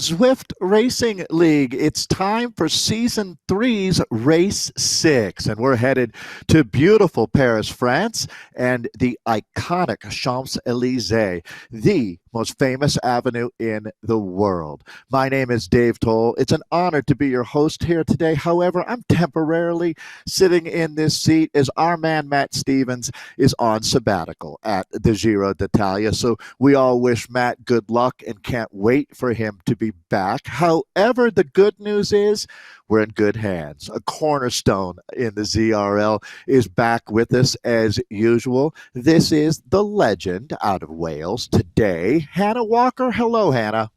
Zwift Racing League. It's time for Season three's Race 6, and we're headed to beautiful Paris, France, and the iconic Champs-Élysées, the most famous avenue in the world. My name is Dave Toll. It's an honor to be your host here today. However, I'm temporarily sitting in this seat as our man Matt Stevens is on sabbatical at the Giro d'Italia. So we all wish Matt good luck and can't wait for him to be back. However, the good news is we're in good hands. A cornerstone in the ZRL is back with us as usual. This is the legend out of Wales today, Hannah Walker. Hello, Hannah.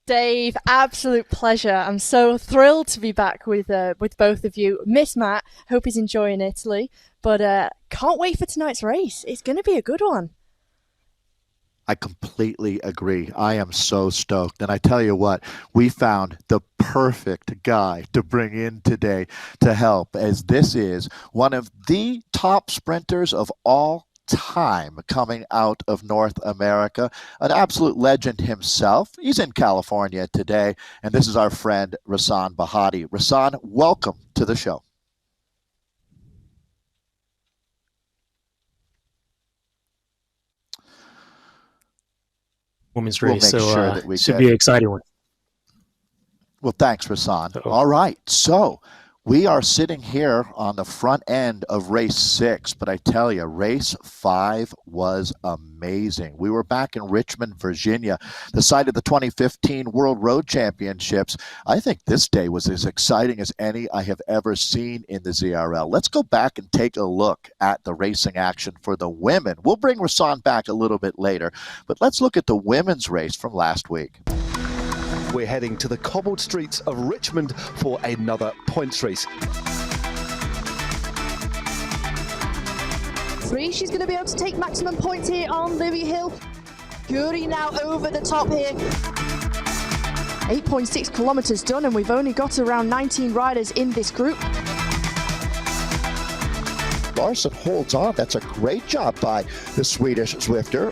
Dave, absolute pleasure. I'm so thrilled to be back with both of you. Miss Matt, hope he's enjoying Italy, but can't wait for tonight's race. It's going to be a good one. I completely agree. I am so stoked. And I tell you what, we found the perfect guy to bring in today to help, as this is one of the top sprinters of all time coming out of North America, an absolute legend himself. He's in California today, and this is our friend Rasan Bahati. Rasan, welcome to the show. Women's race, so it should be an exciting one. Well, thanks, Rasan. All right, so We are sitting here on the front end of race 6, but I tell you, race 5 was amazing. We were back in Richmond, Virginia, the site of the 2015 World Road Championships. I think this day was as exciting as any I have ever seen in the ZRL. Let's go back and take a look at the racing action for the women. We'll bring Rasan back a little bit later, but let's look at the women's race from last week. We're heading to the cobbled streets of Richmond for another points race. She's going to be able to take maximum points here on Louis Hill. Curie now over the top here. 8.6 kilometres done, and we've only got around 19 riders in this group. Larson holds on. That's a great job by the Swedish Zwifter.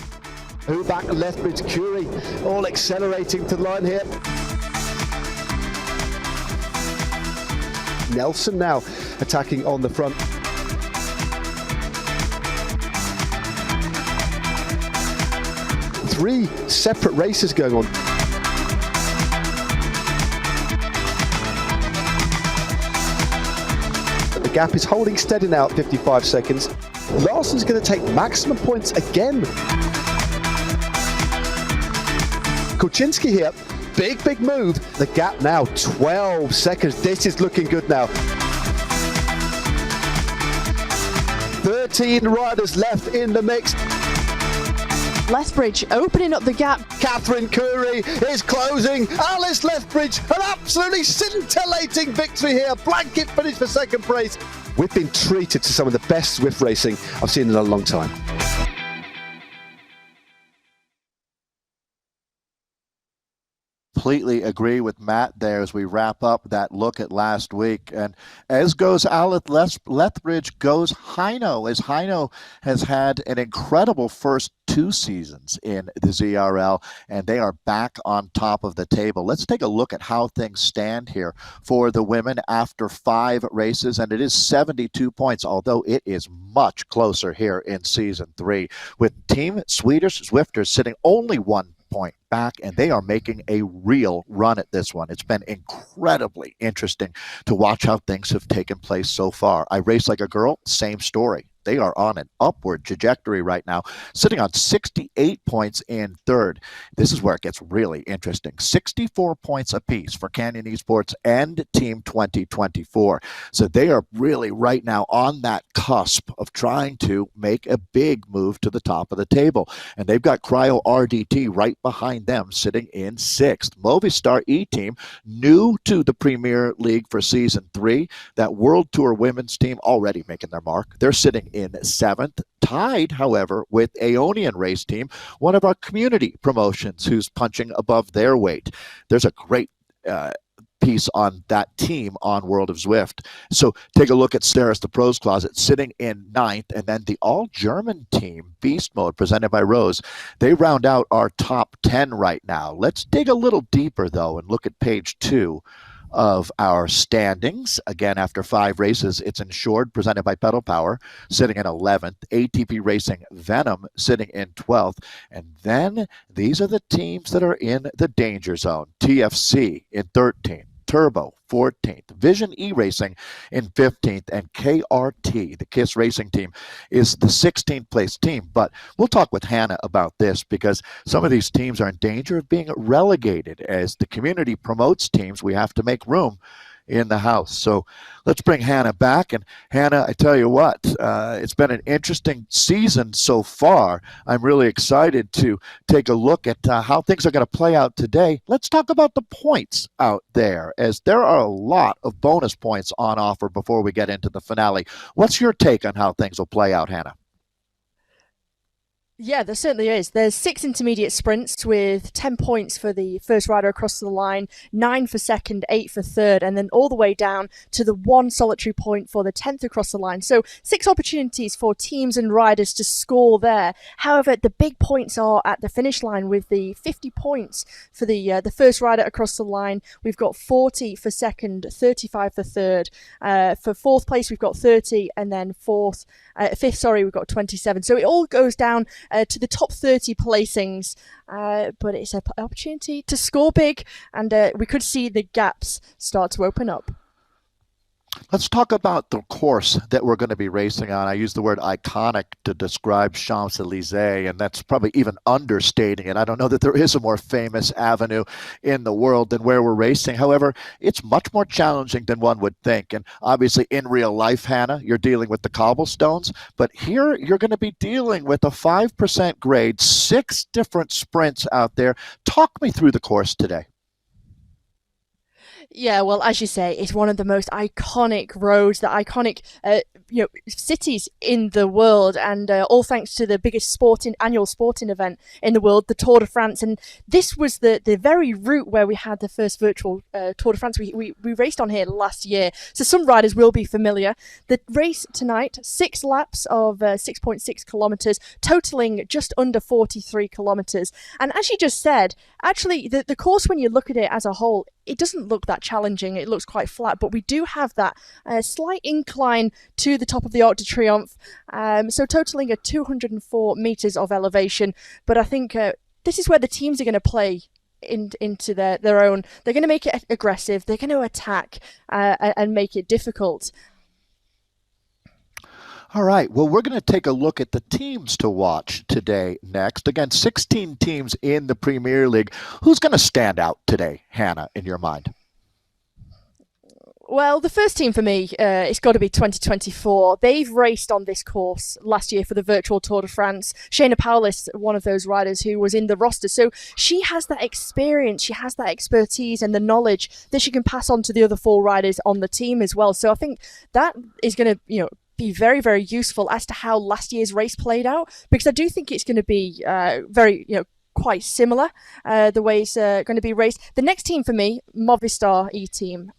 Back and Lethbridge, Curie, all accelerating to the line here. Nelson now attacking on the front. Three separate races going on. The gap is holding steady now at 55 seconds. Larson's going to take maximum points again. Kuczynski here, big move. The gap now 12 seconds. This is looking good now. 13 riders left in the mix. Lethbridge opening up the gap. Catherine Curie is closing. Alice Lethbridge, an absolutely scintillating victory here. Blanket finish for second place. We've been treated to some of the best Zwift racing I've seen in a long time. Completely agree with Matt there as we wrap up that look at last week. And as goes Alice Lethbridge, goes Heino, as Heino has had an incredible first 2 seasons in the ZRL, and they are back on top of the table. Let's take a look at how things stand here for the women after 5 races, and it is 72 points, although it is much closer here in season 3, with Team Swedish Zwifters sitting only 1 point back, and they are making a real run at this one. It's been incredibly interesting to watch how things have taken place so far. I Race Like a Girl, same story. They are on an upward trajectory right now, sitting on 68 points in third. This is where it gets really interesting. 64 points apiece for Canyon Esports and Team 2024. So they are really right now on that cusp of trying to make a big move to the top of the table. And they've got Cryo RDT right behind them, sitting in 6th. Movistar E-Team, new to the Premier League for Season 3. That World Tour women's team already making their mark. They're sitting in 7th, tied, however, with Aeonian Race Team, one of our community promotions, who's punching above their weight. There's a great piece on that team on World of Zwift. So take a look at Steris, the Pros Closet, sitting in 9th, and then the all-German team, Beast Mode, presented by Rose. They round out our top 10 right now. Let's dig a little deeper, though, and look at page 2 of our standings. Again, after 5 races, it's Insured, presented by Pedal Power, sitting in 11th. ATP Racing Venom sitting in 12th. And then these are the teams that are in the danger zone. TFC in 13th. Turbo, 14th. Vision E-Racing in 15th. And KRT, the KISS Racing Team, is the 16th place team. But we'll talk with Hannah about this, because some of these teams are in danger of being relegated. As the community promotes teams, we have to make room in the house. So let's bring Hannah back. And Hannah, I tell you what, it's been an interesting season so far. I'm really excited to take a look at how things are going to play out today. Let's talk about the points out there, as there are a lot of bonus points on offer before we get into the finale. What's your take on how things will play out, Hannah? Yeah, there certainly is. There's 6 intermediate sprints with 10 points for the first rider across the line, 9 for second, 8 for third, and then all the way down to the 1 solitary point for the 10th across the line. So 6 opportunities for teams and riders to score there. However, the big points are at the finish line, with the 50 points for the first rider across the line. We've got 40 for second, 35 for third. For 4th place, we've got 30, and then 5th, we've got 27. So it all goes down to the top 30 placings, but it's an opportunity to score big, and we could see the gaps start to open up. Let's talk about the course that we're going to be racing on. I use the word iconic to describe Champs-Élysées, and that's probably even understating it. I don't know that there is a more famous avenue in the world than where we're racing. However, it's much more challenging than one would think. And obviously, in real life, Hannah, you're dealing with the cobblestones, but here you're going to be dealing with a 5% grade, 6 different sprints out there. Talk me through the course today. Yeah, well, as you say, it's one of the most iconic roads, the iconic cities in the world, and all thanks to the biggest annual sporting event in the world, the Tour de France. And this was the very route where we had the first virtual Tour de France. We raced on here last year, so some riders will be familiar. The race tonight, 6 laps of 6.6 kilometers, totaling just under 43 kilometers. And as you just said, actually, the course, when you look at it as a whole, it doesn't look that challenging. It looks quite flat, but we do have that slight incline to the top of the Arc de Triomphe, so totaling a 204 meters of elevation. But I think this is where the teams are going to play into their own. They're going to make it aggressive. They're going to attack and make it difficult. All right. Well, we're going to take a look at the teams to watch today next. Again, 16 teams in the Premier League. Who's going to stand out today, Hannah, in your mind? Well, the first team for me, it's got to be 2024. They've raced on this course last year for the virtual Tour de France. Shayna Powless, one of those riders who was in the roster. So she has that experience, she has that expertise and the knowledge that she can pass on to the other 4 riders on the team as well. So I think that is going to, be very, very useful as to how last year's race played out, because I do think it's going to be very, quite similar, the way it's going to be raced. The next team for me, Movistar E-Team.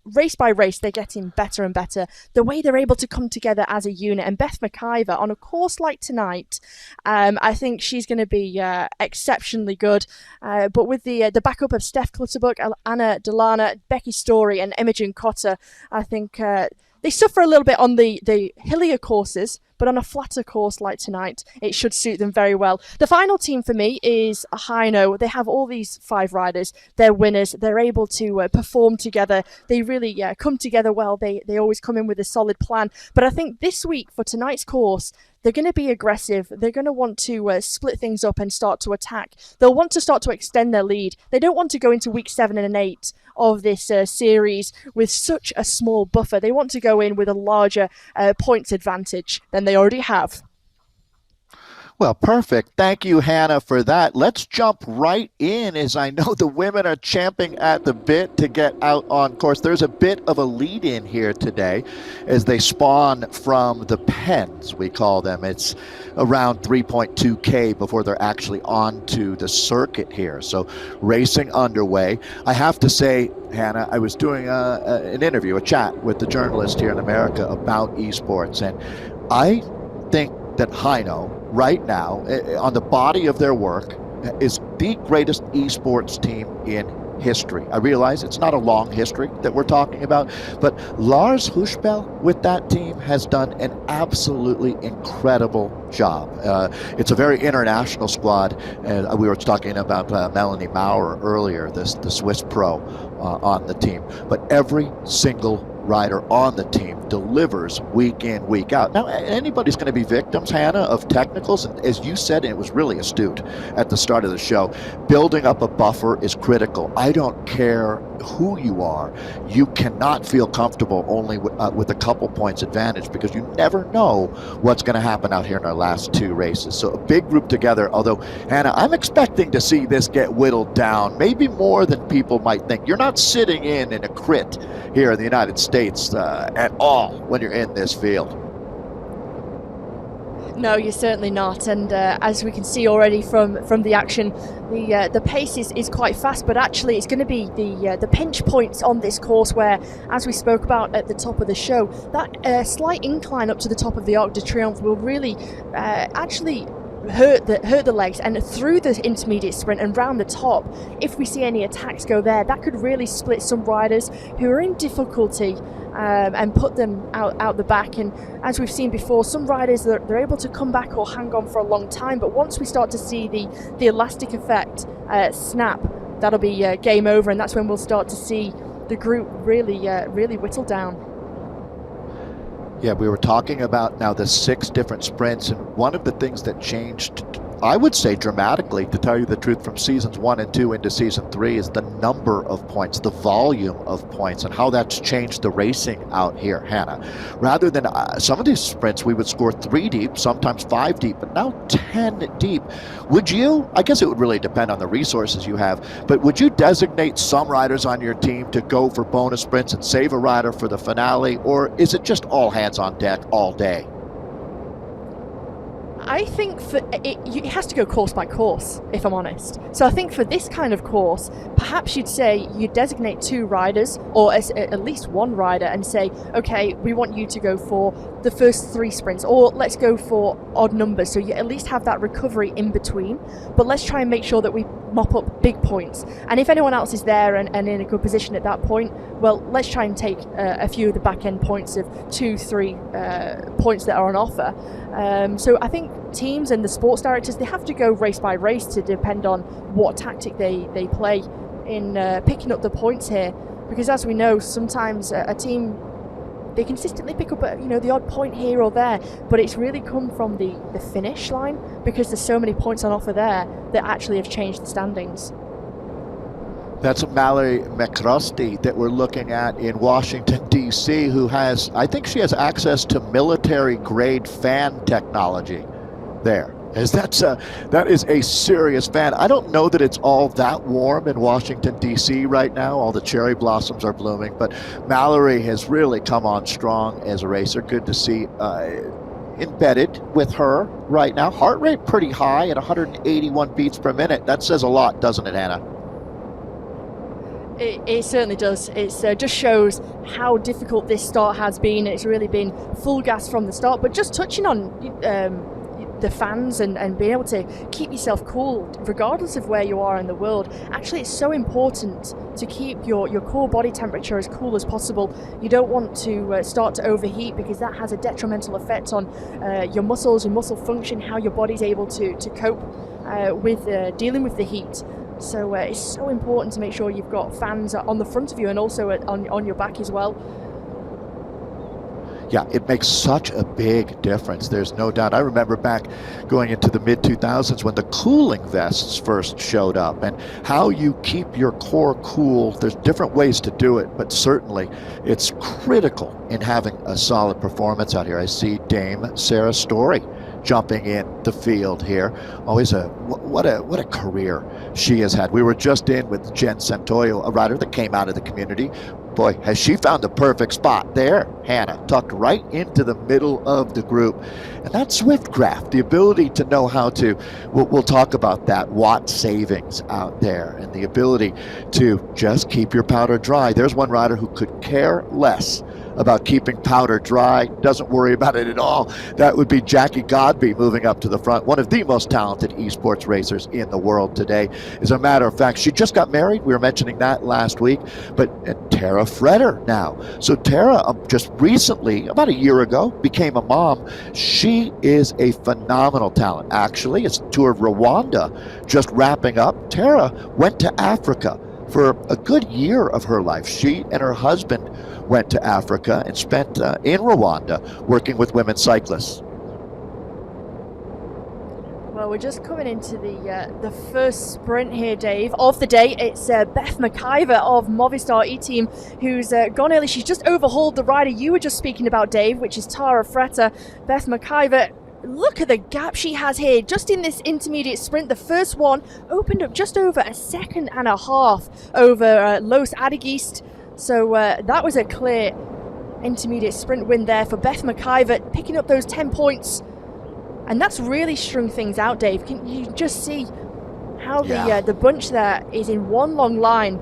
Race by race, they're getting better and better. The way they're able to come together as a unit. And Beth McIver, on a course like tonight, I think she's going to be exceptionally good. But with the backup of Steph Clutterbuck, Anna Delana, Becky Story, and Imogen Cotter, I think they suffer a little bit on the hillier courses, but on a flatter course like tonight, it should suit them very well. The final team for me is Hino. They have all these 5 riders. They're winners. They're able to perform together. They really come together well. They always come in with a solid plan. But I think this week for tonight's course, they're going to be aggressive. They're going to want to split things up and start to attack. They'll want to start to extend their lead. They don't want to go into week 7 and 8 of this series with such a small buffer. They want to go in with a larger points advantage than they already have. Well, perfect. Thank you, Hannah, for that. Let's jump right in, as I know the women are champing at the bit to get out on course. There's a bit of a lead in here today as they spawn from the pens, we call them. It's around 3.2K before they're actually onto the circuit here. So racing underway. I have to say, Hannah, I was doing an interview, a chat with the journalist here in America about esports, and I think that Hino right now, on the body of their work, is the greatest esports team in history. I realize it's not a long history that we're talking about, but Lars Hushbel with that team has done an absolutely incredible job. It's a very international squad, and we were talking about Melanie Maurer earlier, the Swiss pro on the team, but every single rider on the team delivers week in, week out. Now, anybody's going to be victims, Hannah, of technicals, and as you said, and it was really astute at the start of the show, building up a buffer is critical. I don't care who you are, you cannot feel comfortable only with a couple points advantage, because you never know what's going to happen out here in our last 2 races. So a big group together, although, Hannah, I'm expecting to see this get whittled down, maybe more than people might think. You're not sitting in a crit here in the United States at all when you're in this field. No, you're certainly not. And as we can see already from the action, the pace is quite fast, but actually it's going to be the pinch points on this course where, as we spoke about at the top of the show, that slight incline up to the top of the Arc de Triomphe will really actually hurt the legs, and through the intermediate sprint and round the top, if we see any attacks go there, that could really split some riders who are in difficulty and put them out the back. And as we've seen before, some riders, they're able to come back or hang on for a long time, but once we start to see the elastic effect snap, that'll be game over, and that's when we'll start to see the group really whittle down. Yeah, we were talking about now the 6 different sprints, and one of the things that changed, I would say dramatically, to tell you the truth, from seasons 1 and 2 into season 3 is the number of points, the volume of points, and how that's changed the racing out here, Hannah. Rather than some of these sprints, we would score 3 deep, sometimes 5 deep, but now 10 deep. Would you, I guess it would really depend on the resources you have, but would you designate some riders on your team to go for bonus sprints and save a rider for the finale, or is it just all hands on deck all day? I think it has to go course by course, if I'm honest. So I think for this kind of course, perhaps you'd say you designate 2 riders, or at least 1 rider, and say, okay, we want you to go for the first 3 sprints, or let's go for odd numbers, so you at least have that recovery in between. But let's try and make sure that we mop up big points. And if anyone else is there and in a good position at that point, well, let's try and take a few of the back end points of 2-3 points that are on offer. So I think teams and the sports directors, they have to go race by race to depend on what tactic they play in picking up the points here, because as we know, sometimes a team, they consistently pick up the odd point here or there, but it's really come from the finish line, because there's so many points on offer there that actually have changed the standings. That's Mallory McCrosty that we're looking at in Washington, D.C., who has, I think she has access to military-grade fan technology there. That is a serious fan. I don't know that it's all that warm in Washington, D.C. right now. All the cherry blossoms are blooming, but Mallory has really come on strong as a racer. Good to see embedded with her right now. Heart rate pretty high at 181 beats per minute. That says a lot, doesn't it, Anna? It certainly does. It just shows how difficult this start has been. It's really been full gas from the start. But just touching on the fans and being able to keep yourself cool regardless of where you are in the world, actually it's so important to keep your core body temperature as cool as possible. You don't want to start to overheat, because that has a detrimental effect on your muscles, your muscle function, how your body's able to cope with dealing with the heat. So it's so important to make sure you've got fans on the front of you and also on your back as well. Yeah, it makes such a big difference. There's no doubt. I remember back going into the mid-2000s when the cooling vests first showed up, and how you keep your core cool. There's different ways to do it, but certainly it's critical in having a solid performance out here. I see Dame Sarah Story jumping in the field here. Always what a career she has had. We were just in with Jen Santoyo, a rider that came out of the community. Boy, has she found the perfect spot there, Hannah, tucked right into the middle of the group. And that's Zwiftcraft, the ability to know how to, we'll talk about that, watt savings out there, and the ability to just keep your powder dry. There's one rider who could care less about keeping powder dry, doesn't worry about it at all. That would be Jackie Godby moving up to the front, one of the most talented esports racers in the world today. As a matter of fact, she just got married. We were mentioning that last week. But Tara Freder now. So Tara just recently, about a year ago, became a mom. She is a phenomenal talent. Actually, it's the Tour of Rwanda just wrapping up. Tara went to Africa for a good year of her life. She and her husband went to Africa and spent in Rwanda working with women cyclists. Well, we're just coming into the first sprint here, Dave, of the day. It's Beth McIver of Movistar E-Team who's gone early. She's just overhauled the rider you were just speaking about, Dave, which is Tara Freder. Beth McIver, look at the gap she has here just in this intermediate sprint. The first one opened up just over a second and a half over Los Adigist. So that was a clear intermediate sprint win there for Beth McIver, picking up those 10 points. And that's really strung things out, Dave. Can you just see how the bunch there is in one long line?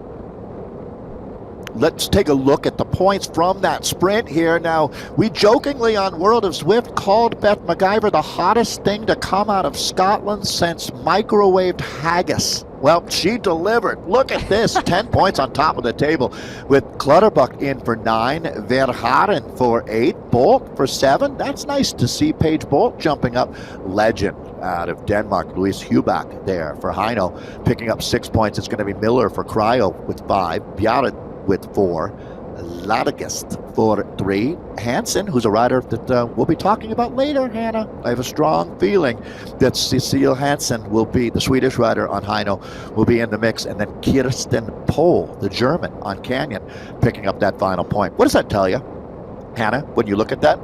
Let's take a look at the points from that sprint here. Now, we jokingly on World of Zwift called Beth McIver the hottest thing to come out of Scotland since microwaved haggis. Well, she delivered. Look at this, 10 points on top of the table, with Clutterbuck in for 9, Verhaeren for 8, Bolt for 7. That's nice to see Paige Bolt jumping up. Legend out of Denmark, Louise Hubach there for Heino, picking up 6 points. It's going to be Miller for Cryo with 5, Bjarne with 4, Ladegast for 3. Hansen, who's a rider that we'll be talking about later, Hannah. I have a strong feeling that Cecile Hansen will be, the Swedish rider on Heino, will be in the mix. And then Kirsten Pohl, the German on Canyon, picking up that final point. What does that tell you, Hannah, when you look at that?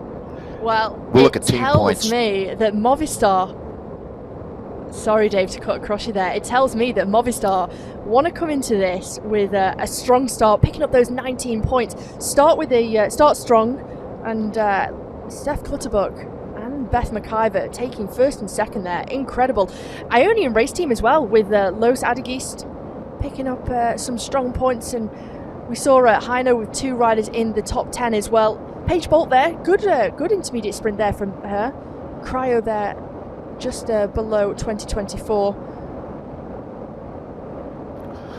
Well, we'll look at team points. It tells me that Movistar, sorry Dave to cut across you there, it tells me that Movistar want to come into this with a strong start, picking up those 19 points. Start strong, and Steph Clutterbuck and Beth McIver taking first and second there. Incredible. Ionian race team as well, with Los Adegeest picking up some strong points, and we saw Heino with 2 riders in the top 10 as well. Paige Bolt there, good intermediate sprint there from her. Cryo there just below 2024.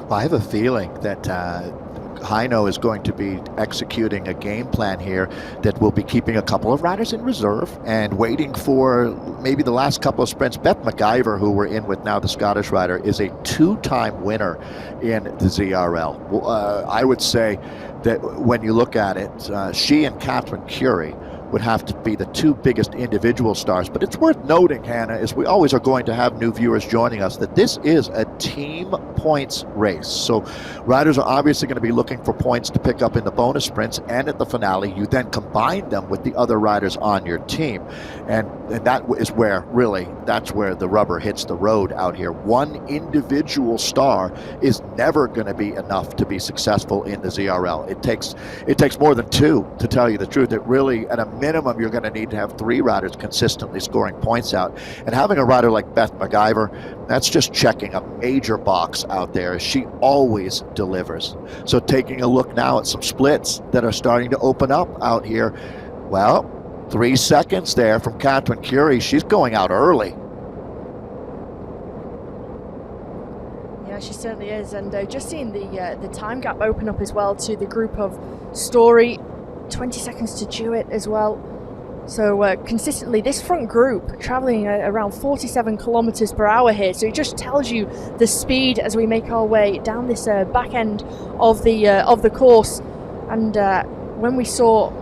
Well, I have a feeling that Heino is going to be executing a game plan here that will be keeping a couple of riders in reserve and waiting for maybe the last couple of sprints. Beth McIver, who we're in with now, the Scottish rider, is a 2-time winner in the ZRL. I would say that when you look at it, she and Catherine Curie would have to be the 2 biggest individual stars. But it's worth noting, Hannah, as we always are going to have new viewers joining us, that this is a team points race. So riders are obviously going to be looking for points to pick up in the bonus sprints and at the finale. You then combine them with the other riders on your team. And that is where, really, that's where the rubber hits the road out here. One individual star is never going to be enough to be successful in the ZRL. It takes more than 2, to tell you the truth. It really, at a minimum, you're going to need to have 3 riders consistently scoring points out. And having a rider like Beth McIver, that's just checking a major box out there. She always delivers. So taking a look now at some splits that are starting to open up out here. Well, 3 seconds there from Catherine Curie. She's going out early. Yeah, she certainly is. And just seeing the time gap open up as well to the group of Story, 20 seconds to Jewett as well. So consistently, this front group traveling around 47 kilometers per hour here. So it just tells you the speed as we make our way down this back end of the course. And when we saw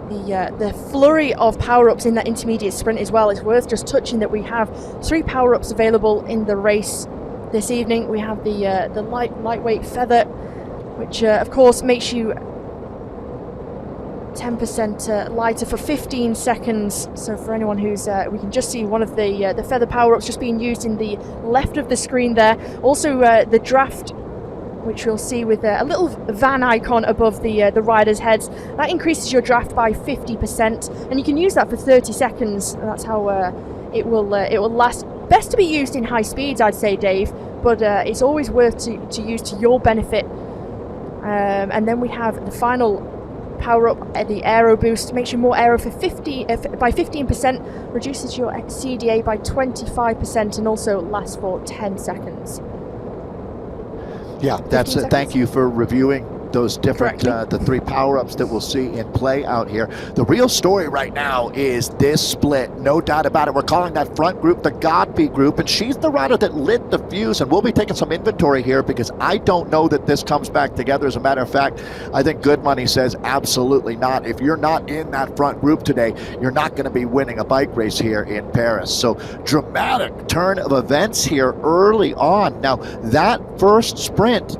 the flurry of power-ups in that intermediate sprint as well, it's worth just touching that we have 3 power-ups available in the race this evening. We have the lightweight feather, which of course makes you 10% lighter for 15 seconds. So for anyone who's we can just see one of the feather power-ups just being used in the left of the screen there. Also the draft, which you'll see with a little van icon above the riders' heads, that increases your draft by 50%, and you can use that for 30 seconds. And that's how it will last. Best to be used in high speeds, I'd say, Dave, but it's always worth to use to your benefit. And then we have the final power up at the aero boost, makes you more aero for by 15%, reduces your CDA by 25%, and also lasts for 10 seconds. Yeah, that's it. Thank you for reviewing those different, the 3 power-ups that we'll see in play out here. The real story right now is this split, no doubt about it. We're calling that front group the Godby group, and she's the rider that lit the fuse, and we'll be taking some inventory here because I don't know that this comes back together. As a matter of fact, I think Good Money says absolutely not. If you're not in that front group today, you're not going to be winning a bike race here in Paris. So dramatic turn of events here early on. Now, that first sprint,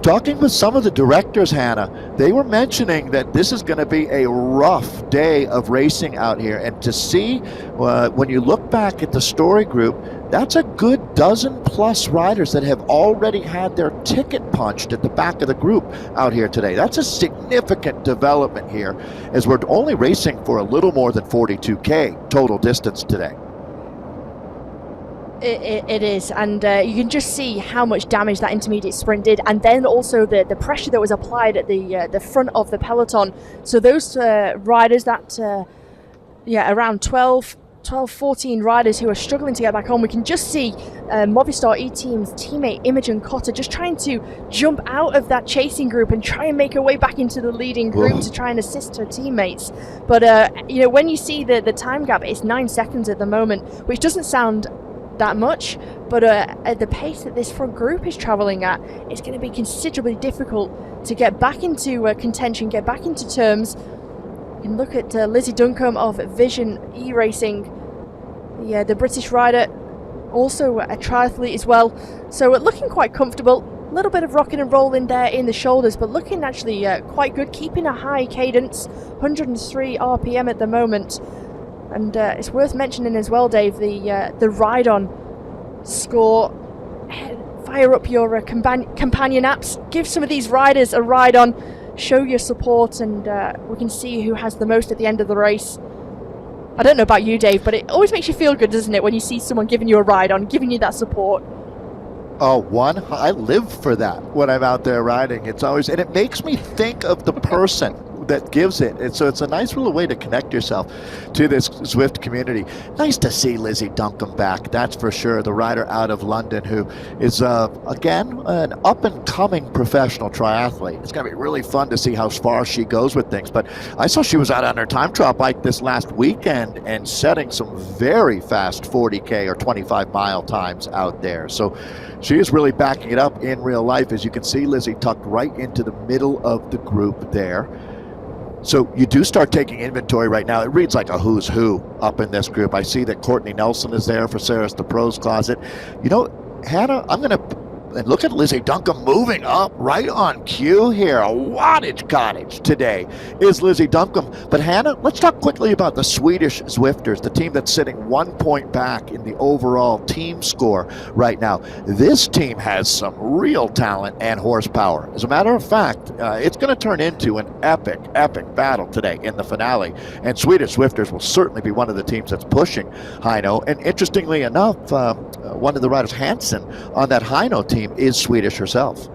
talking with some of the directors, Hannah, they were mentioning that this is going to be a rough day of racing out here. And to see, when you look back at the Story group, that's a good 12+ riders that have already had their ticket punched at the back of the group out here today. That's a significant development here, as we're only racing for a little more than 42K total distance today. It is, and you can just see how much damage that intermediate sprint did, and then also the pressure that was applied at the front of the peloton. So those riders that, around 12, 14 riders who are struggling to get back on, we can just see Movistar E-Team's teammate Imogen Cotter just trying to jump out of that chasing group and try and make her way back into the leading group to try and assist her teammates. But when you see the time gap, it's 9 seconds at the moment, which doesn't sound that much, but at the pace that this front group is travelling at, it's going to be considerably difficult to get back into contention, get back into terms. You can look at Lizzie Duncombe of Vision E-Racing, the British rider, also a triathlete as well. So looking quite comfortable. A little bit of rocking and rolling there in the shoulders, but looking actually quite good, keeping a high cadence, 103 RPM at the moment. And it's worth mentioning as well, Dave, the ride-on score. Fire up your companion apps, give some of these riders a ride-on, show your support, and we can see who has the most at the end of the race. I don't know about you, Dave, but it always makes you feel good, doesn't it, when you see someone giving you a ride-on, giving you that support. Oh, I live for that when I'm out there riding. It's always, and it makes me think of the person that gives it. And so it's a nice little way to connect yourself to this Zwift community. Nice to see Lizzie Duncombe back, that's for sure. The rider out of London who is, again, an up-and-coming professional triathlete. It's going to be really fun to see how far she goes with things. But I saw she was out on her time trial bike this last weekend and setting some very fast 40K or 25-mile times out there. So she is really backing it up in real life. As you can see, Lizzie tucked right into the middle of the group there. So you do start taking inventory right now. It reads like a who's who up in this group. I see that Courtney Nelson is there for Sarah's The Pros Closet. You know, Hannah, I'm going to, and look at Lizzie Duncombe moving up right on cue here. A wattage cottage today is Lizzie Duncombe. But Hannah, let's talk quickly about the Swedish Zwifters, the team that's sitting 1 point back in the overall team score right now. This team has some real talent and horsepower. As a matter of fact, it's going to turn into an epic battle today in the finale. And Swedish Zwifters will certainly be one of the teams that's pushing Heino. And interestingly enough, one of the riders, Hansen, on that Heino team is Swedish herself.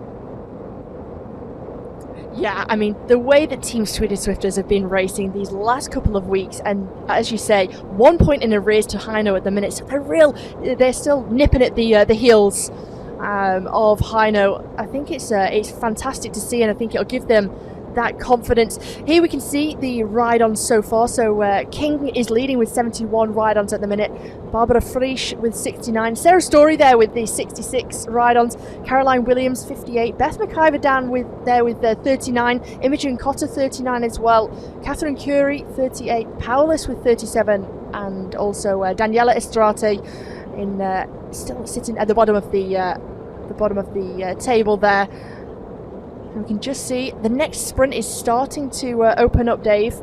Yeah, I mean, the way that Team Swedish Zwifters have been racing these last couple of weeks, and as you say, 1 point in a race to Heino at the minute, so they're still nipping at the heels of Heino. I think it's fantastic to see, and I think it'll give them that confidence. Here we can see the ride-ons so far. So King is leading with 71 ride-ons at the minute. Barbara Frisch with 69. Sarah Story there with the 66 ride-ons. Caroline Williams 58. Beth McIver down with 39. Imogen Cotter 39 as well. Catherine Curie 38. Powerless with 37, and also Daniela Estrate in still sitting at the bottom of the table there. And we can just see the next sprint is starting to open up, Dave.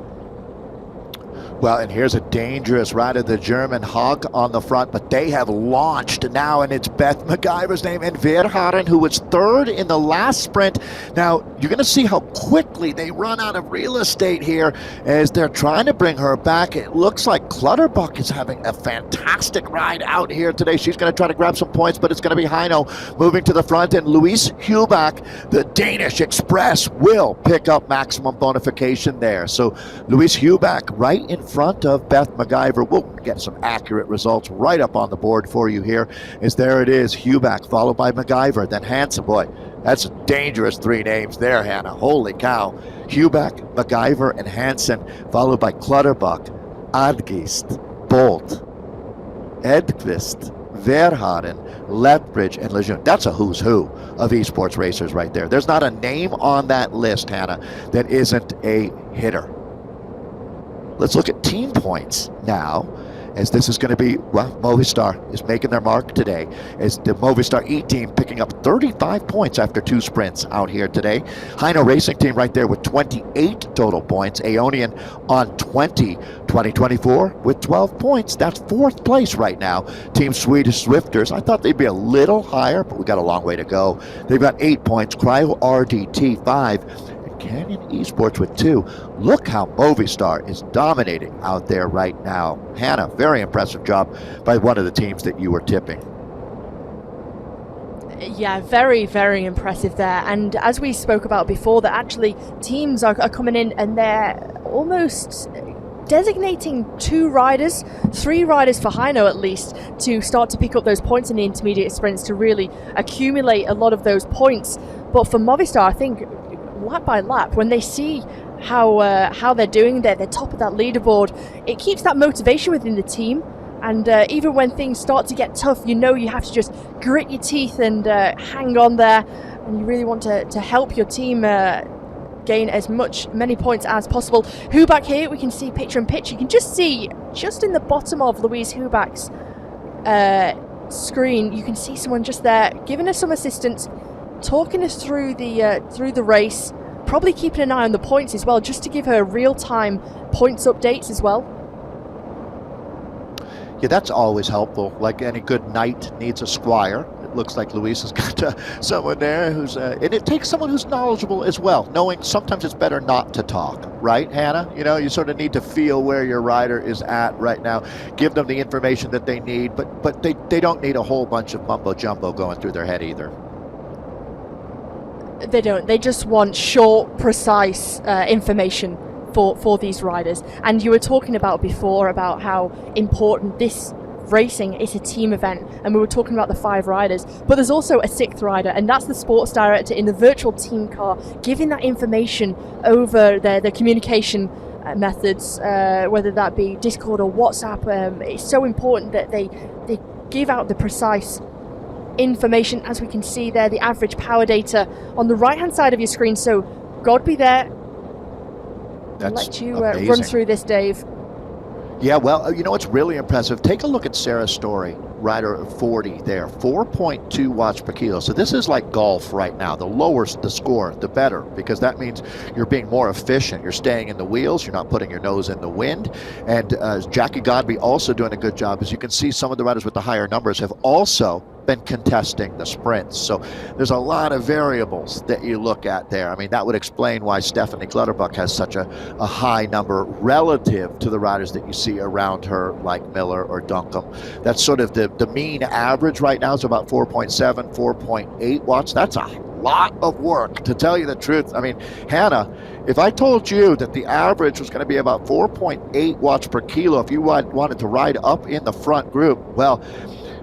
Well, and here's a dangerous rider, the German Hog on the front, but they have launched now, and it's Beth McIver's name, and Verhaeren, who was third in the last sprint. Now, you're going to see how quickly they run out of real estate here as they're trying to bring her back. It looks like Clutterbuck is having a fantastic ride out here today. She's going to try to grab some points, but it's going to be Heino moving to the front, and Louise Hubach, the Danish Express, will pick up maximum bonification there. So Louise Hubach right in front of Beth McIver. We'll get some accurate results right up on the board for you here. As there it is, Hubach followed by McIver, then Hansen. Boy, that's a dangerous three names there, Hannah. Holy cow. Hubach, McIver, and Hansen, followed by Clutterbuck, Adgist, Bolt, Edqvist, Verhaeren, Lethbridge, and Lejeune. That's a who's who of esports racers right there. There's not a name on that list, Hannah, that isn't a hitter. Let's look at team points now, as this is going to be, well, Movistar is making their mark today, as the Movistar E team picking up 35 points after 2 sprints out here today. Heino Racing Team right there with 28 total points. Aeonian on 20. 2024 with 12 points. That's 4th place right now. Team Swedish Zwifters, I thought they'd be a little higher, but we got a long way to go. They've got 8 points. Cryo RDT 5. Canyon Esports with 2. Look how Movistar is dominating out there right now. Hannah, very impressive job by one of the teams that you were tipping. Yeah, very, very impressive there. And as we spoke about before, that actually teams are coming in and they're almost designating 2 riders, 3 riders for Heino at least, to start to pick up those points in the intermediate sprints to really accumulate a lot of those points. But for Movistar, I think lap by lap, when they see how they're doing, they're top of that leaderboard, it keeps that motivation within the team. And even when things start to get tough, you know you have to just grit your teeth and hang on there. And you really want to help your team gain many points as possible. Huback here, we can see picture in picture. You can just see, just in the bottom of Louise Huback's screen, you can see someone just there giving us some assistance, talking us through the race, probably keeping an eye on the points as well, just to give her real-time points updates as well. Yeah, that's always helpful. Like any good knight needs a squire. It looks like Louise has got someone there who's, and it takes someone who's knowledgeable as well, knowing sometimes it's better not to talk, right, Hannah? You know, you sort of need to feel where your rider is at right now, give them the information that they need, but they don't need a whole bunch of mumbo jumbo going through their head either. They don't. They just want short, precise information for these riders. And you were talking about before about how important this racing is a team event, and we were talking about the 5 riders, but there's also a 6th rider, and that's the sports director in the virtual team car, giving that information over their communication methods, whether that be Discord or WhatsApp. It's so important that they give out the precise information. As we can see there, the average power data on the right hand side of your screen. So Godby there. I'll let you run through this, Dave. Yeah, well, you know what's really impressive? Take a look at Sarah Story, rider 40 there, 4.2 watts per kilo. So this is like golf right now. The lower the score, the better, because that means you're being more efficient. You're staying in the wheels. You're not putting your nose in the wind. And Jackie Godby also doing a good job. As you can see, some of the riders with the higher numbers have also been contesting the sprints. So there's a lot of variables that you look at there. I mean, that would explain why Stephanie Clutterbuck has such a high number relative to the riders that you see around her, like Miller or Duncombe. That's sort of the mean average right now is about 4.7, 4.8 watts. That's a lot of work, to tell you the truth. I mean, Hannah, if I told you that the average was going to be about 4.8 watts per kilo if you wanted to ride up in the front group, well,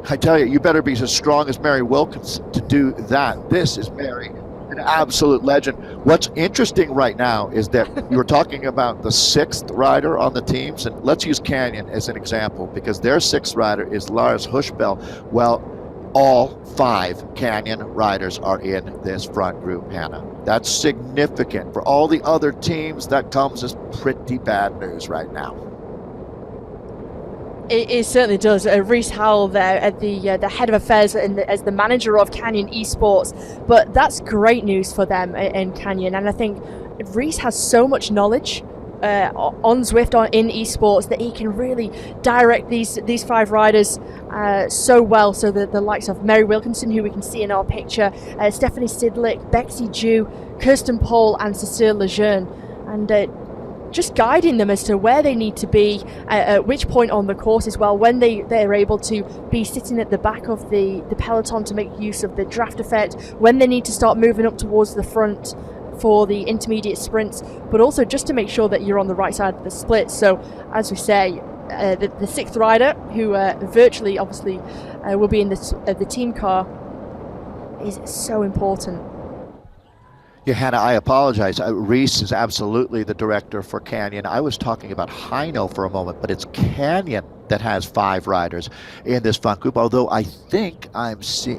I tell you, you better be as strong as Mary Wilkinson to do that. This is Mary, an absolute legend. What's interesting right now is that you were talking about the 6th rider on the teams, and let's use Canyon as an example, because their 6th rider is Lars Hushbell. Well, all 5 Canyon riders are in this front group, Hannah. That's significant. For all the other teams, that comes as pretty bad news right now. It certainly does. Reese Howell there at the head of affairs as the manager of Canyon Esports, but that's great news for them in Canyon. And I think Reese has so much knowledge on Zwift, in esports, that he can really direct these 5 riders so well. So the likes of Mary Wilkinson, who we can see in our picture, Stephanie Sidlick, Bexy Jew, Kirsten Paul, and Cecile Lejeune, and just guiding them as to where they need to be, at which point on the course as well, when they're able to be sitting at the back of the peloton to make use of the draft effect, when they need to start moving up towards the front for the intermediate sprints, but also just to make sure that you're on the right side of the split. So, as we say, the 6th rider, who virtually obviously will be in the team car, is so important. Yeah, Hannah, I apologize. Reese is absolutely the director for Canyon. I was talking about Hino for a moment, but it's Canyon that has 5 riders in this front group, although I think I see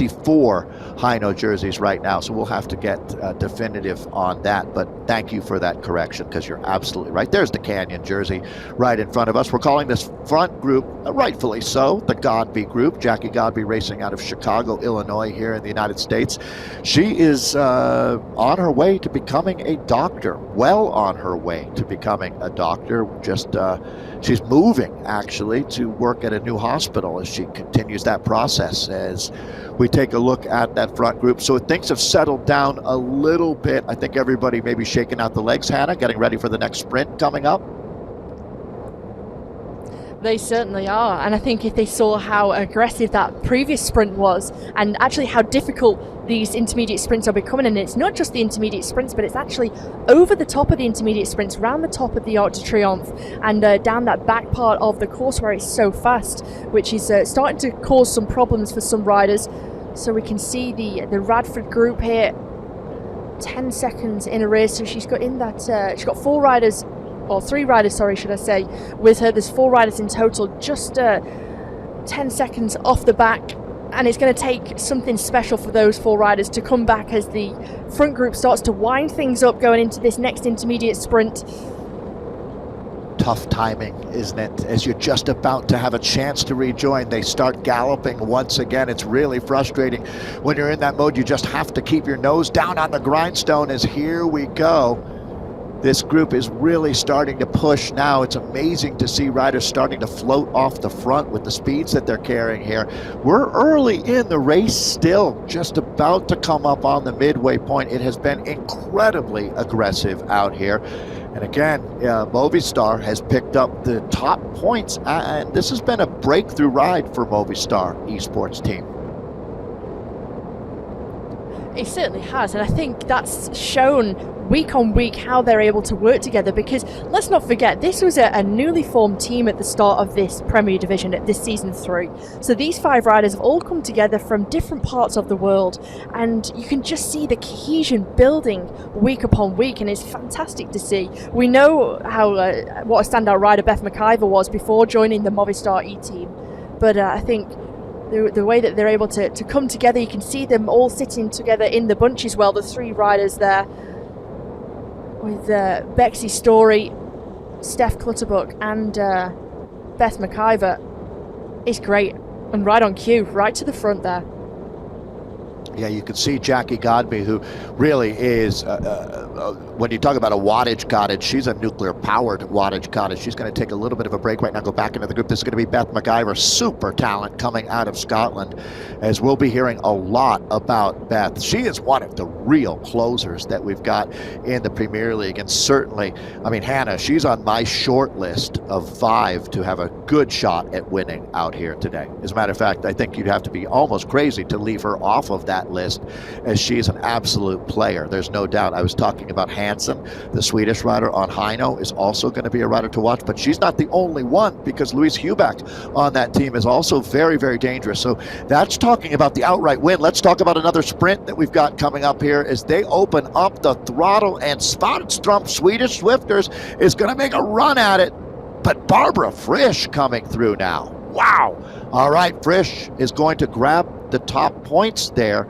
4 Hino jerseys right now, so we'll have to get definitive on that. But thank you for that correction, because you're absolutely right. There's the Canyon jersey right in front of us. We're calling this front group, rightfully so, the Godby group. Jackie Godby racing out of Chicago, Illinois, here in the United States. She is on her way to becoming a doctor, well on her way to becoming a doctor. She's moving, actually, to work at a new hospital as she continues that process, as we take a look at that front group. So things have settled down a little bit. I think everybody may be shaking out the legs, Hannah, getting ready for the next sprint coming up. They certainly are, and I think if they saw how aggressive that previous sprint was, and actually how difficult these intermediate sprints are becoming, and it's not just the intermediate sprints, but it's actually over the top of the intermediate sprints, around the top of the Arc de Triomphe, and down that back part of the course where it's so fast, which is starting to cause some problems for some riders. So we can see the Radford group here, 10 seconds in a race. So she's got 4 riders or 3 riders, sorry, should I say, with her. There's 4 riders in total, just 10 seconds off the back, and it's going to take something special for those 4 riders to come back as the front group starts to wind things up going into this next intermediate sprint. Tough timing, isn't it? As you're just about to have a chance to rejoin, they start galloping once again. It's really frustrating when you're in that mode. You just have to keep your nose down on the grindstone as here we go. This group is really starting to push now. It's amazing to see riders starting to float off the front with the speeds that they're carrying here. We're early in the race still, just about to come up on the midway point. It has been incredibly aggressive out here. And again, Movistar has picked up the top points, and this has been a breakthrough ride for Movistar esports team. It certainly has, and I think that's shown week on week how they're able to work together, because let's not forget, this was a newly formed team at the start of this Premier Division at this season 3. So these 5 riders have all come together from different parts of the world, and you can just see the cohesion building week upon week, and it's fantastic to see. We know how what a standout rider Beth McIver was before joining the Movistar E team, but I think the way that they're able to come together, you can see them all sitting together in the bunches. Well, the 3 riders there with Bexy Story, Steph Clutterbuck and Beth McIver is great, and right on cue, right to the front there. Yeah, you can see Jackie Godby, who really is, when you talk about a wattage cottage, she's a nuclear-powered wattage cottage. She's going to take a little bit of a break right now, go back into the group. This is going to be Beth McIver, super talent coming out of Scotland, as we'll be hearing a lot about Beth. She is one of the real closers that we've got in the Premier League, and certainly, I mean, Hannah, she's on my short list of 5 to have a good shot at winning out here today. As a matter of fact, I think you'd have to be almost crazy to leave her off of that list, as she's an absolute player. There's no doubt. I was talking about Hansen, the Swedish rider on Hino, is also going to be a rider to watch, but she's not the only one, because Louise Huback on that team is also very, very dangerous. So that's talking about the outright win. Let's talk about another sprint that we've got coming up here as they open up the throttle, and Svanström, Swedish Swifters, is going to make a run at it, but Barbara Frisch coming through now. Wow. All right, Frisch is going to grab the top points there.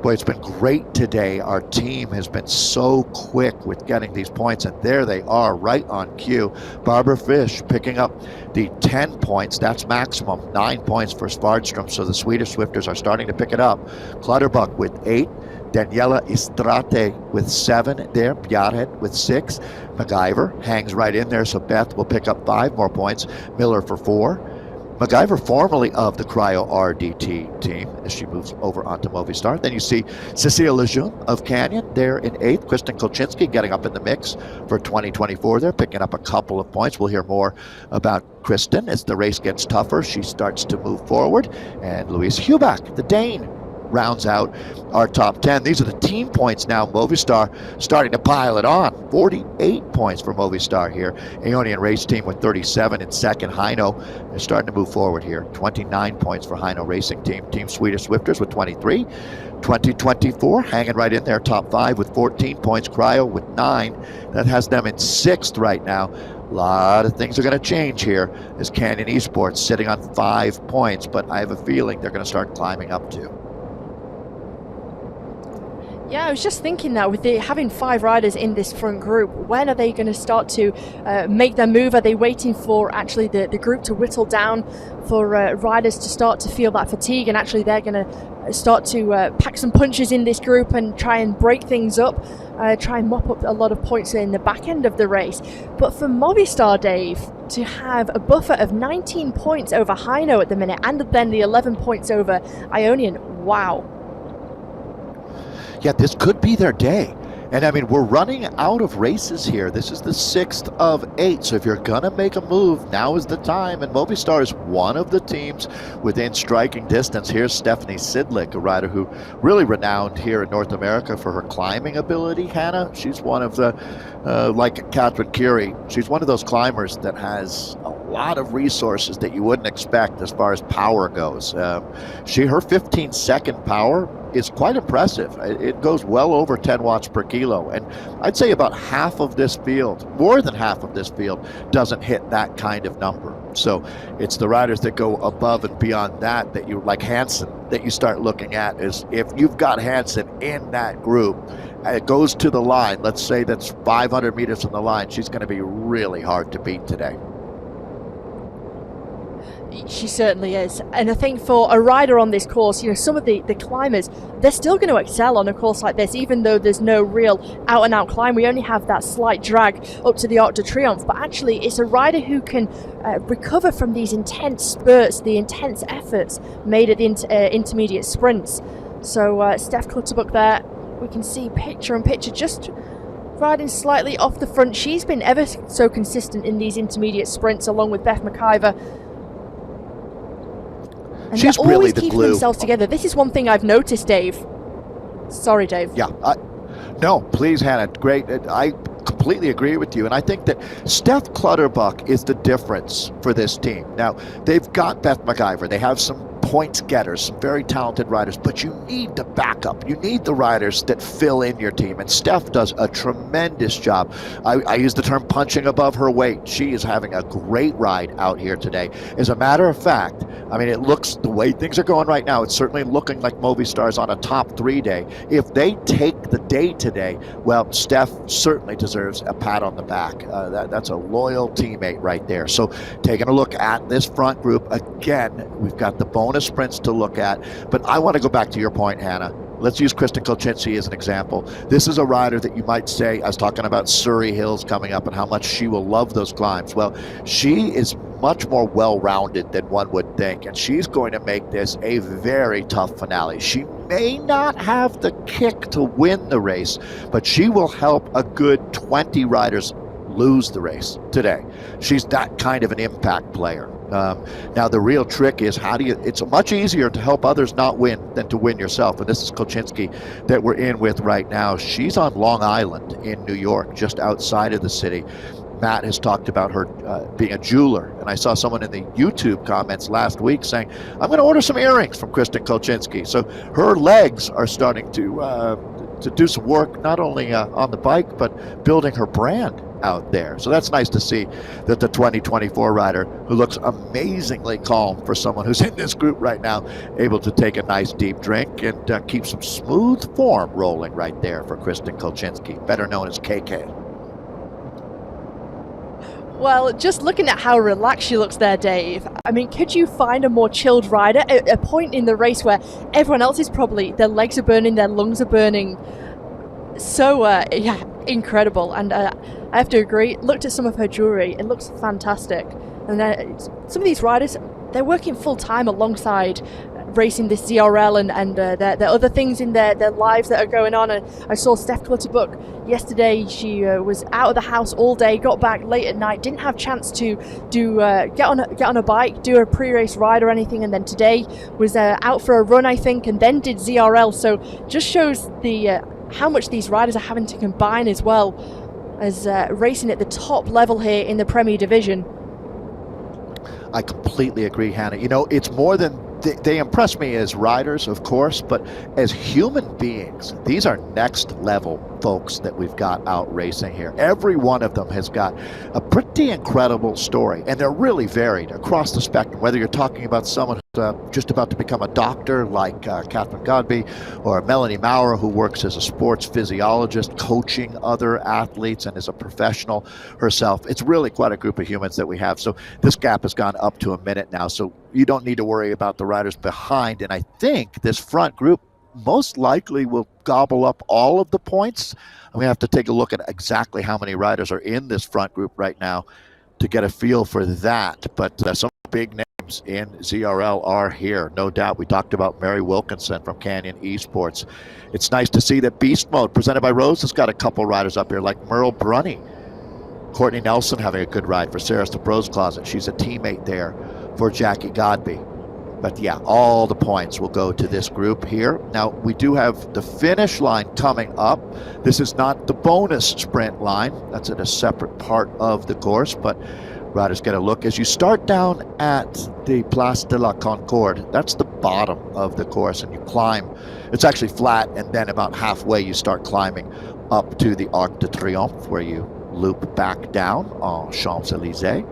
Boy, it's been great today. Our team has been so quick with getting these points, and there they are right on cue. Barbara Frisch picking up the 10 points. That's maximum. 9 points for Svanström, so the Swedish Swifters are starting to pick it up. Clutterbuck with 8. Daniela Istrate with 7 there. Bjarhed with 6. McIver hangs right in there, so Beth will pick up 5 more points. Miller for 4. McIver, formerly of the Cryo RDT team, as she moves over onto Movistar. Then you see Cecile Lejeune of Canyon there in 8th. Kristen Kolchinski getting up in the mix for 2024 there, picking up a couple of points. We'll hear more about Kristen as the race gets tougher. She starts to move forward. And Louise Huback, the Dane, rounds out our top 10. These are the team points now. Movistar starting to pile it on. 48 points for Movistar here. Aeonian Race Team with 37 in second. Hino is starting to move forward here. 29 points for Hino Racing Team. Team Swedish Swifters with 23. 2024 hanging right in there, top 5 with 14 points. Cryo with 9. That has them in 6th right now. A lot of things are going to change here as Canyon Esports sitting on 5 points, but I have a feeling they're going to start climbing up too. Yeah, I was just thinking that with having 5 riders in this front group, when are they going to start to make their move? Are they waiting for actually the group to whittle down, for riders to start to feel that fatigue, and actually they're going to start to pack some punches in this group and try and break things up, try and mop up a lot of points in the back end of the race? But for Movistar, Dave, to have a buffer of 19 points over Hino at the minute, and then the 11 points over Aeonian, wow. Yeah, this could be their day. And I mean, we're running out of races here. This is the 6th of 8. So if you're going to make a move, now is the time. And Movistar is one of the teams within striking distance. Here's Stephanie Sidlick, a rider who really renowned here in North America for her climbing ability, Hannah. She's one of the, like Catherine Curie, she's one of those climbers that has a lot of resources that you wouldn't expect as far as power goes. Her 15-second power is quite impressive. It goes well over 10 watts per kilo, and I'd say about half of this field, more than half of this field, doesn't hit that kind of number. So it's the riders that go above and beyond that you, like Hansen, that you start looking at. Is if you've got Hansen in that group, it goes to the line, let's say that's 500 meters from the line, she's going to be really hard to beat today. She certainly is. And I think for a rider on this course, some of the climbers, they're still going to excel on a course like this, even though there's no real out-and-out climb. We only have that slight drag up to the Arc de Triomphe. But actually, it's a rider who can recover from these intense spurts, the intense efforts made at the intermediate sprints. So Steph Clutterbuck there, we can see picture-in-picture, just riding slightly off the front. She's been ever so consistent in these intermediate sprints, along with Beth McIver. And she's they're really always the keeping glue. themselves together. This is one thing I've noticed, Dave. Sorry, Dave. Yeah. No, please, Hannah. Great. I completely agree with you. And I think that Steph Clutterbuck is the difference for this team. Now, they've got Beth McIver. They have some points getters, some very talented riders, but you need the backup. You need the riders that fill in your team, and Steph does a tremendous job. I use the term punching above her weight. She is having a great ride out here today. As a matter of fact, I mean, it looks, the way things are going right now, it's certainly looking like Movistar's on a top 3 day. If they take the day today, well, Steph certainly deserves a pat on the back. That's a loyal teammate right there. So taking a look at this front group, again, we've got the bonus sprints to look at, but I want to go back to your point, Hannah. Let's use Kristen Kolchinski as an example. This is a rider that you might say, I was talking about Surrey Hills coming up and how much she will love those climbs. Well, she is much more well-rounded than one would think, and she's going to make this a very tough finale. She may not have the kick to win the race, but she will help a good 20 riders lose the race today. She's that kind of an impact player. Now the real trick is it's much easier to help others not win than to win yourself. And this is Kolchinski that we're in with right now. She's on Long Island in New York, just outside of the city. Matt has talked about her being a jeweler, and I saw someone in the YouTube comments last week saying, I'm going to order some earrings from Kristen Kolchinski. So her legs are starting to do some work, not only on the bike, but building her brand out there. So that's nice to see that the 2024 rider, who looks amazingly calm for someone who's in this group right now, able to take a nice deep drink and keep some smooth form rolling right there for Kristen Kolchinski, better known as KK. Well, just looking at how relaxed she looks there, Dave, I mean, could you find a more chilled rider? A point in the race where everyone else is probably, their legs are burning, their lungs are burning. So, yeah, incredible. And I have to agree, looked at some of her jewellery, it looks fantastic. And some of these riders, they're working full-time alongside racing this ZRL and there are other things in their lives that are going on. And I saw Steph Clutterbuck yesterday. She was out of the house all day, got back late at night, didn't have a chance to get on a bike, do a pre-race ride or anything, and then today was out for a run, I think, and then did ZRL. So just shows the how much these riders are having to combine, as well as racing at the top level here in the Premier Division. I completely agree, Hannah. You know, it's more than they impress me as riders, of course, but as human beings, these are next level folks that we've got out racing here. Every one of them has got a pretty incredible story, and they're really varied across the spectrum, whether you're talking about someone who's just about to become a doctor like Catherine Godby, or Melanie Maurer, who works as a sports physiologist, coaching other athletes and is a professional herself. It's really quite a group of humans that we have. So this gap has gone up to a minute now, so you don't need to worry about the riders behind. And I think this front group most likely will gobble up all of the points. And we have to take a look at exactly how many riders are in this front group right now to get a feel for that. But some big names in ZRL are here, no doubt. We talked about Mary Wilkinson from Canyon Esports. It's nice to see that Beast Mode, presented by Rose, has got a couple riders up here like Merle Brunny. Courtney Nelson having a good ride for Sarah's the Pros Closet. She's a teammate there for Jackie Godby. But yeah, all the points will go to this group here. Now, we do have the finish line coming up. This is not the bonus sprint line. That's at a separate part of the course, but Riders get a look as you start down at the Place de la Concorde. That's the bottom of the course, and you climb. It's actually flat, and then about halfway you start climbing up to the Arc de Triomphe, where you loop back down on Champs-Élysées.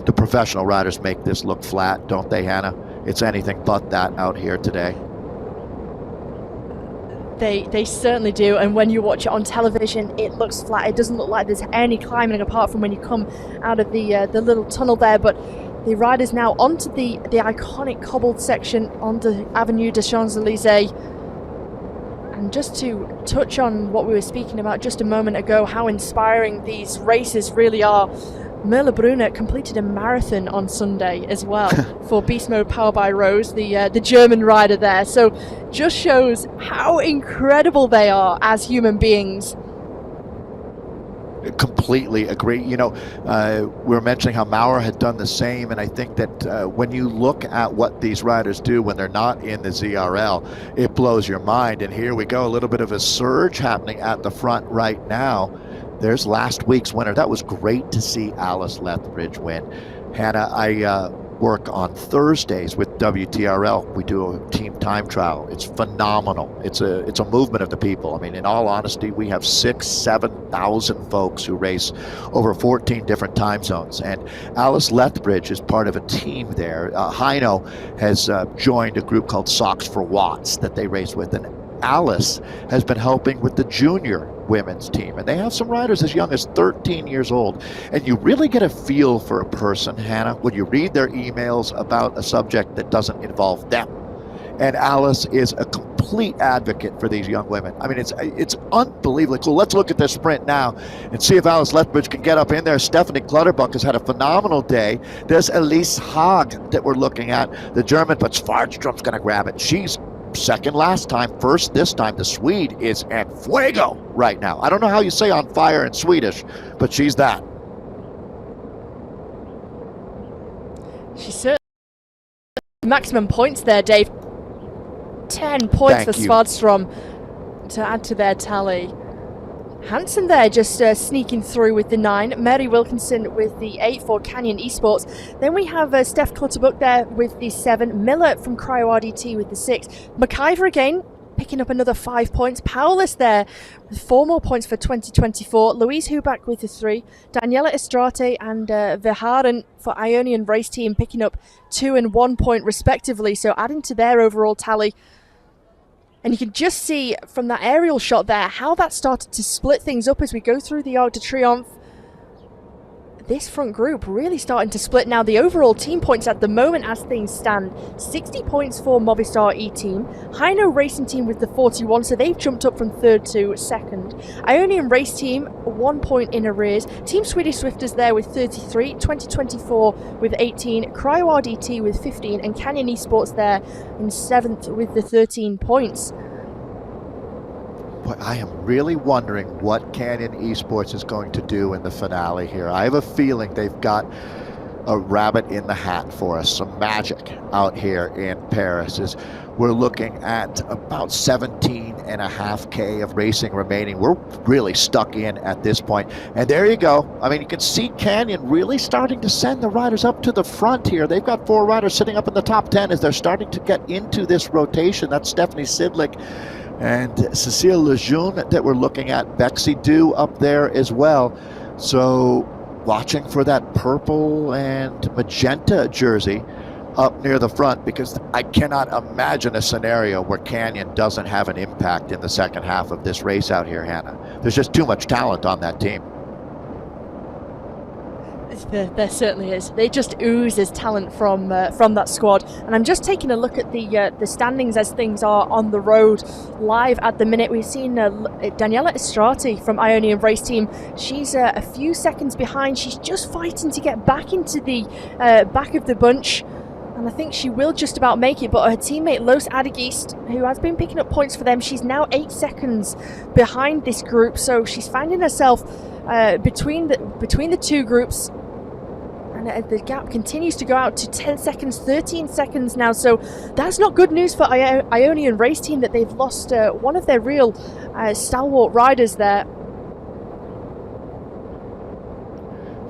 The professional riders make this look flat, don't they, Hannah? It's anything but that out here today. They certainly do, and when you watch it on television, it looks flat. It doesn't look like there's any climbing apart from when you come out of the little tunnel there. But the riders now onto the iconic cobbled section onto Avenue des Champs-Élysées. And just to touch on what we were speaking about just a moment ago, how inspiring these races really are. Merle Brunner completed a marathon on Sunday as well for Beast Mode Power by Rose, the German rider there. So just shows how incredible they are as human beings. Completely agree. You know, we were mentioning how Maurer had done the same, and I think that when you look at what these riders do when they're not in the ZRL, it blows your mind. And here we go, a little bit of a surge happening at the front right now. There's last week's winner. That was great to see Alice Lethbridge win. Hannah, I work on Thursdays with WTRL. We do a team time trial. It's phenomenal. It's a movement of the people. I mean, in all honesty, we have 7,000 folks who race over 14 different time zones. And Alice Lethbridge is part of a team there. Heino has joined a group called Socks for Watts that they race with. And Alice has been helping with the junior women's team, and they have some riders as young as 13 years old. And you really get a feel for a person, Hannah, when you read their emails about a subject that doesn't involve them. And Alice is a complete advocate for these young women. I mean, it's unbelievably cool. Let's look at this sprint now and see if Alice Lethbridge can get up in there. Stephanie Clutterbuck has had a phenomenal day. There's Elise Haag that we're looking at, the German, but Svartström's going to grab it. She's second last time, first this time. The Swede is en fuego right now. I don't know how you say on fire in Swedish, but she's that. She's certainly maximum points there, Dave. 10 points for Svartström to add to their tally. Hansen there just sneaking through with the 9. Mary Wilkinson with the 8 for Canyon Esports. Then we have Steph Clutterbuck there with the 7. Miller from Cryo RDT with the 6. McIver again picking up another 5 points. Powless there with 4 more points for 2024. Louise Huback with the 3. Daniela Estrate and Verhaeren for Ionian Race Team picking up 2 and 1 point respectively. So adding to their overall tally. And you can just see from that aerial shot there how that started to split things up as we go through the Arc de Triomphe. This front group really starting to split now. The overall team points at the moment as things stand, 60 points for Movistar E-Team. Heino Racing Team with the 41, so they've jumped up from 3rd to 2nd. Ionian Race Team, 1 point in arrears. Team Swedish Swifters there with 33, 2024 with 18, Cryo RDT with 15, and Canyon Esports there in 7th with the 13 points. I am really wondering what Canyon Esports is going to do in the finale here. I have a feeling they've got a rabbit in the hat for us, some magic out here in Paris. As we're looking at about 17.5K of racing remaining. We're really stuck in at this point. And there you go. I mean, you can see Canyon really starting to send the riders up to the front here. They've got 4 riders sitting up in the top 10 as they're starting to get into this rotation. That's Stephanie Sidlick and Cécile Lejeune that we're looking at. Bexy Du up there as well. So watching for that purple and magenta jersey up near the front, because I cannot imagine a scenario where Canyon doesn't have an impact in the second half of this race out here, Hannah. There's just too much talent on that team. There certainly is. They just ooze as talent from that squad. And I'm just taking a look at the standings as things are on the road live at the minute. We've seen Daniela Estrati from Ionian Race Team. She's a few seconds behind. She's just fighting to get back into the back of the bunch. And I think she will just about make it, but her teammate Los Adegeist, who has been picking up points for them, she's now 8 seconds behind this group. So she's finding herself between the two groups. And the gap continues to go out to 10 seconds, 13 seconds now. So that's not good news for Ionian Race Team, that they've lost one of their real stalwart riders there.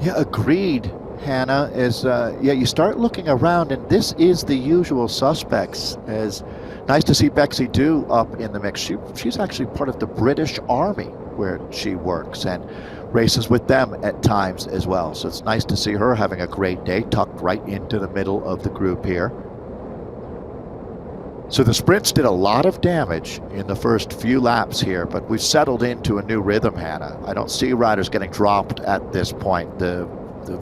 Yeah, agreed. Hannah, is you start looking around, and this is the usual suspects. As nice to see Bexy Dew up in the mix. She's actually part of the British Army where she works and races with them at times as well. So it's nice to see her having a great day, tucked right into the middle of the group here. So the sprints did a lot of damage in the first few laps here, but we've settled into a new rhythm, Hannah. I don't see riders getting dropped at this point. The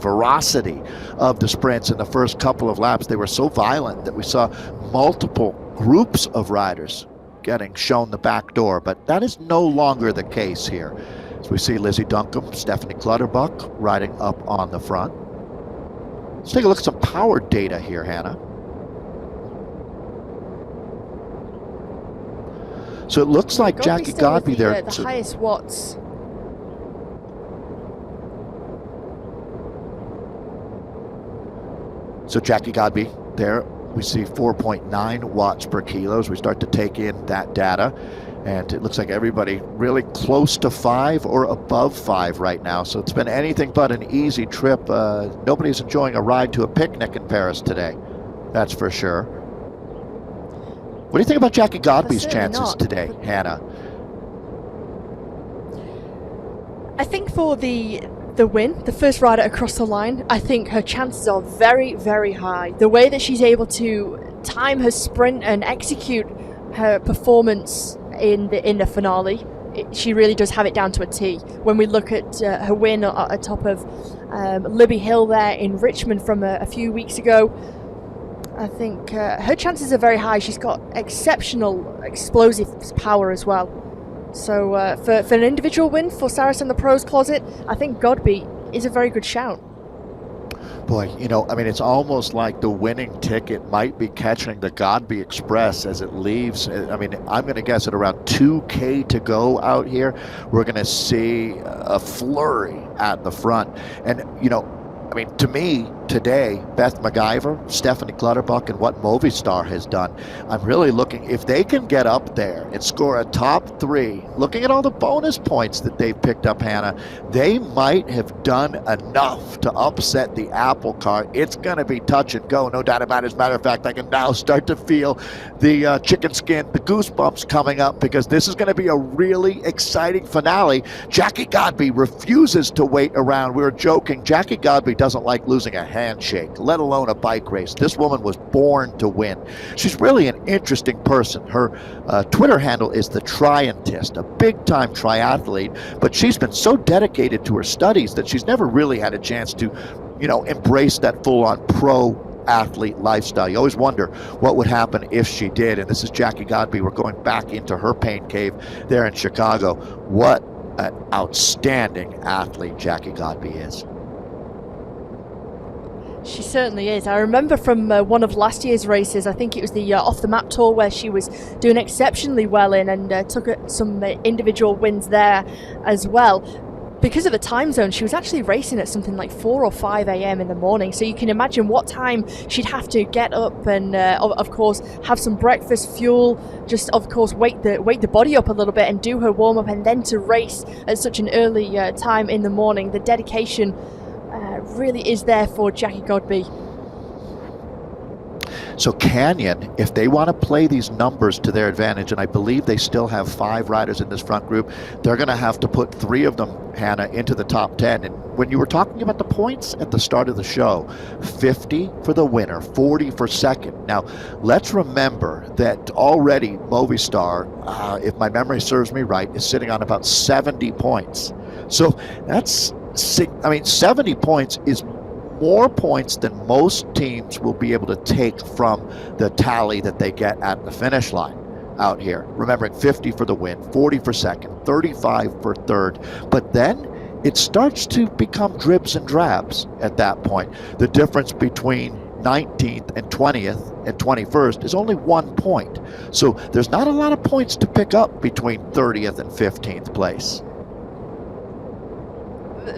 ferocity of the sprints in the first couple of laps, they were so violent that we saw multiple groups of riders getting shown the back door, but that is no longer the case here. As we see Lizzie Duncombe, Stephanie Clutterbuck riding up on the front. Let's take a look at some power data here, Hannah. So it looks like Jackie Godby there. The highest watts. So Jackie Godby there, we see 4.9 watts per kilo as we start to take in that data. And it looks like everybody really close to 5 or above 5 right now. So it's been anything but an easy trip. Nobody's enjoying a ride to a picnic in Paris today. That's for sure. What do you think about Jackie Godby's chances today, Hannah? I think for the win, the first rider across the line, I think her chances are very, very high. The way that she's able to time her sprint and execute her performance in the finale, she really does have it down to a T. When we look at her win at top of Libby Hill there in Richmond from a few weeks ago, I think her chances are very high. She's got exceptional explosive power as well. So for an individual win for Saris and the Pros Closet, I think Godby is a very good shout. Boy, you know, I mean, it's almost like the winning ticket might be catching the Godby Express as it leaves. I mean, I'm going to guess at around 2K to go out here, we're going to see a flurry at the front. And, you know, I mean, to me, today, Beth McIver, Stephanie Clutterbuck, and what Movistar has done, I'm really looking, if they can get up there and score a top 3, looking at all the bonus points that they've picked up, Hannah, they might have done enough to upset the apple cart. It's going to be touch and go, no doubt about it. As a matter of fact, I can now start to feel the chicken skin, the goosebumps coming up, because this is going to be a really exciting finale. Jackie Godby refuses to wait around. We were joking, Jackie Godby doesn't like losing a handshake, let alone a bike race. This woman was born to win. She's really an interesting person. Her Twitter handle is the Triantist, a big-time triathlete, but she's been so dedicated to her studies that she's never really had a chance to, you know, embrace that full-on pro athlete lifestyle. You always wonder what would happen if she did, and this is Jackie Godby. We're going back into her pain cave there in Chicago. What an outstanding athlete Jackie Godby is. She certainly is. I remember from one of last year's races, I think it was the Off the Map Tour, where she was doing exceptionally well in and took some individual wins there as well. Because of the time zone, she was actually racing at something like 4 or 5 a.m. in the morning. So you can imagine what time she'd have to get up and, of course, have some breakfast, fuel, just, of course, wake the body up a little bit and do her warm-up, and then to race at such an early time in the morning. The dedication really is there for Jackie Godby. So Canyon, if they want to play these numbers to their advantage, and I believe they still have 5 riders in this front group, they're going to have to put 3 of them, Hannah, into the top 10. And when you were talking about the points at the start of the show, 50 for the winner, 40 for second. Now, let's remember that already Movistar, if my memory serves me right, is sitting on about 70 points. So that's, 70 points is more points than most teams will be able to take from the tally that they get at the finish line out here. Remembering 50 for the win, 40 for second, 35 for third. But then it starts to become dribs and drabs at that point. The difference between 19th and 20th and 21st is only 1 point. So there's not a lot of points to pick up between 30th and 15th place.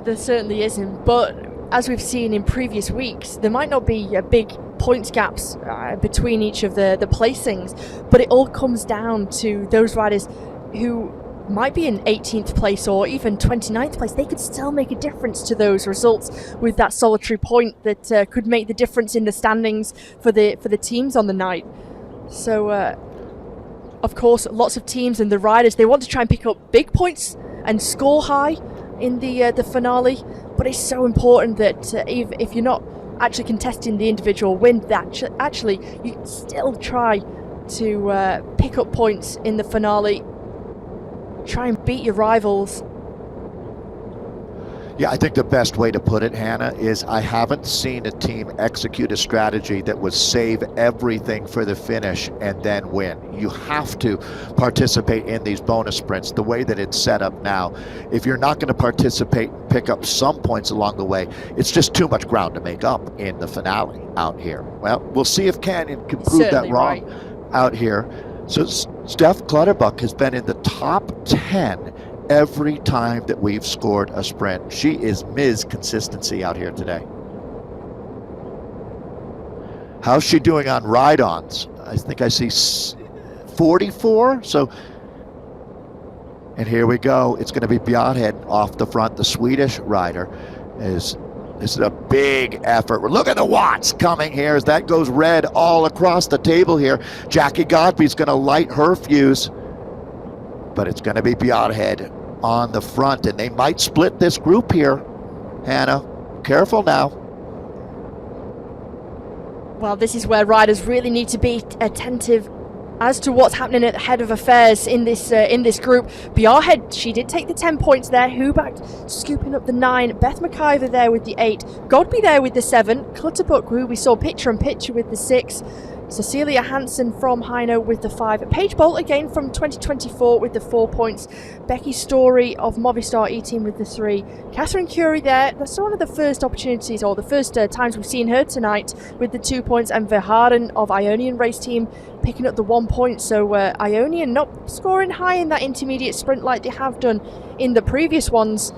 There certainly isn't, but as we've seen in previous weeks, there might not be big points gaps between each of the placings, but it all comes down to those riders who might be in 18th place or even 29th place, they could still make a difference to those results with that solitary point that could make the difference in the standings for the teams on the night. So, of course, lots of teams and the riders, they want to try and pick up big points and score high in the finale, but it's so important that if you're not actually contesting the individual win, that actually you still try to pick up points in the finale. Try and beat your rivals. Yeah, I think the best way to put it, Hannah, is I haven't seen a team execute a strategy that was save everything for the finish and then win. You have to participate in these bonus sprints the way that it's set up now. If you're not going to participate and pick up some points along the way, it's just too much ground to make up in the finale out here. Well, we'll see if Canyon can prove Certainly that wrong out here. So Steph Clutterbuck has been in the top 10 every time that we've scored a sprint. She is Ms. Consistency out here today. How's she doing on ride-ons? I think I see 44. So, and here we go. It's going to be Bjarhed off the front. The Swedish rider is. This is a big effort. We're looking at the watts coming here as that goes red all across the table here. Jackie Godby's going to light her fuse, but it's going to be Bjarhed on the front, and they might split this group here. Hannah, careful now. Well, this is where riders really need to be attentive as to what's happening at the head of affairs in this group. Bjarhed, she did take the 10 points there. Huback scooping up the 9. Beth McIver there with the 8. Godby there with the 7. Clutterbuck, who we saw picture in picture with the 6. Cecilia Hansen from Heino with the 5. Paige Bolt again from 2024 with the 4 points. Becky Story of Movistar E-Team with the 3. Catherine Curie there. That's one of the first opportunities, or the first times we've seen her tonight with the 2 points. And Verhaeren of Ionian Race Team picking up the 1 point. So Ionian not scoring high in that intermediate sprint like they have done in the previous ones.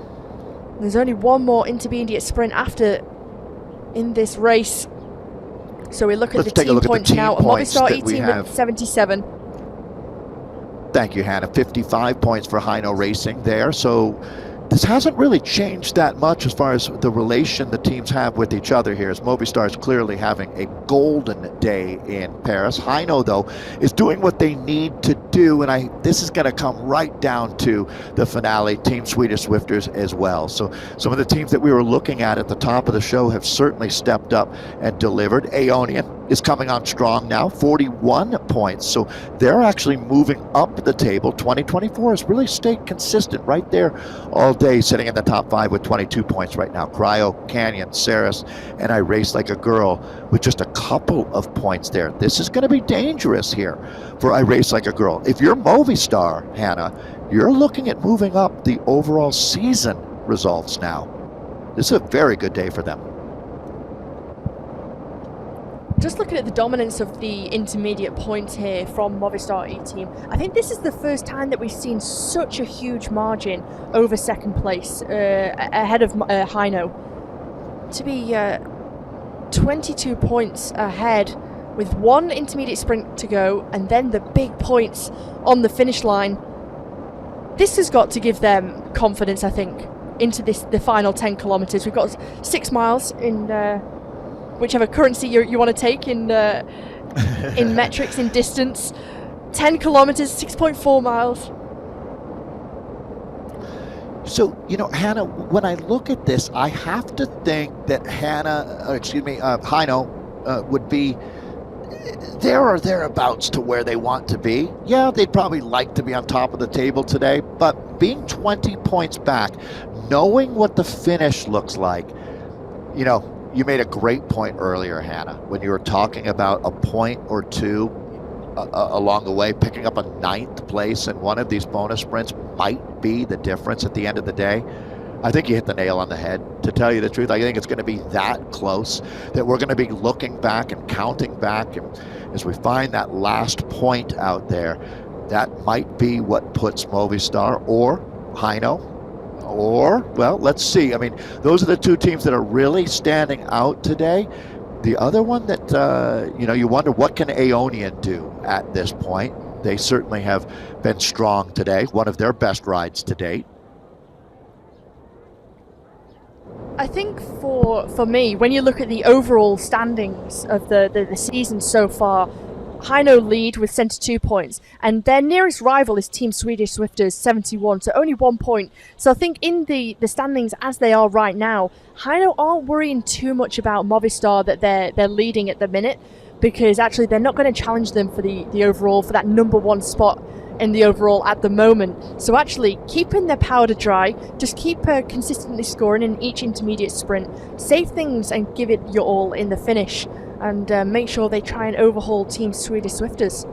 There's only one more intermediate sprint after in this race. So we look at the team points now. Movistar E-Team with 77. Thank you, Hannah. 55 points for Heino Racing there. So this hasn't really changed that much as far as the relation the teams have with each other here, as Movistar is clearly having a golden day in Paris. Heino, though, is doing what they need to do, and this is going to come right down to the finale, Team Swedish Swifters as well. So some of the teams that we were looking at the top of the show have certainly stepped up and delivered. Aonian is coming on strong now, 41 points. So they're actually moving up the table. 2024 has really stayed consistent right there all day, sitting in the top 5 with 22 points right now. Cryo, Canyon, Saris, and I Race Like a Girl with just a couple of points there. This is going to be dangerous here for I Race Like a Girl. If you're Movistar, Hannah, you're looking at moving up the overall season results now. This is a very good day for them. Just looking at the dominance of the intermediate points here from Movistar E-Team, I think this is the first time that we've seen such a huge margin over second place ahead of Heino. To be 22 points ahead with one intermediate sprint to go and then the big points on the finish line. This has got to give them confidence, I think, into the final 10 kilometres. We've got 6 miles in whichever currency you want to take in metrics, in distance. 10 kilometres, 6.4 miles. So, Hannah, when I look at this, I have to think that Heino would be there or thereabouts to where they want to be. Yeah, they'd probably like to be on top of the table today, but being 20 points back, knowing what the finish looks like, you made a great point earlier, Hannah, when you were talking about a point or two along the way. Picking up a 9th place in one of these bonus sprints might be the difference at the end of the day. I think you hit the nail on the head, to tell you the truth. I think it's going to be that close that we're going to be looking back and counting back. And as we find that last point out there, that might be what puts Movistar or Heino, or, well, let's see. I mean, those are the two teams that are really standing out today. The other one that, you wonder, what can Aonian do at this point? They certainly have been strong today, one of their best rides to date. I think for me, when you look at the overall standings of the season so far, Heino lead with 72 points, and their nearest rival is Team Swedish Swifters, 71, so only 1 point. So I think in the standings as they are right now, Heino aren't worrying too much about Movistar that they're leading at the minute, because actually they're not going to challenge them for the overall, for that number one spot in the overall at the moment. So actually keeping their powder dry, just keep consistently scoring in each intermediate sprint, save things and give it your all in the finish, and make sure they try and overhaul Team Swedish Swifters.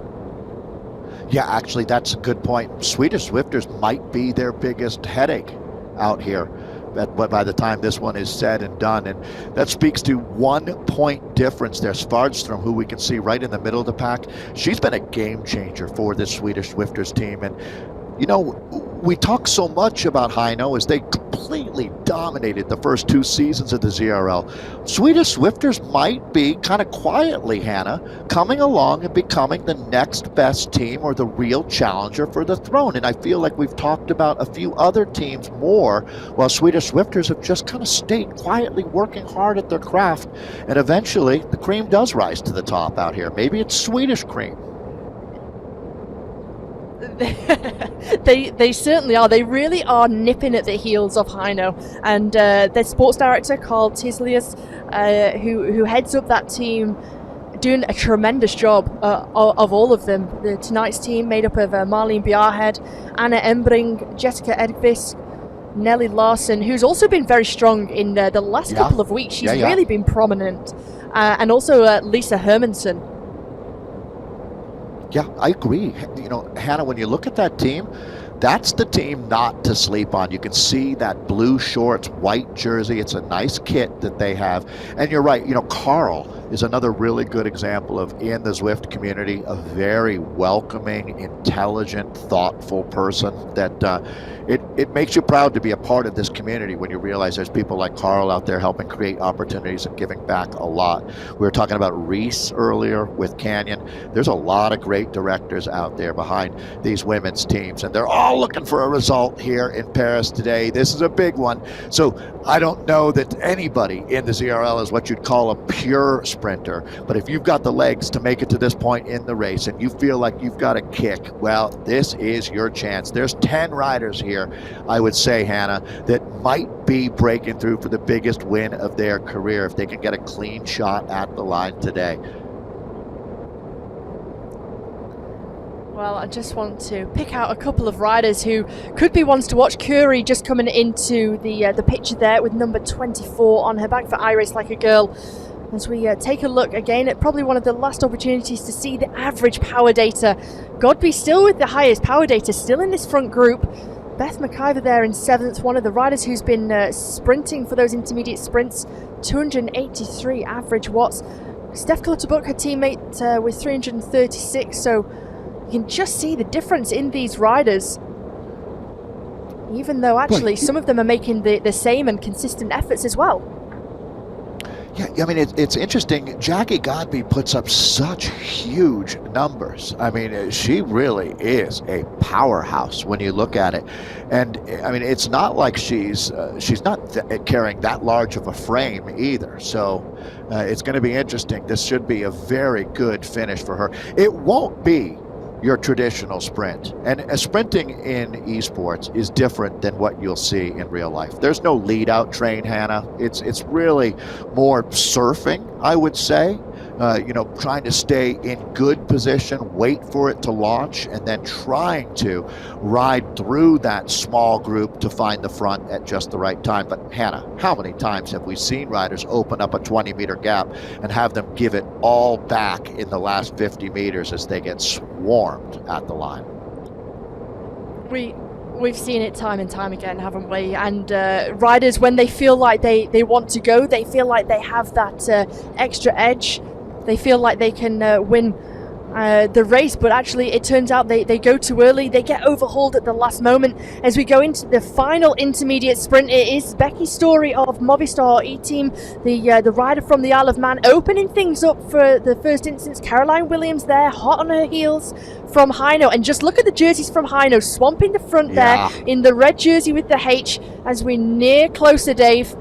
Yeah, actually that's a good point. Swedish Swifters might be their biggest headache out here by the time this one is said and done, and that speaks to 1 point difference there. Svardström, who we can see right in the middle of the pack, she's been a game changer for this Swedish Swifters team. And you know, we talk so much about Heino as they completely dominated the first 2 seasons of the ZRL. Swedish Swifters might be kind of quietly, Hannah, coming along and becoming the next best team or the real challenger for the throne. And I feel like we've talked about a few other teams more, while Swedish Swifters have just kind of stayed quietly working hard at their craft. And eventually the cream does rise to the top out here. Maybe it's Swedish cream. They certainly are. They really are nipping at the heels of Heino, and their sports director Carl Tislius, who heads up that team, doing a tremendous job of all of them. Tonight's team made up of Marlene Bjarhed, Anna Embring, Jessica Edqvist, Nelly Larsen, who's also been very strong in the last couple of weeks. She's really been prominent, and also Lisa Hermansson. Yeah, I agree. You know, Hannah, when you look at that team, that's the team not to sleep on. You can see that blue shorts, white jersey. It's a nice kit that they have. And you're right, you know, Carl is another really good example of, in the Zwift community, a very welcoming, intelligent, thoughtful person that it makes you proud to be a part of this community when you realize there's people like Carl out there helping create opportunities and giving back a lot. We were talking about Reese earlier with Canyon. There's a lot of great directors out there behind these women's teams, and they're all looking for a result here in Paris today. This is a big one. So I don't know that anybody in the ZRL is what you'd call a pure sprinter, but if you've got the legs to make it to this point in the race and you feel like you've got a kick, well, this is your chance. There's 10 riders here, I would say, Hannah, that might be breaking through for the biggest win of their career if they can get a clean shot at the line today. Well, I just want to pick out a couple of riders who could be ones to watch. Curie just coming into the picture there with number 24 on her back for I Race Like a Girl. As we take a look again at probably one of the last opportunities to see the average power data. Godby still with the highest power data, still in this front group. Beth McIver there in 7th, one of the riders who's been sprinting for those intermediate sprints, 283 average watts. Steph Clutterbuck, her teammate, with 336, so you can just see the difference in these riders, even though actually some of them are making the same and consistent efforts as well. Yeah, I mean, it's interesting. Jackie Godby puts up such huge numbers. I mean, she really is a powerhouse when you look at it. And I mean, it's not like she's not carrying that large of a frame either. So it's going to be interesting. This should be a very good finish for her. It won't be your traditional sprint, and sprinting in esports is different than what you'll see in real life. There's no lead out train, Hannah. It's really more surfing, I would say. You know, trying to stay in good position, wait for it to launch, and then trying to ride through that small group to find the front at just the right time. But Hannah, how many times have we seen riders open up a 20-meter gap and have them give it all back in the last 50 meters as they get swarmed at the line? We've seen it time and time again, haven't we? And riders, when they feel like they want to go, they feel like they have that extra edge. They feel like they can win the race, but actually it turns out they go too early. They get overhauled at the last moment. As we go into the final intermediate sprint, it is Becky Story of Movistar E-Team, the rider from the Isle of Man, opening things up for the first instance. Caroline Williams there, hot on her heels from Heino, and just look at the jerseys from Heino, swamping the front there in the red jersey with the H as we near closer, Dave.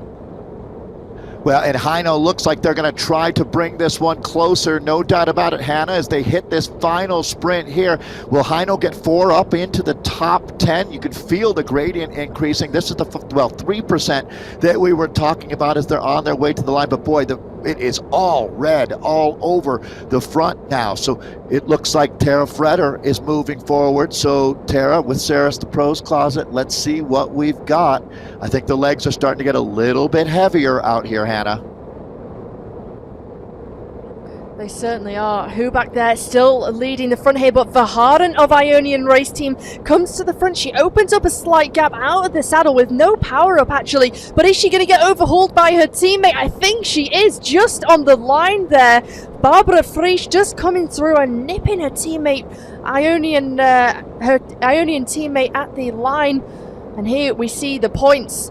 Well, and Heino looks like they're going to try to bring this one closer, no doubt about it, Hannah, as they hit this final sprint here. Will Heino get 4 up into the top 10? You can feel the gradient increasing. This is the, 3% that we were talking about as they're on their way to the line. But boy, it is all red all over the front now. So it looks like Tara Freder is moving forward. So Tara, with Saris the Pros Closet, let's see what we've got. I think the legs are starting to get a little bit heavier out here, Hannah. They certainly are. Who back there still leading the front here, but Verhaeren of Ionian Race Team comes to the front. She opens up a slight gap out of the saddle with no power up actually, but is she going to get overhauled by her teammate? I think she is, just on the line there. Barbara Frisch just coming through and nipping her teammate, her Ionian teammate at the line. And here we see the points.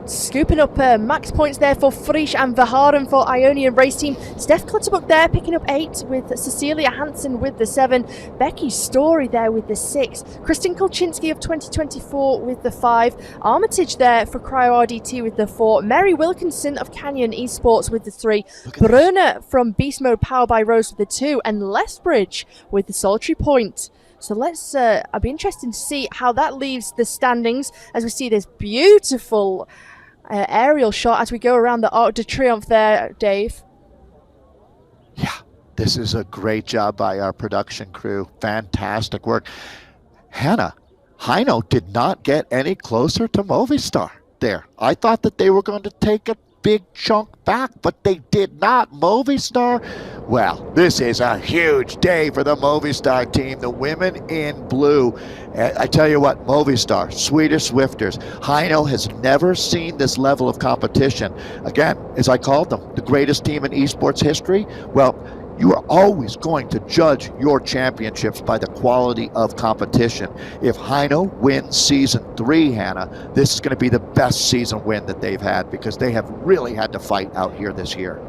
Scooping up max points there for Frisch and Verhaeren for Ionian Race Team. Steph Clutterbuck there picking up 8 with Cecilia Hansen with the 7. Becky Story there with the 6. Kristen Kolczynski of 2024 with the 5. Armitage there for Cryo RDT with the 4. Mary Wilkinson of Canyon Esports with the 3. Brunner from Beast Mode Power by Rose with the 2. And Lethbridge with the solitary point. So let's, I'll be interested to see how that leaves the standings as we see this beautiful aerial shot as we go around the Arc de Triomphe there, Dave. Yeah, this is a great job by our production crew. Fantastic work. Hannah, Heino did not get any closer to Movistar there. I thought that they were going to take a big chunk back, but they did not. Movistar, well, this is a huge day for the Movistar team, the women in blue. I tell you what, Movistar, Swedish Swifters, Heino has never seen this level of competition. Again, as I called them, the greatest team in esports history. Well, you are always going to judge your championships by the quality of competition. If Heino wins season 3, Hannah, this is going to be the best season win that they've had because they have really had to fight out here this year.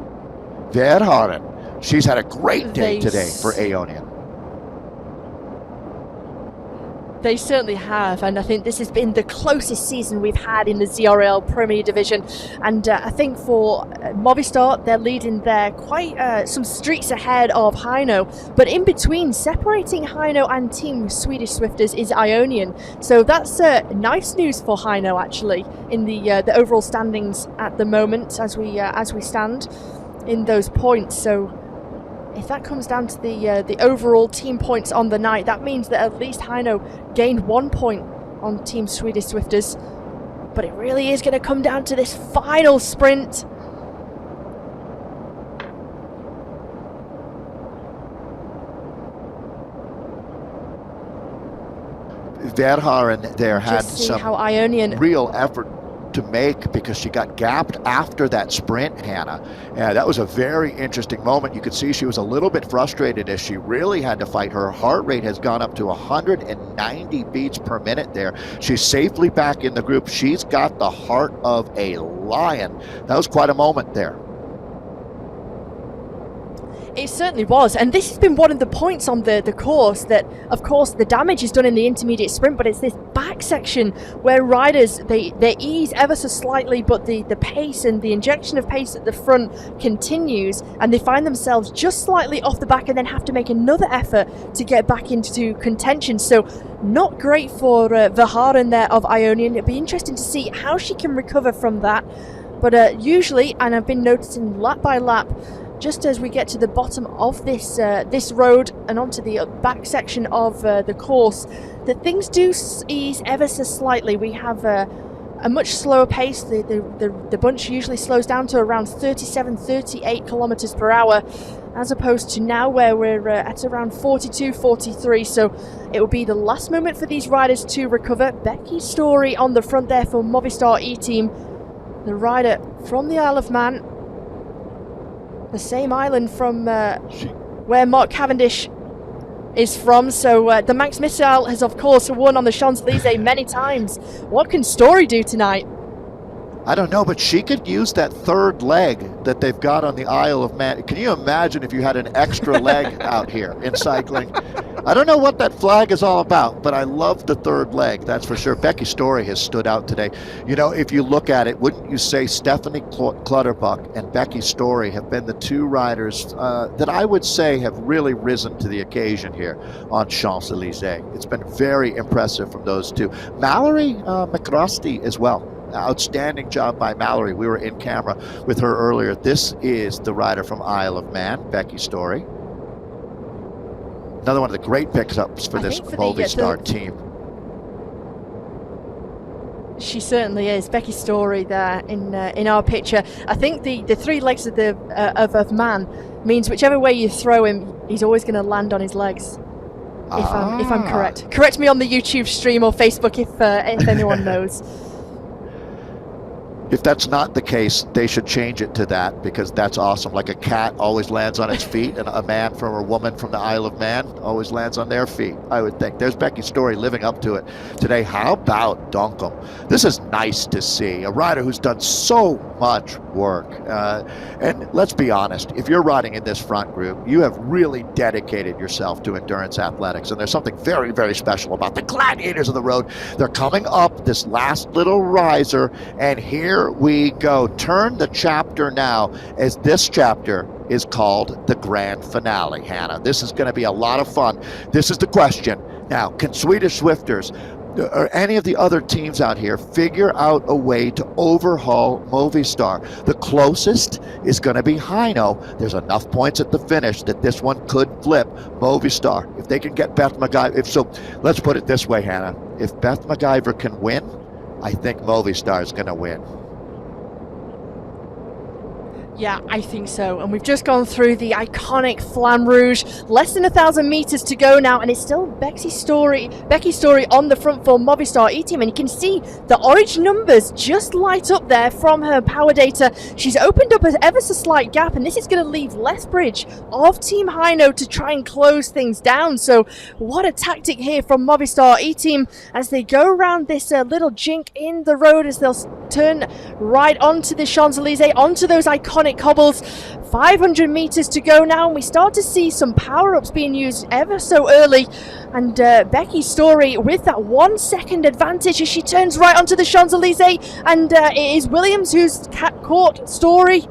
Verhaeren, she's had a great day today for Aeonian. They certainly have, and I think this has been the closest season we've had in the ZRL Premier Division. And I think for Movistar, they're leading there quite some streaks ahead of Heino. But in between, separating Heino and Team Swedish Swifters is Ionian. So that's nice news for Heino, actually, in the overall standings at the moment as we stand in those points. So if that comes down to the overall team points on the night, that means that at least Heino gained 1 point on Team Swedish Swifters. But it really is going to come down to this final sprint. Verhaeren there had some real effort to make because she got gapped after that sprint, Hannah. Yeah, that was a very interesting moment. You could see she was a little bit frustrated as she really had to fight. Her heart rate has gone up to 190 beats per minute there. She's safely back in the group. She's got the heart of a lion. That was quite a moment there. It certainly was, and this has been one of the points on the course that, of course, the damage is done in the intermediate sprint, but it's this back section where riders, they ease ever so slightly, but the pace and the injection of pace at the front continues, and they find themselves just slightly off the back and then have to make another effort to get back into contention. So not great for Verhaeren there of Ionian. It'd be interesting to see how she can recover from that. But usually, and I've been noticing lap by lap, just as we get to the bottom of this road and onto the back section of the course, that things do ease ever so slightly. We have a much slower pace. The bunch usually slows down to around 37, 38 kilometers per hour, as opposed to now where we're at around 42, 43. So it will be the last moment for these riders to recover. Becky Story on the front there for Movistar E-Team, the rider from the Isle of Man. The same island from where Mark Cavendish is from. So the Manx Missile has, of course, won on the Champs-Élysées many times. What can Story do tonight? I don't know, but she could use that third leg that they've got on the Isle of Man. Can you imagine if you had an extra leg out here in cycling? I don't know what that flag is all about, but I love the third leg, that's for sure. Becky Story has stood out today. You know, if you look at it, wouldn't you say Stephanie Clutterbuck and Becky Story have been the two riders that I would say have really risen to the occasion here on Champs-Élysées? It's been very impressive from those two. Mallory McRusty as well. Outstanding job by Mallory. We were in camera with her earlier. This is the rider from Isle of Man, Becky Story. Another one of the great pickups for this Movistar team. She certainly is. Becky Story there in our picture. I think the three legs of the of Man means whichever way you throw him, he's always going to land on his legs. If I'm correct. Correct me on the YouTube stream or Facebook if anyone knows. If that's not the case, they should change it to that, because that's awesome. Like a cat always lands on its feet, and a man from or woman from the Isle of Man always lands on their feet, I would think. There's Becky Story living up to it today. How about Duncombe? This is nice to see. A rider who's done so much work. And let's be honest, if you're riding in this front group, you have really dedicated yourself to endurance athletics. And there's something very, very special about the gladiators of the road. They're coming up this last little riser, and here we go. Turn the chapter now, as this chapter is called the grand finale, Hannah. This is going to be a lot of fun. This is the question. Now, can Swedish Swifters or any of the other teams out here figure out a way to overhaul Movistar? The closest is going to be Heino. There's enough points at the finish that this one could flip Movistar. If they can get Beth McIver, let's put it this way, Hannah. If Beth McIver can win, I think Movistar is going to win. Yeah, I think so. And we've just gone through the iconic Flamme Rouge. Less than 1,000 meters to go now, and it's still Becky Story on the front for Movistar E-Team. And you can see the orange numbers just light up there from her power data. She's opened up an ever so slight gap, and this is going to leave Lethbridge of Team Heino to try and close things down. So what a tactic here from Movistar E-Team as they go around this little jink in the road, as they'll turn right onto the Champs-Élysées, onto those iconic cobbles. 500 meters to go now, and we start to see some power-ups being used ever so early. And Becky Story with that 1 second advantage as she turns right onto the Champs-Élysées, and it is Williams who's caught Story.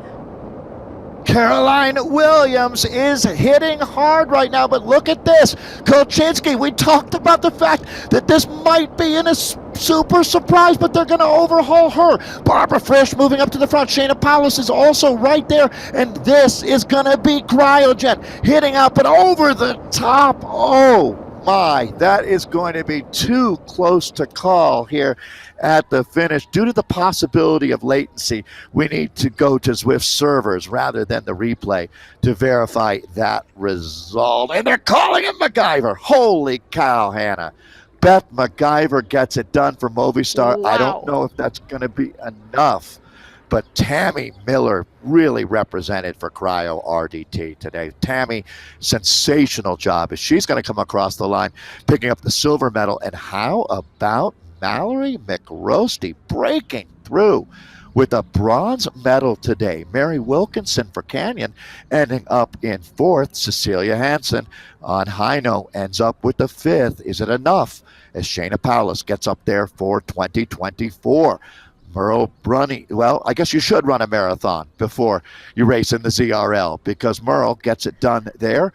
Caroline Williams is hitting hard right now, but look at this. Kolchinski, we talked about the fact that this might be in a super surprise, but they're going to overhaul her. Barbara Frisch moving up to the front. Shayna Paulus is also right there, and this is going to be Cryojet hitting out, but over the top. Oh my, that is going to be too close to call here at the finish. Due to the possibility of latency, we need to go to Zwift servers rather than the replay to verify that result. And they're calling it McIver. Holy cow, Hannah. Beth McIver gets it done for Movistar. Wow. I don't know if that's going to be enough, but Tammy Miller really represented for Cryo RDT today. Tammy, sensational job as she's going to come across the line, picking up the silver medal. And how about Mallory McRosty breaking through with a bronze medal today? Mary Wilkinson for Canyon ending up in fourth. Cecilia Hansen on Heino ends up with the fifth. Is it enough? As Shayna Paulus gets up there for 2024. Merle Brunny, well, I guess you should run a marathon before you race in the ZRL, because Merle gets it done there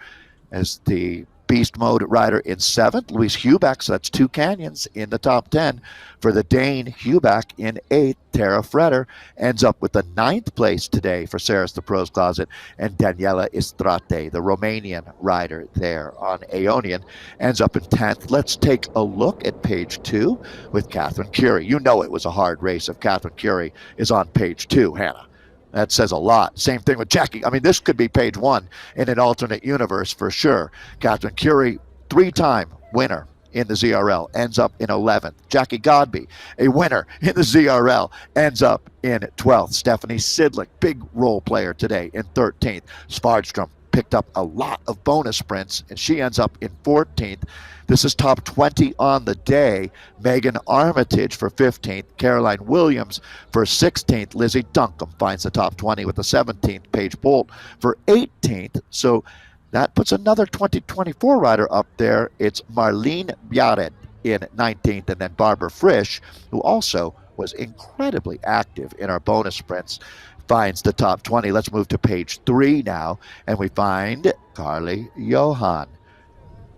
as the beast mode rider in seventh. Louise Huback, so that's two Canyons in the top 10 for the Dane. Huback in eighth. Tara Freder ends up with the ninth place today for Sarah's the Pros Closet, and Daniela Istrate, the Romanian rider there on Aeonian, ends up in 10th. Let's take a look at page 2 with Catherine Curie. You know it was a hard race if Catherine Curie is on page 2, Hannah. That says a lot. Same thing with Jackie. I mean, this could be page 1 in an alternate universe for sure. Catherine Curie, 3-time winner in the ZRL, ends up in 11th. Jackie Godby, a winner in the ZRL, ends up in 12th. Stephanie Sidlick, big role player today, in 13th. Svardstrom, picked up a lot of bonus sprints, and she ends up in 14th. This is top 20 on the day. Megan Armitage for 15th. Caroline Williams for 16th. Lizzie Duncombe finds the top 20 with the 17th. Paige Bolt for 18th. So that puts another 2024 rider up there. It's Marlene Bjared in 19th, and then Barbara Frisch, who also was incredibly active in our bonus sprints, finds the top 20. Let's move to page 3 now, and we find Carly Johan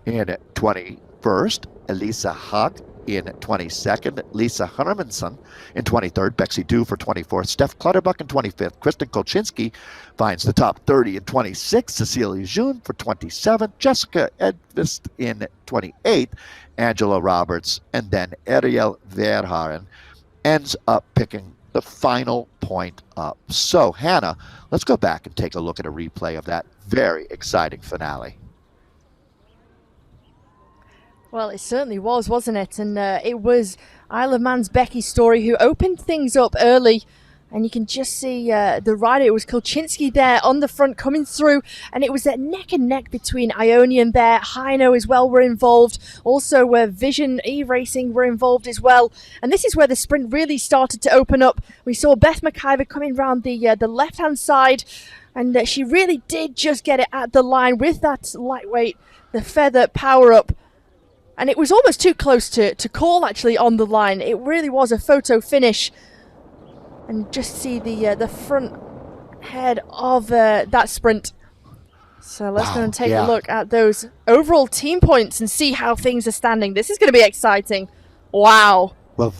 in 21st, Elisa Haag in 22nd, Lisa Hermansson in 23rd, Bexy Du for 24th, Steph Clutterbuck in 25th, Kristen Kolchinski finds the top 30 in 26th, Cecilia June for 27th, Jessica Edvist in 28th, Angela Roberts, and then Ariel Verhaeren ends up picking the final point up. So, Hannah, let's go back and take a look at a replay of that very exciting finale. Well, it certainly was, wasn't it? And it was Isle of Man's Becky Story who opened things up early. And you can just see the rider. It was Kolchinski there on the front coming through. And it was that neck and neck between Ionian there. Heino as well were involved. Also, Vision E-Racing were involved as well. And this is where the sprint really started to open up. We saw Beth McIver coming round the left-hand side. And she really did just get it at the line with that lightweight, the feather power-up. And it was almost too close to call, actually, on the line. It really was a photo finish. And just see the front head of that sprint. So let's go and take a look at those overall team points and see how things are standing. This is going to be exciting. Wow. Well,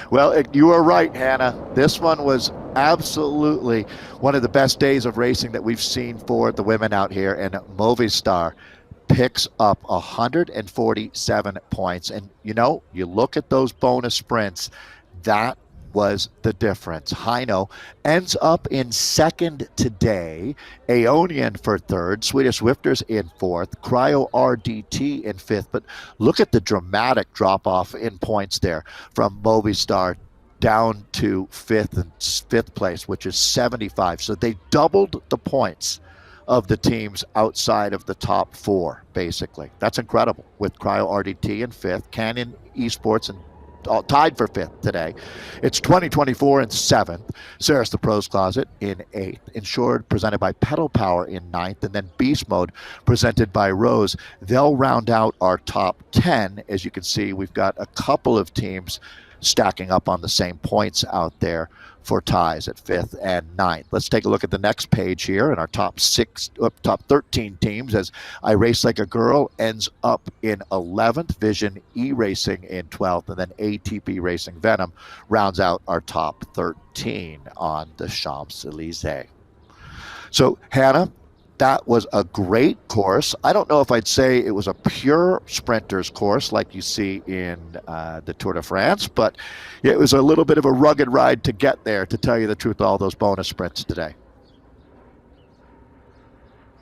well, you are right, Hannah. This one was absolutely one of the best days of racing that we've seen for the women out here. And Movistar picks up 147 points. And, you know, you look at those bonus sprints, that was the difference. Heino ends up in second today, Aeonian for third, Swedish Swifters in fourth, Cryo RDT in fifth. But look at the dramatic drop-off in points there from Movistar down to fifth place, which is 75. So they doubled the points of the teams outside of the top four, basically. That's incredible, with Cryo RDT in fifth, Canyon Esports and tied for fifth today. It's 2024 in seventh. Sarah's the Pros Closet in eighth. Insured, presented by Pedal Power in ninth. And then Beast Mode, presented by Rose. They'll round out our top 10. As you can see, we've got a couple of teams stacking up on the same points out there for ties at fifth and ninth. Let's take a look at the next page here in our top 13 teams, as I Race Like a Girl ends up in 11th, Vision E-Racing in 12th, and then ATP Racing Venom rounds out our top 13 on the Champs-Élysées. So, Hannah, that was a great course. I don't know if I'd say it was a pure sprinter's course like you see in the Tour de France, but it was a little bit of a rugged ride to get there, to tell you the truth, all those bonus sprints today.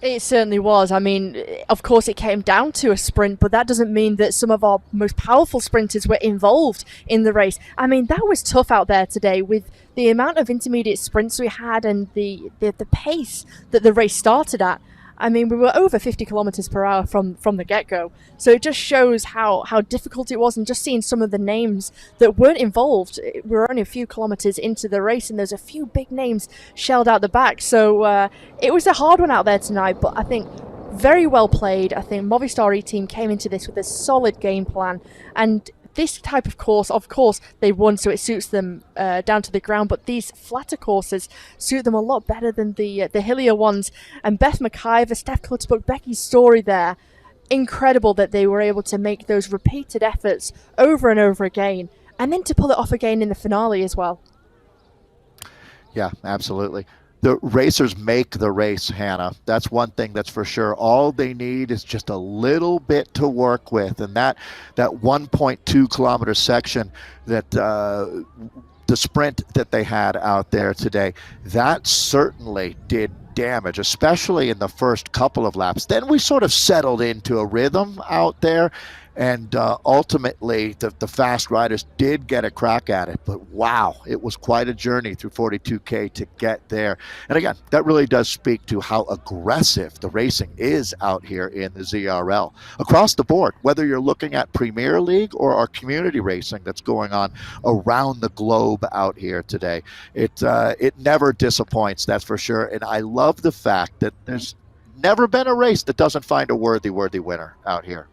It certainly was. I mean, of course it came down to a sprint, but that doesn't mean that some of our most powerful sprinters were involved in the race. I mean, that was tough out there today with the amount of intermediate sprints we had and the pace that the race started at. I mean, we were over 50 kilometers per hour from the get-go. So it just shows how difficult it was, and just seeing some of the names that weren't involved. We were only a few kilometers into the race, and there's a few big names shelled out the back. So it was a hard one out there tonight, but I think very well played. I think Movistar E-Team came into this with a solid game plan, and this type of course, they won, so it suits them down to the ground. But these flatter courses suit them a lot better than the hillier ones. And Beth McIver, Steph Clutterbuck, Becky's story there. Incredible that they were able to make those repeated efforts over and over again, and then to pull it off again in the finale as well. Yeah, absolutely. The racers make the race, Hannah. That's one thing that's for sure. All they need is just a little bit to work with. And that 1.2 kilometer section, that the sprint that they had out there today, that certainly did damage, especially in the first couple of laps. Then we sort of settled into a rhythm out there. And ultimately, the fast riders did get a crack at it. But wow, it was quite a journey through 42K to get there. And again, that really does speak to how aggressive the racing is out here in the ZRL. Across the board, whether you're looking at Premier League or our community racing that's going on around the globe out here today, it never disappoints, that's for sure. And I love the fact that there's never been a race that doesn't find a worthy winner out here.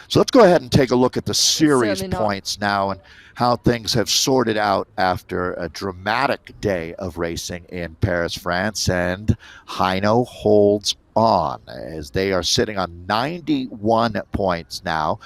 So let's go ahead and take a look at the series points now and how things have sorted out after a dramatic day of racing in Paris, France. And Heino holds on as they are sitting on 91 points now.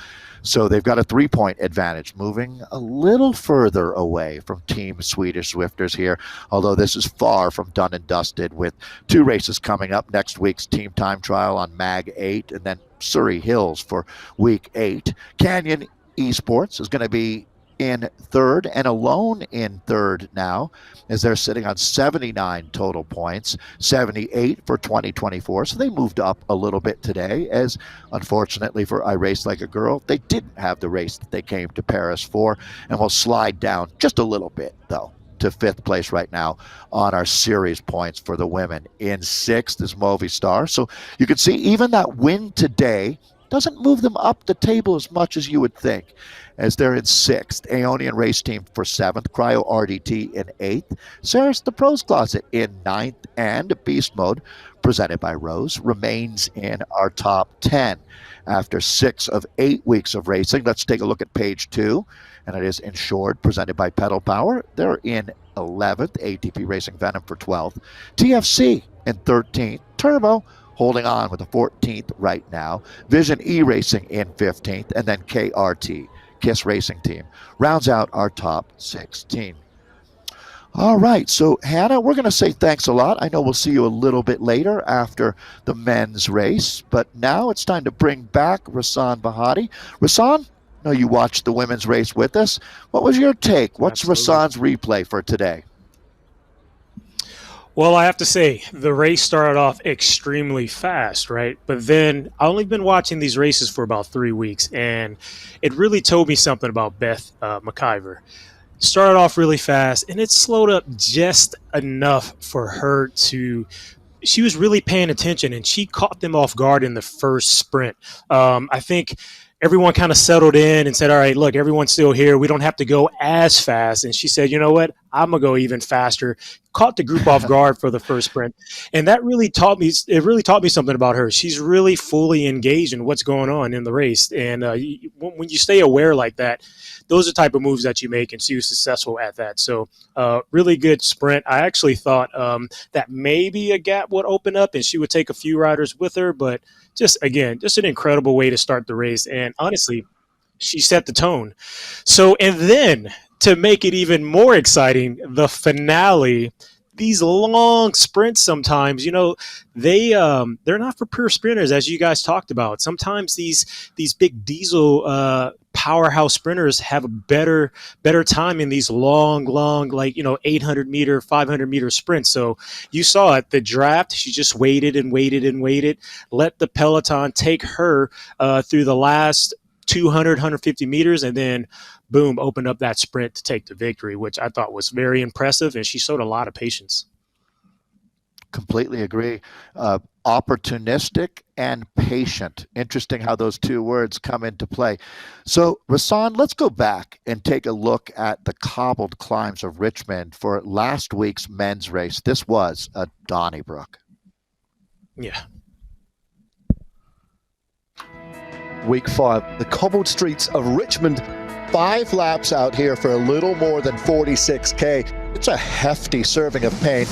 So they've got a 3-point advantage, moving a little further away from Team Swedish Zwifters here, although this is far from done and dusted with 2 races coming up. Next week's team time trial on Mag 8 and then Surrey Hills for week 8. Canyon Esports is going to be in third and alone in third now as they're sitting on 79 total points, 78 for 2024. So they moved up a little bit today as, unfortunately for I Race Like a Girl, they didn't have the race that they came to Paris for and will slide down just a little bit though to 5th place right now on our series points for the women. In 6th is Movistar. So you can see even that win today doesn't move them up the table as much as you would think, as they're in 6th. Aeonian Race Team for 7th, Cryo RDT in 8th, Saris the Pros Closet in 9th, and Beast Mode, presented by Rose, remains in our top 10. After 6 of 8 weeks of racing, let's take a look at page 2, and it is Insured, presented by Pedal Power. They're in 11th, ATP Racing Venom for 12th, TFC in 13th, Turbo holding on with the 14th right now, Vision E Racing in 15th, and then KRT, KISS Racing Team, rounds out our top 16. All right, so Hannah, we're going to say thanks a lot. I know we'll see you a little bit later after the men's race, but now it's time to bring back Rasan Bahati. Rasan, I know you watched the women's race with us. What was your take? What's Rasan's replay for today? Well, I have to say, the race started off extremely fast, right? But then I've only been watching these races for about 3 weeks, and it really told me something about Beth McIver. Started off really fast, and it slowed up just enough for her to – she was really paying attention, and she caught them off guard in the first sprint. I think – everyone kind of settled in and said, all right, look, everyone's still here. We don't have to go as fast. And she said, you know what? I'm going to go even faster. Caught the group off guard for the first sprint. And that really taught me something about her. She's really fully engaged in what's going on in the race. And when you stay aware like that, those are the type of moves that you make, and she was successful at that. So really good sprint. I actually thought that maybe a gap would open up and she would take a few riders with her, but just an incredible way to start the race. And honestly, she set the tone. So, and then to make it even more exciting, the finale, these long sprints sometimes, you know, they're not for pure sprinters, as you guys talked about. Sometimes these big diesel powerhouse sprinters have a better time in these long, like, you know, 800 meter, 500 meter sprints. So you saw it, the draft, she just waited and waited and waited, let the peloton take her through the last 200, 150 meters, and then boom, opened up that sprint to take the victory, which I thought was very impressive, and she showed a lot of patience. Completely agree. Opportunistic and patient. Interesting how those two words come into play. So, Rasan, let's go back and take a look at the cobbled climbs of Richmond for last week's men's race. This was a Donnybrook. Yeah. Week 5, the cobbled streets of Richmond. 5 laps out here for a little more than 46K. It's a hefty serving of pain.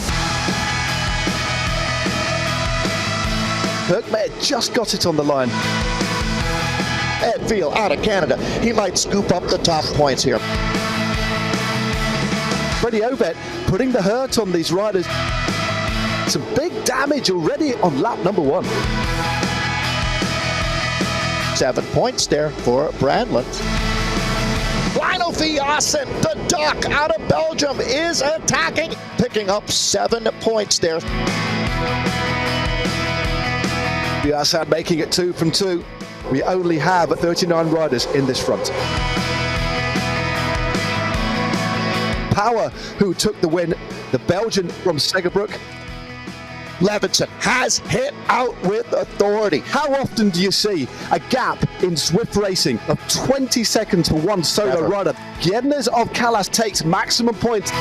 Kirkmare just got it on the line. Ed Veal out of Canada. He might scoop up the top points here. Freddie Obet putting the hurt on these riders. Some big damage already on lap number 1. 7 points there for Brandlin. Lionel Viassen, the Duck out of Belgium, is attacking, picking up 7 points there. Viassen making it 2 from 2. We only have 39 riders in this front. Power, who took the win, the Belgian from Segerbroek. Levinson has hit out with authority. How often do you see a gap in Zwift Racing of 20 seconds for one solo Never. rider? Giednes of Callas takes maximum points.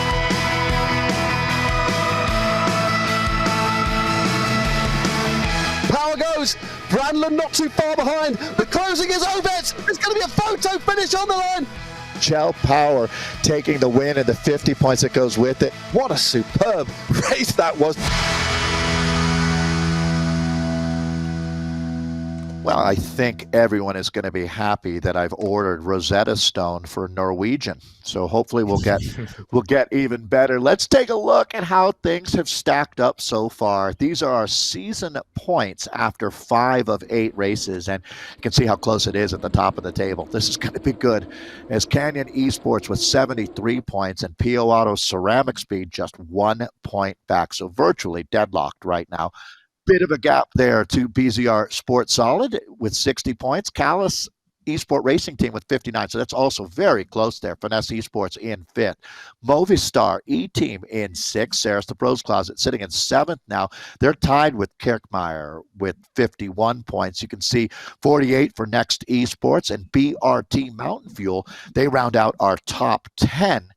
Power goes. Brandlin not too far behind. The closing is over. It's going to be a photo finish on the line. Chell Power taking the win and the 50 points that goes with it. What a superb race that was. Well, I think everyone is going to be happy that I've ordered Rosetta Stone for Norwegian. So hopefully we'll get even better. Let's take a look at how things have stacked up so far. These are our season points after 5 of 8 races, and you can see how close it is at the top of the table. This is going to be good, as Canyon Esports with 73 points and PO Auto Ceramic Speed just 1 point back. So virtually deadlocked right now. Bit of a gap there to BZR Sport Solid with 60 points. Callas Esport Racing Team with 59. So that's also very close there. Finesse Esports in 5th. Movistar E-Team in 6th. Saris the Pros Closet sitting in 7th now. They're tied with Kirkmeyer with 51 points. You can see 48 for Next Esports and BRT Mountain Fuel. They round out our top 10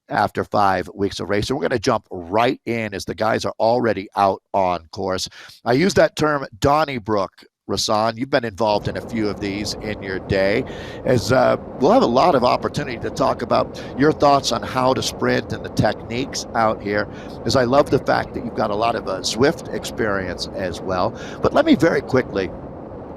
after 5 weeks of racing. We're going to jump right in as the guys are already out on course. I use that term Donnybrook. Rasan, you've been involved in a few of these in your day, as we'll have a lot of opportunity to talk about your thoughts on how to sprint and the techniques out here, as I love the fact that you've got a lot of Zwift experience as well. But let me very quickly,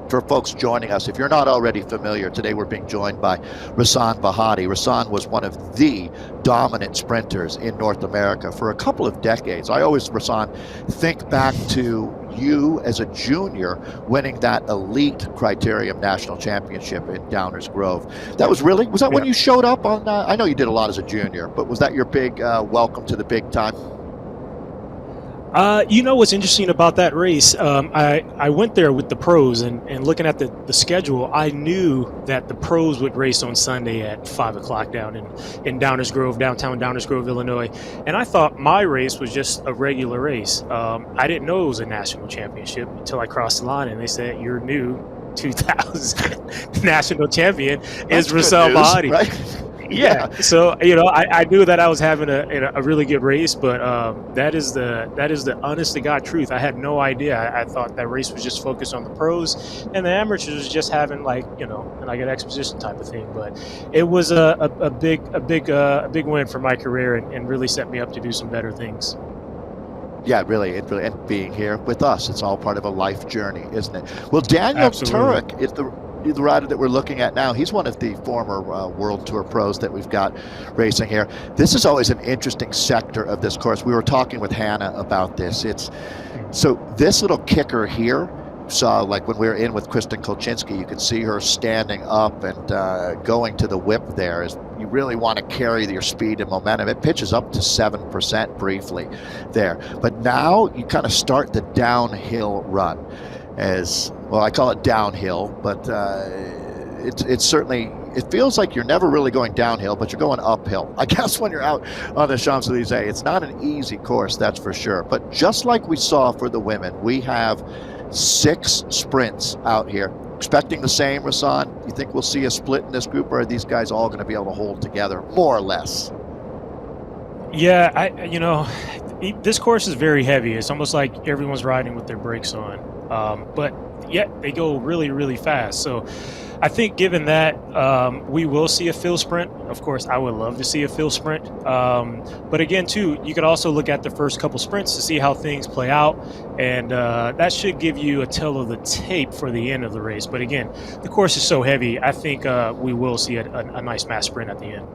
for folks joining us, if you're not already familiar, today we're being joined by Rasan Bahati. Rasan was one of the dominant sprinters in North America for a couple of decades. I always, Rasan, think back to you as a junior winning that elite Criterium National Championship in Downers Grove. Was that when you showed up on, I know you did a lot as a junior, but was that your big welcome to the big time? You know what's interesting about that race? I went there with the pros, and looking at the schedule, I knew that the pros would race on Sunday at 5 o'clock down in Downers Grove, downtown Downers Grove, Illinois. And I thought my race was just a regular race. I didn't know it was a national championship until I crossed the line, and they said, "Your new 2000 national champion is Rasan Bahati." Right? Yeah. So I knew that I was having a really good race, but that is the honest to God truth. I had no idea. I thought that race was just focused on the pros, and the amateurs was just having like an exposition type of thing. But it was a big win for my career, and really set me up to do some better things. Yeah, really, and being here with us, it's all part of a life journey, isn't it? Well, Daniel Absolutely. Turek is the rider that we're looking at now. He's one of the former World Tour pros that we've got racing here. This is always an interesting sector of this course. We were talking with Hannah about this. So this little kicker here, saw like when we were in with Kristen Kolchinsky, you could see her standing up and going to the whip there. As you really want to carry your speed and momentum. It pitches up to 7% briefly there. But now you kind of start the downhill run. As well, I call it downhill, but it's certainly, it feels like you're never really going downhill, but you're going uphill. I guess when you're out on the Champs-Élysées, it's not an easy course, that's for sure. But just like we saw for the women, we have 6 sprints out here. Expecting the same, Rasan? You think we'll see a split in this group, or are these guys all going to be able to hold together, more or less? Yeah, this course is very heavy. It's almost like everyone's riding with their brakes on. But yet they go really, really fast. So I think given that, we will see a field sprint. Of course, I would love to see a field sprint. But again, too, you could also look at the first couple sprints to see how things play out. And that should give you a tell of the tape for the end of the race. But again, the course is so heavy, I think we will see a nice mass sprint at the end.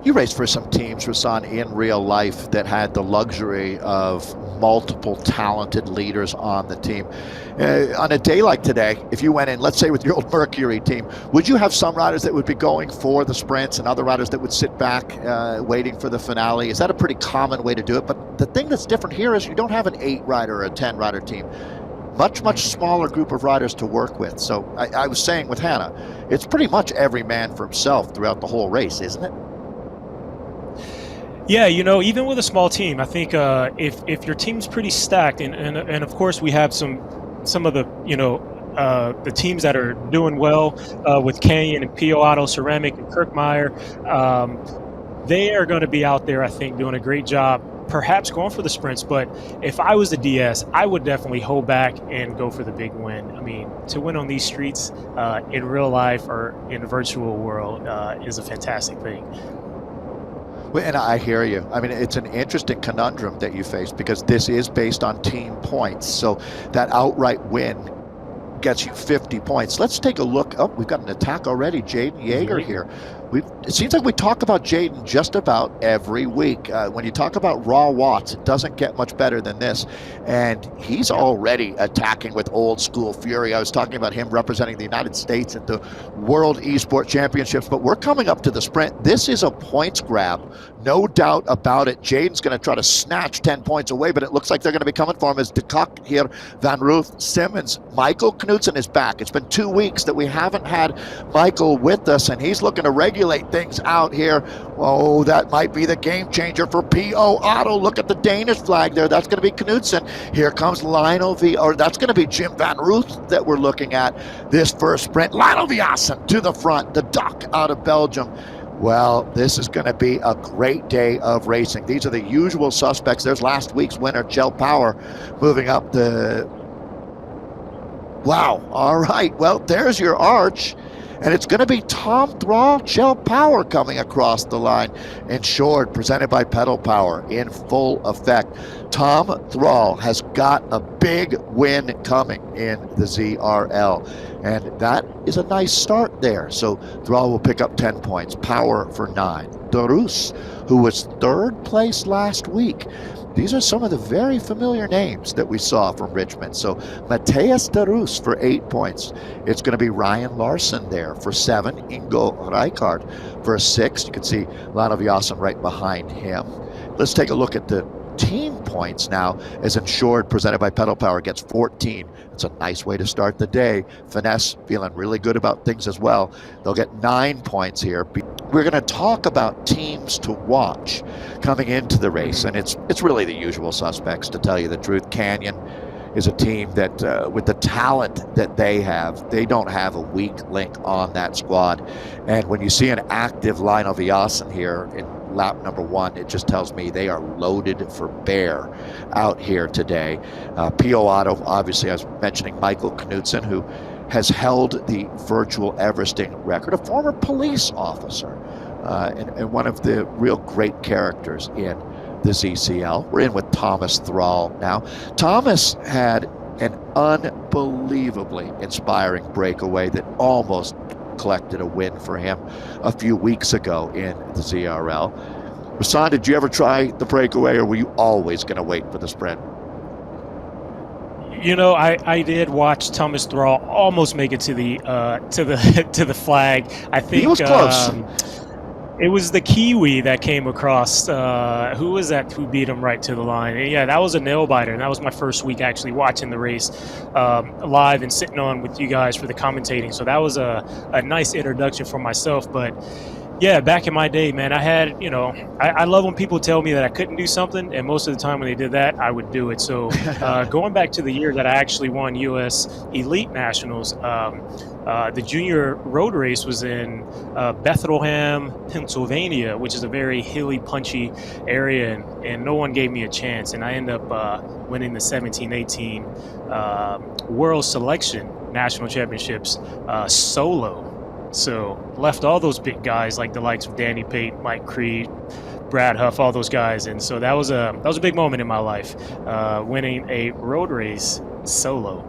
You raced for some teams, Rasan, in real life that had the luxury of multiple talented leaders on the team. On a day like today, if you went in, let's say with your old Mercury team, would you have some riders that would be going for the sprints and other riders that would sit back waiting for the finale? Is that a pretty common way to do it? But the thing that's different here is you don't have an 8-rider or a 10-rider team. much smaller group of riders to work with. So I was saying with Hannah, it's pretty much every man for himself throughout the whole race, isn't it? Yeah, even with a small team, I think if your team's pretty stacked, and of course we have some of the the teams that are doing well with Canyon and PO Auto Ceramic and Kirkmeyer, they are going to be out there, I think, doing a great job, perhaps going for the sprints. But if I was the DS, I would definitely hold back and go for the big win. I mean, to win on these streets in real life or in the virtual world is a fantastic thing. And I hear you. I mean, it's an interesting conundrum that you face because this is based on team points. So that outright win gets you 50 points. Let's take a look. Oh, we've got an attack already. Jaden Yeager here. It seems like we talk about Jaden just about every week. When you talk about raw watts, it doesn't get much better than this. And he's already attacking with old school fury. I was talking about him representing the United States at the World Esports Championships, but we're coming up to the sprint. This is a points grab, no doubt about it. Jaden's going to try to snatch 10 points away, but it looks like they're going to be coming for him as De Kock here, Van Ruth, Simmons. Michael Knudsen is back. It's been 2 weeks that we haven't had Michael with us, and he's looking to regulate things out here. Oh, that might be the game changer for PO Auto. Look at the Danish flag there. That's going to be Knudsen. Here comes Lionel that's going to be Jim Van Ruth that we're looking at this first sprint. Lionel Viassen to the front, the Duck out of Belgium. Well, this is going to be a great day of racing. These are the usual suspects. There's last week's winner, Gel Power, moving up the... Wow. All right. Well, there's your arch. And it's going to be Tom Thrall, Gel Power coming across the line. Insured, presented by Pedal Power, in full effect. Tom Thrall has got a big win coming in the ZRL. And that is a nice start there. So Thrall will pick up 10 points. Power for 9. Darus, who was third place last week. These are some of the very familiar names that we saw from Richmond. So Matthias Darus for 8 points. It's going to be Ryan Larson there for 7. Ingo Reichardt for 6. You can see Lionel Viassen right behind him. Let's take a look at the team points now as Insured, presented by Pedal Power, gets 14. It's a nice way to start the day. Finesse feeling really good about things as well. They'll get 9 points here. We're going to talk about teams to watch coming into the race, and it's really the usual suspects, to tell you the truth. Canyon is a team that, with the talent that they have, they don't have a weak link on that squad. And when you see an active Lionel Viassen here in lap number 1, it just tells me they are loaded for bear out here today. PO Auto, obviously, I was mentioning Michael Knudsen, who has held the virtual Everesting record, a former police officer, and one of the real great characters in the ZCL. We're in with Thomas Thrall now. Thomas had an unbelievably inspiring breakaway that almost collected a win for him a few weeks ago in the ZRL. Rasan, did you ever try the breakaway, or were you always going to wait for the sprint? I did watch Thomas Thrall almost make it to the to the flag. I think he was close. It was the Kiwi that came across. Who was that who beat him right to the line? And yeah, that was a nail biter, and that was my first week actually watching the race live and sitting on with you guys for the commentating. So that was a nice introduction for myself. But yeah, back in my day, man, I had, I love when people tell me that I couldn't do something, and most of the time when they did that, I would do it. So going back to the year that I actually won U.S. Elite Nationals, the junior road race was in Bethlehem, Pennsylvania, which is a very hilly, punchy area, and no one gave me a chance. And I ended up winning the 17-18 World Selection National Championships solo. So left all those big guys like the likes of Danny Pate, Mike Creed, Brad Huff, all those guys, and so that was a big moment in my life, winning a road race solo.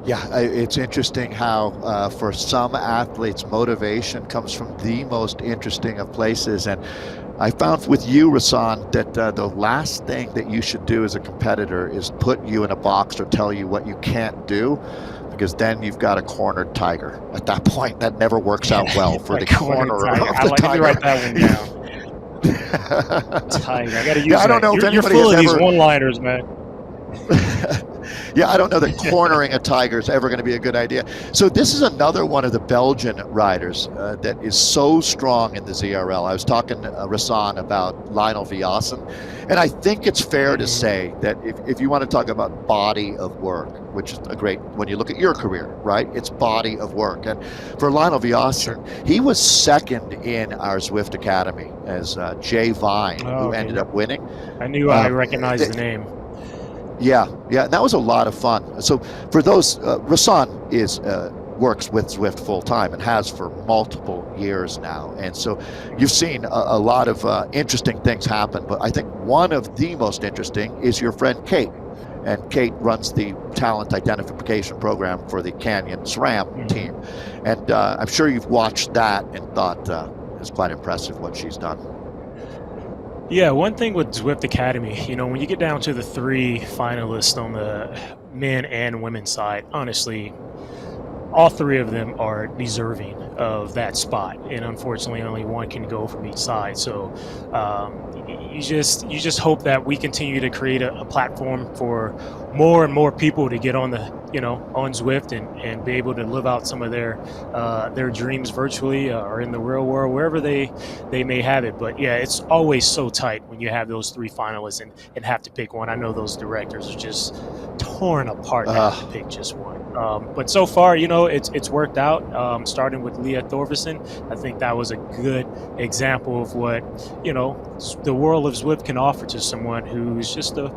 Yeah, it's interesting how for some athletes, motivation comes from the most interesting of places. And I found with you, Rasan, that the last thing that you should do as a competitor is put you in a box or tell you what you can't do, because then you've got a cornered tiger. At that point, that never works out well for the cornerer of the tiger. Let me write that one down. Tiger. I got to use that. I don't know if you're anybody full has of these ever... one-liners, man. Yeah, I don't know that cornering a tiger is ever going to be a good idea. So this is another one of the Belgian riders that is so strong in the ZRL. I was talking to Rassan about Lionel Viassen, and I think it's fair to say that if you want to talk about body of work, which is a great, when you look at your career, right, it's body of work. And for Lionel Viassen, he was second in our Zwift Academy as Jay Vine, who ended up winning. I knew I recognized the name. Yeah, that was a lot of fun. So for those, Rassan works with Zwift full time and has for multiple years now, and so you've seen a lot of interesting things happen. But I think one of the most interesting is your friend Kate, and Kate runs the talent identification program for the Canyon SRAM team, and I'm sure you've watched that and thought it's quite impressive what she's done. Yeah, one thing with Zwift Academy, you know, when you get down to the 3 finalists on the men and women's side, honestly, all 3 of them are deserving of that spot, and unfortunately only one can go from each side. So you just hope that we continue to create a platform for more and more people to get on the, you know, on Zwift and be able to live out some of their dreams virtually or in the real world, wherever they may have it. But yeah, it's always so tight when you have those 3 finalists and have to pick one. I know those directors are just torn apart to have to pick just one. But so far, you know, it's worked out. Starting with Leah Thorvesen, I think that was a good example of what, you know, the world of Zwift can offer to someone who's just a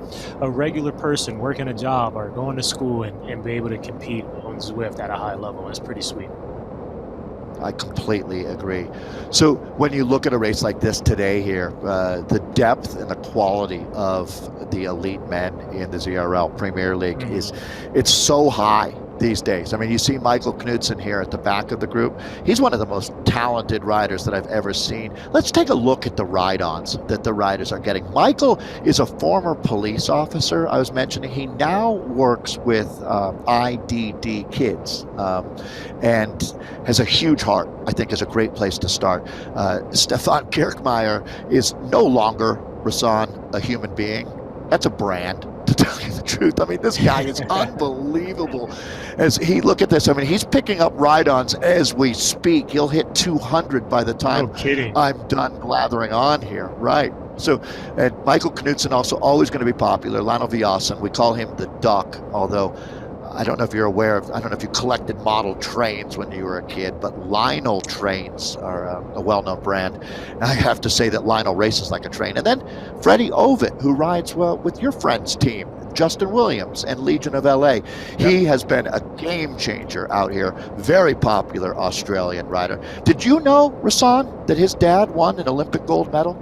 regular person working a job or going to school and be able to compete on Zwift at a high level. It's pretty sweet. I completely agree. So when you look at a race like this today here, the depth and the quality of the elite men in the ZRL Premier League it's so high these days. I mean, you see Michael Knudsen here at the back of the group. He's one of the most talented riders that I've ever seen. Let's take a look at the ride-ons that the riders are getting. Michael is a former police officer. I was mentioning he now works with IDD kids and has a huge heart. I think is a great place to start. Stefan Kirkmeyer is no longer, Rassan, a human being. That's a brand, to tell you the truth. I mean, this guy is unbelievable. As he look at this, I mean, he's picking up ride-ons as we speak. He'll hit 200 by the time I'm done blathering on here. Right. So, and Michael Knudsen also always going to be popular. Lionel Viassen, we call him the Duck, although I don't know if you're aware of, I don't know if you collected model trains when you were a kid, but Lionel trains are a well-known brand. And I have to say that Lionel races like a train. And then Freddie Ovitt, who rides well with your friend's team, Justin Williams and Legion of LA. He has been a game changer out here. Very popular Australian rider. Did you know, Rassan, that his dad won an Olympic gold medal?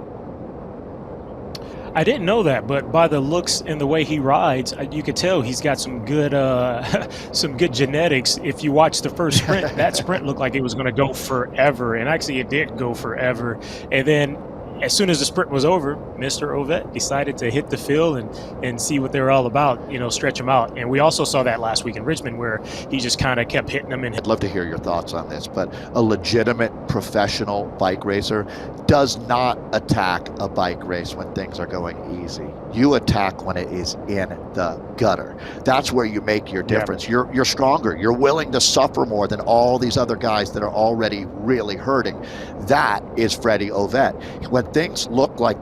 I didn't know that, but by the looks and the way he rides, you could tell he's got some good genetics. If you watch the first sprint, that sprint looked like it was going to go forever, and actually it did go forever. And then as soon as the sprint was over, Mr. Ovet decided to hit the field and see what they were all about, you know, stretch them out. And we also saw that last week in Richmond where he just kind of kept hitting them. I'd love to hear your thoughts on this, but a legitimate professional bike racer does not attack a bike race when things are going easy. You attack when it is in the gutter. That's where you make your difference. You're stronger. You're willing to suffer more than all these other guys that are already really hurting. That is Freddie Ovet. When things look like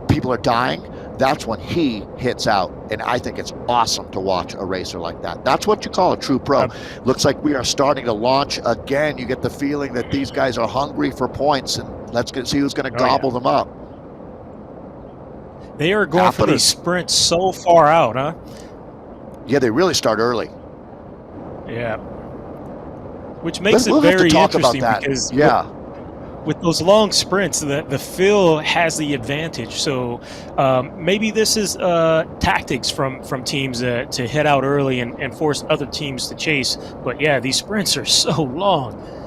people are dying, that's when he hits out. And I think it's awesome to watch a racer like that. That's what you call a true pro. Looks like we are starting to launch again. You get the feeling that these guys are hungry for points, and let's see who's going to gobble them up. They are going for these sprints so far out, huh? Yeah, they really start early. Yeah. Which makes it very interesting because with those long sprints, the fill has the advantage. So maybe this is tactics from teams to head out early and force other teams to chase. But yeah, these sprints are so long.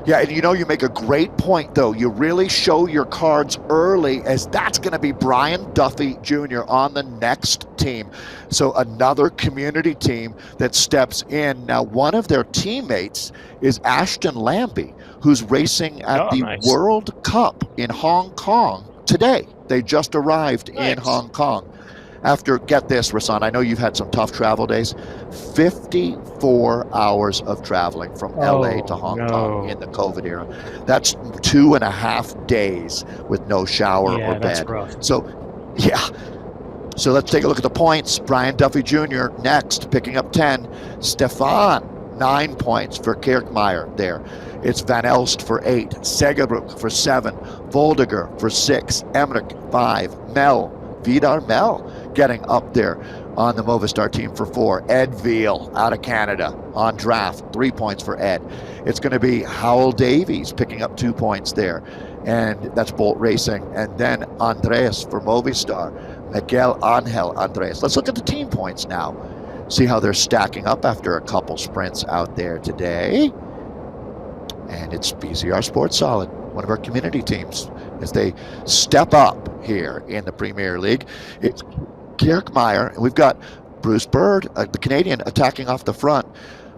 Yeah, and you know, you make a great point, though. You really show your cards early, as that's going to be Brian Duffy Jr. on the next team. So another community team that steps in. Now, one of their teammates is Ashton Lambie, who's racing at the World Cup in Hong Kong today. They just arrived in Hong Kong. after, get this, Rasan, I know you've had some tough travel days, 54 hours of traveling from LA to Hong Kong in the COVID era. That's 2.5 days with no shower or bed. That's rough. So, yeah. So let's take a look at the points. Brian Duffy Jr. next, picking up 10. Stefan, 9 points for Kirkmeyer there. It's Van Elst for 8, Segerbrook for 7, Voldiger for 6, Emmerich 5, Vidar Mel getting up there on the Movistar team for 4. Ed Veal out of Canada on draft, 3 points for Ed. It's going to be Howell Davies picking up 2 points there, and that's Bolt Racing. And then Andreas for Movistar, Miguel Angel Andreas. Let's look at the team points now, see how they're stacking up after a couple sprints out there today. And it's BCR Sports Solid, one of our community teams, as they step up here in the Premier League. It's Kirkmeyer, and we've got Bruce Bird, the Canadian, attacking off the front.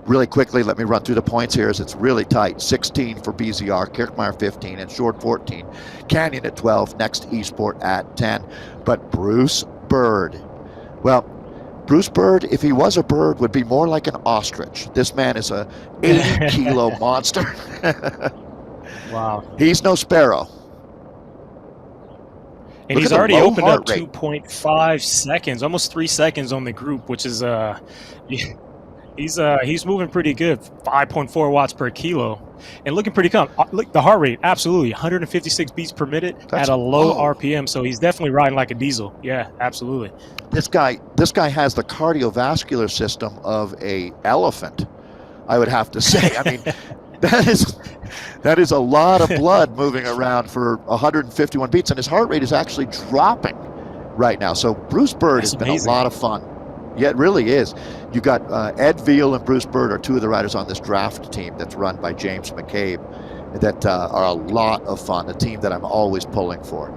Really quickly, let me run through the points here as it's really tight. 16 for BZR, Kirkmeyer 15, and Short 14. Canyon at 12, next Esport at 10. But Bruce Bird, well, Bruce Bird, if he was a bird, would be more like an ostrich. This man is a 80-kilo monster. Wow. He's no sparrow. And he's already opened up 2.5 seconds, almost 3 seconds on the group, which is he's moving pretty good. 5.4 watts per kilo, and looking pretty calm. Look, the heart rate, absolutely 156 beats per minute at a low RPM. So he's definitely riding like a diesel. Yeah, absolutely. This guy has the cardiovascular system of a elephant, I would have to say. I mean, that is a lot of blood moving around for 151 beats, and his heart rate is actually dropping right now. So Bruce Bird has been a lot of fun. Yeah, it really is. You got Ed Veal and Bruce Bird are two of the riders on this draft team that's run by James McCabe that are a lot of fun, a team that I'm always pulling for.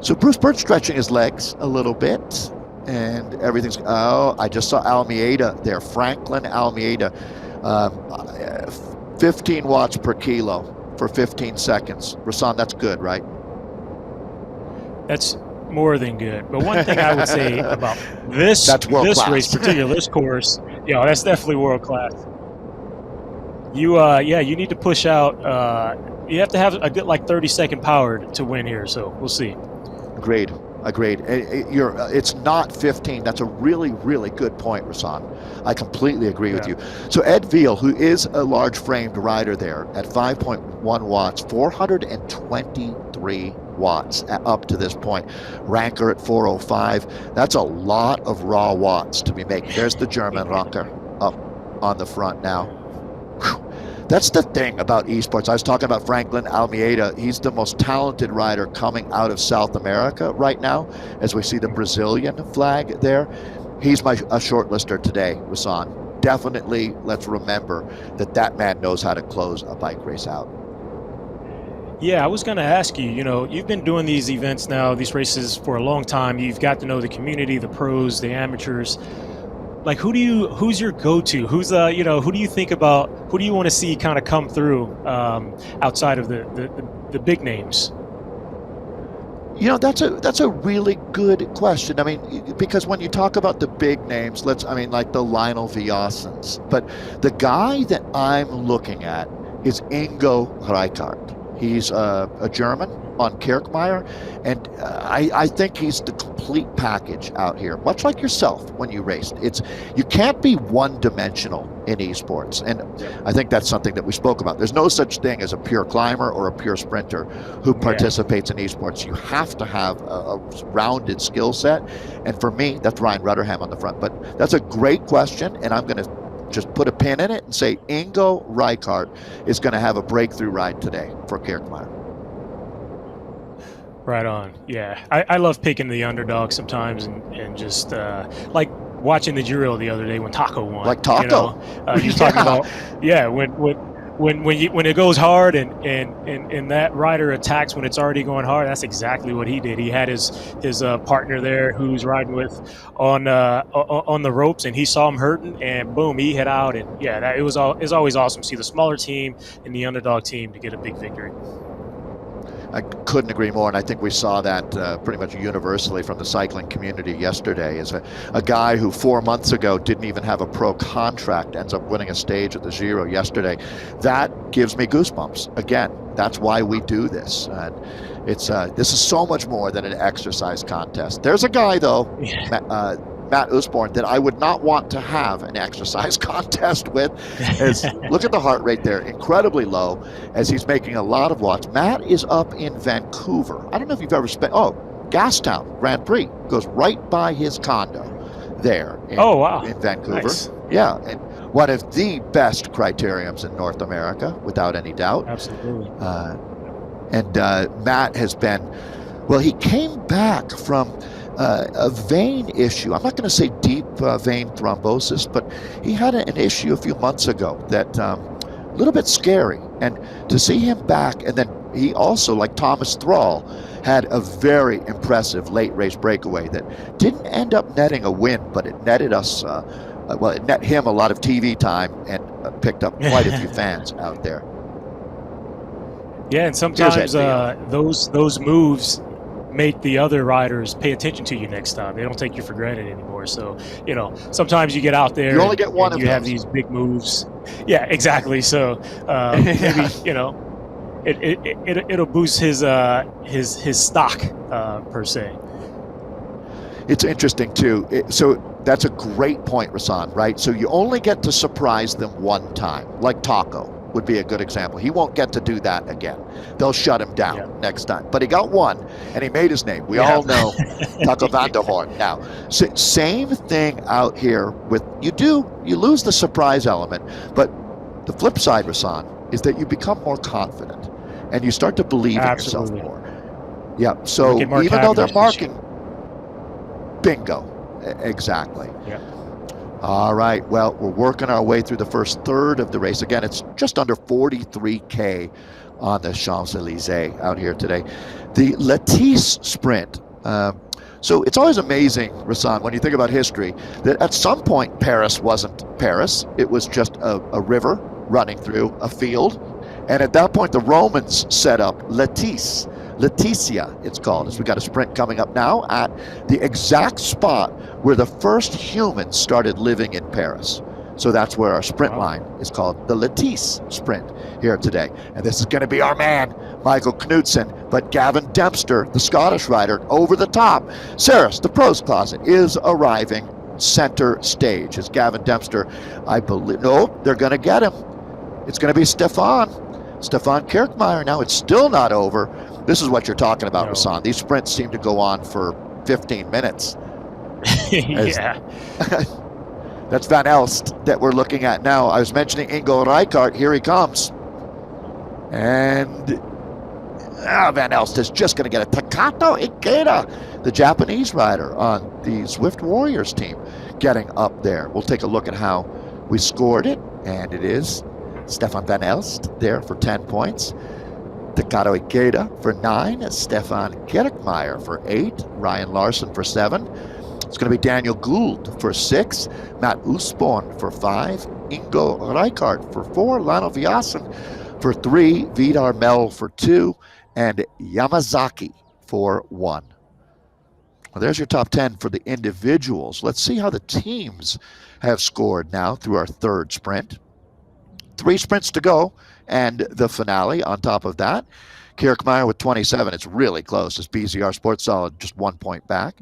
So Bruce Bird stretching his legs a little bit, and everything's... Oh, I just saw Almeida there, Franklin Almeida. 15 watts per kilo for 15 seconds. Rasan, that's good, right? That's more than good. But one thing I would say about this race, particularly this course, that's definitely world class. You need to push out. You have to have a good 30-second power to win here. So we'll see. Agreed. It's not 15. That's a really, really good point, Rasan. I completely agree with you. So Ed Veal, who is a large-framed rider there at 5.1 watts, 423 watts up to this point. Ranker at 405. That's a lot of raw watts to be making. There's the German Ranker up on the front now. Whew. That's the thing about esports. I was talking about Franklin Almeida. He's the most talented rider coming out of South America right now, as we see the Brazilian flag there. He's a shortlister today, Rasan. Definitely, let's remember that man knows how to close a bike race out. Yeah, I was going to ask you, you've been doing these events now, these races for a long time. You've got to know the community, the pros, the amateurs. Who's your go-to? Who do you think about? Who do you want to see kind of come through outside of the big names? That's a really good question. I mean, because when you talk about the big names, like the Lionel Viassens, but the guy that I'm looking at is Ingo Reichardt. He's a German on Kirkmeyer, and I think he's the complete package out here, much like yourself when you raced. You can't be one-dimensional in esports, and I think that's something that we spoke about. There's no such thing as a pure climber or a pure sprinter who participates in esports. You have to have a rounded skill set, and for me, that's Ryan Rutterham on the front. But that's a great question, and I'm going to just put a pin in it and say Ingo Reichardt is going to have a breakthrough ride today for Kirkmeyer. Right on. Yeah, I love picking the underdog sometimes, and just like watching the Giro the other day when Taco won. Like Taco, he's talking about when it goes hard and that rider attacks when it's already going hard. That's exactly what he did. He had his partner there who's riding with on the ropes, and he saw him hurting, and boom, he hit out. And it was always awesome to see the smaller team and the underdog team to get a big victory. I couldn't agree more, and I think we saw that pretty much universally from the cycling community yesterday. Is a guy who 4 months ago didn't even have a pro contract ends up winning a stage at the Giro yesterday. That gives me goosebumps. Again, that's why we do this. And it's this is so much more than an exercise contest. There's a guy though, Matt Usborne, that I would not want to have an exercise contest with. Look at the heart rate there, incredibly low, as he's making a lot of watts. Matt is up in Vancouver. I don't know if you've ever spent, Gastown Grand Prix goes right by his condo there in Vancouver. Nice. Yeah, and one of the best criteriums in North America, without any doubt. Absolutely. And Matt has been, he came back from a vein issue. I'm not going to say deep vein thrombosis, but he had an issue a few months ago that a little bit scary. And to see him back, and then he also, like Thomas Thrall, had a very impressive late race breakaway that didn't end up netting a win, but it netted us, it net him a lot of TV time and picked up quite a few fans out there. Yeah, and sometimes those moves make the other riders pay attention to you next time. They don't take you for granted anymore. So, sometimes you get out there. You only get one of you those. Have these big moves. Yeah, exactly. So maybe it'll boost his stock per se. It's interesting too. So that's a great point, Rasan. Right. So you only get to surprise them one time, like Taco would be a good example. He won't get to do that again. They'll shut him down next time. But he got one, and he made his name. We all know Taco van der Hoorn. Now, same thing out here with you lose the surprise element, but the flip side, Rasan, is that you become more confident, and you start to believe in yourself more. Yeah, so even though they're marking, bingo, exactly. Yeah. All right, well, we're working our way through the first third of the race. Again, it's just under 43K on the Champs-Élysées out here today. The Latisse sprint. So it's always amazing, Rasan, when you think about history, that at some point Paris wasn't Paris. It was just a river running through a field. And at that point, the Romans set up Latisse. Leticia, it's called, as we got a sprint coming up now at the exact spot where the first humans started living in Paris. So that's where our sprint line is called the Latisse sprint here today. And this is going to be our man, Michael Knudsen, but Gavin Dempster, the Scottish rider, over the top. Saris, the pros closet, is arriving center stage. As Gavin Dempster, I believe, they're going to get him. It's going to be Stefan Kirkmeyer. Now it's still not over. This is what you're talking about, Rasan. These sprints seem to go on for 15 minutes. Yeah. That's Van Elst that we're looking at now. I was mentioning Ingo Reichardt. Here he comes. And Van Elst is just going to get a Takato Ikeda, the Japanese rider on the Zwift Warriors team, getting up there. We'll take a look at how we scored it. And it is Stefan Van Elst there for 10 points. Takato Ikeda for 9, Stefan Kirkmeyer for 8, Ryan Larson for 7. It's going to be Daniel Gould for 6, Matt Usborne for 5, Ingo Reichardt for 4, Lionel Viasen for 3, Vidar Mel for 2, and Yamazaki for 1. Well, there's your top 10 for the individuals. Let's see how the teams have scored now through our third sprint. 3 sprints to go, and the finale on top of that. Kirkmeyer with 27. It's really close. It's BZR Sports Solid just 1 point back.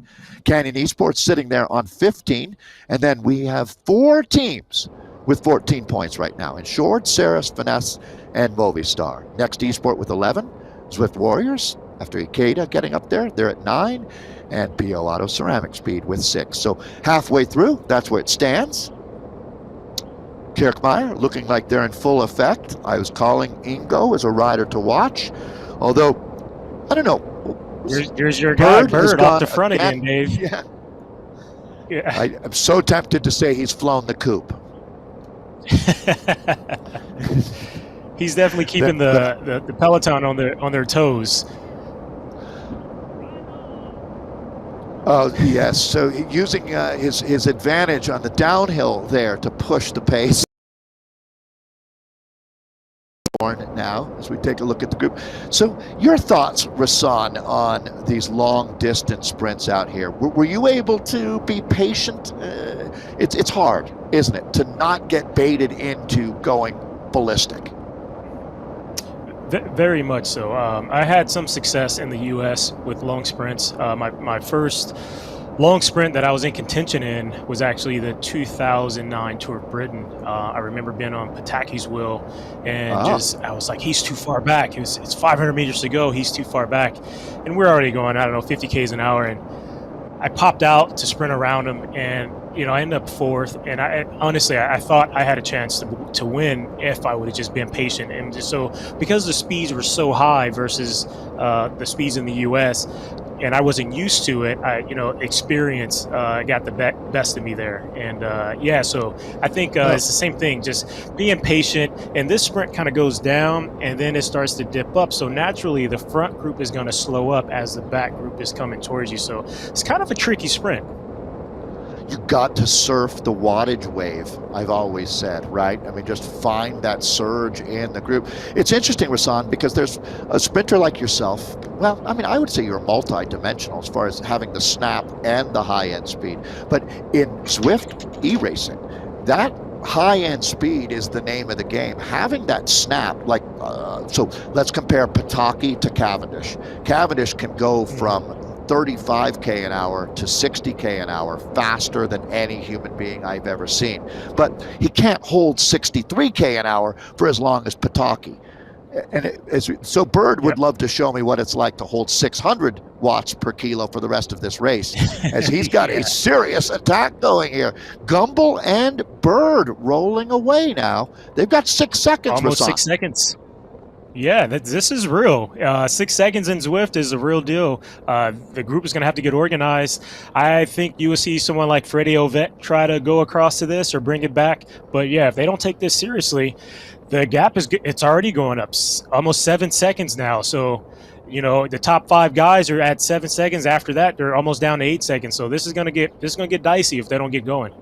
Canyon Esports sitting there on 15. And then we have 4 teams with 14 points right now. Insured, Saris, Finesse, and Movistar. Next Esport with 11. Zwift Warriors, after Ikeda getting up there, they're at 9. And BO Auto Ceramic Speed with 6. So halfway through, that's where it stands. Kirkmeyer looking like they're in full effect. I was calling Ingo as a rider to watch, although I don't know. Here's your guy Bird off the front again, Dave. Yeah. I'm so tempted to say he's flown the coop. He's definitely keeping the peloton on their toes. Oh, yes. So using his advantage on the downhill there to push the pace. Now now as we take a look at the group. So your thoughts, Rasan, on these long distance sprints out here? Were you able to be patient? It's hard, isn't it, to not get baited into going ballistic? Very much so. I had some success in the U.S. with long sprints. My first long sprint that I was in contention in was actually the 2009 Tour of Britain. I remember being on Pataki's wheel, and I was like, he's too far back. It's 500 meters to go. He's too far back, and we're already going, I don't know, 50 k's an hour, and I popped out to sprint around him, and I ended up fourth. And I honestly thought I had a chance to win if I would have just been patient. And just so, because the speeds were so high versus the speeds in the U.S., and I wasn't used to it, experience got the best of me there. And so I think it's the same thing, just being patient. And this sprint kind of goes down, and then it starts to dip up. So naturally, the front group is going to slow up as the back group is coming towards you. So it's kind of a tricky sprint. You got to surf the wattage wave, I've always said, right? I mean, just find that surge in the group. It's interesting, Rasan, because there's a sprinter like yourself. Well, I mean, I would say you're multi-dimensional as far as having the snap and the high-end speed. But in Zwift e-racing, that high-end speed is the name of the game. Having that snap, so let's compare Pataki to Cavendish. Cavendish can go from 35k an hour to 60k an hour faster than any human being I've ever seen. But he can't hold 63k an hour for as long as Pataki. So Bird would love to show me what it's like to hold 600 watts per kilo for the rest of this race, as he's got a serious attack going here. Gumbel and Bird rolling away now. They've got 6 seconds, Almost Rasan. 6 seconds. Yeah, this is real. 6 seconds in Zwift is a real deal. The group is going to have to get organized. I think you will see someone like Freddie Ovett try to go across to this or bring it back. But yeah, if they don't take this seriously, the gap it's already going up almost 7 seconds now. So, the top 5 guys are at 7 seconds. After that, they're almost down to 8 seconds. So this is going to get dicey if they don't get going.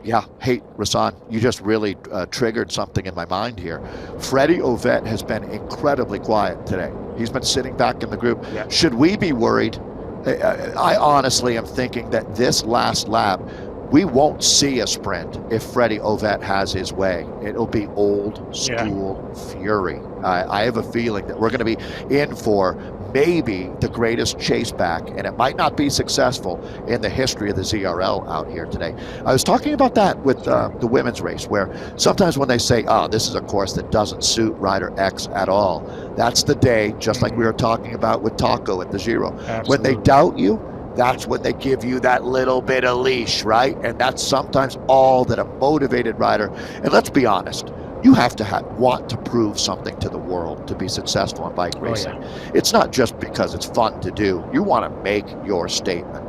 Yeah, hey, Rasan, you just really triggered something in my mind here. Freddie Ovett has been incredibly quiet today. He's been sitting back in the group. Yeah. Should we be worried? I honestly am thinking that this last lap, we won't see a sprint if Freddie Ovett has his way. It'll be old school fury. I have a feeling that we're going to be in for maybe the greatest chase back, and it might not be successful in the history of the ZRL out here today. I was talking about that with the women's race, where sometimes when they say, this is a course that doesn't suit rider X at all, that's the day, just like we were talking about with Taco at the Giro. Absolutely. When they doubt you, that's when they give you that little bit of leash, right? And that's sometimes all that a motivated rider, and let's be honest, you have to want to prove something to the world to be successful in bike racing. Oh, yeah. It's not just because it's fun to do. You want to make your statement.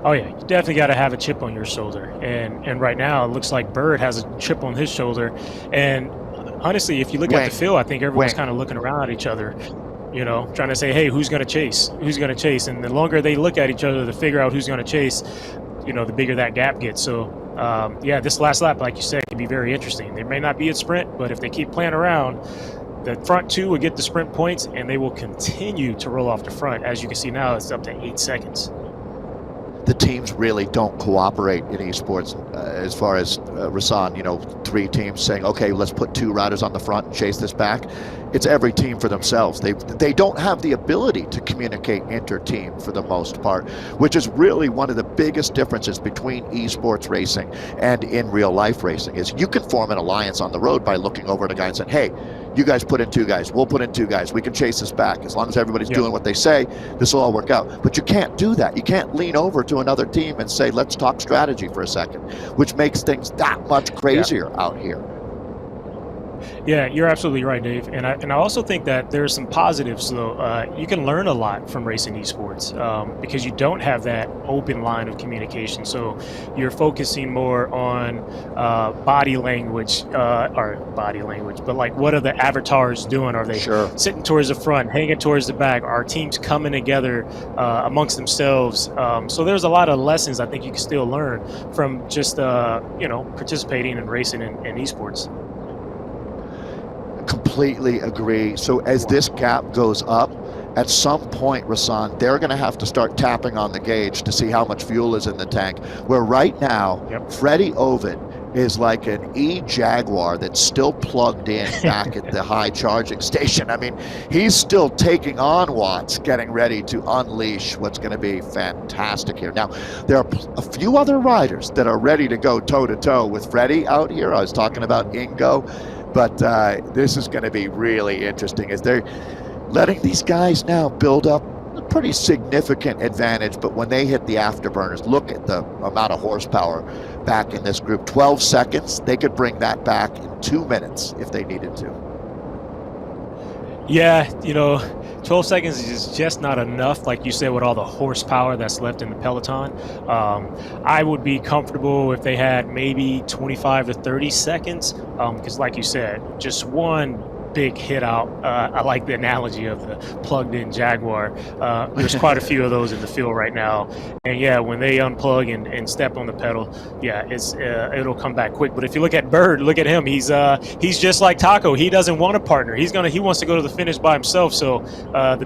Oh yeah, you definitely got to have a chip on your shoulder. And right now, it looks like Bird has a chip on his shoulder. And honestly, if you look at the field, I think everyone's kind of looking around at each other, trying to say, hey, who's going to chase? Who's going to chase? And the longer they look at each other to figure out who's going to chase, the bigger that gap gets. So, this last lap, like you said, can be very interesting. There may not be a sprint, but if they keep playing around, the front two will get the sprint points, and they will continue to roll off the front. As you can see now, it's up to 8 seconds. The teams really don't cooperate in esports as far as Rasan, 3 teams saying, okay, let's put 2 riders on the front and chase this back. It's every team for themselves. They don't have the ability to communicate inter-team for the most part, which is really one of the biggest differences between esports racing and in real life racing. Is you can form an alliance on the road by looking over at a guy and saying, hey, you guys put in 2 guys, we'll put in 2 guys, we can chase this back. As long as everybody's doing what they say, this will all work out. But you can't do that. You can't lean over to another team and say, let's talk strategy for a second, which makes things that much crazier out here. Yeah, you're absolutely right, Dave. And I also think that there's some positives, though. You can learn a lot from racing esports because you don't have that open line of communication. So you're focusing more on body language, but like, what are the avatars doing? Are they sitting towards the front, hanging towards the back? Are teams coming together amongst themselves? So there's a lot of lessons I think you can still learn from just participating and racing in esports. completely agree. So as this gap goes up, at some point, Rasan, they're going to have to start tapping on the gauge to see how much fuel is in the tank. Where right now, Freddie Ovid is like an E-Jaguar that's still plugged in back at the high charging station. I mean, he's still taking on watts, getting ready to unleash what's going to be fantastic here. Now, there are a few other riders that are ready to go toe-to-toe with Freddie out here. I was talking about Ingo, but this is going to be really interesting as they're letting these guys now build up a pretty significant advantage. But when they hit the afterburners, look at the amount of horsepower back in this group. 12 seconds, they could bring that back in 2 minutes if they needed to. Yeah, 12 seconds is just not enough, like you said, with all the horsepower that's left in the peloton. I would be comfortable if they had maybe 25 to 30 seconds, because like you said, just one big hit out. I like the analogy of the plugged-in Jaguar. There's quite a few of those in the field right now, and yeah, when they unplug and step on the pedal, yeah, it'll come back quick. But if you look at Bird, look at him. He's just like Taco. He doesn't want a partner. He wants to go to the finish by himself. So the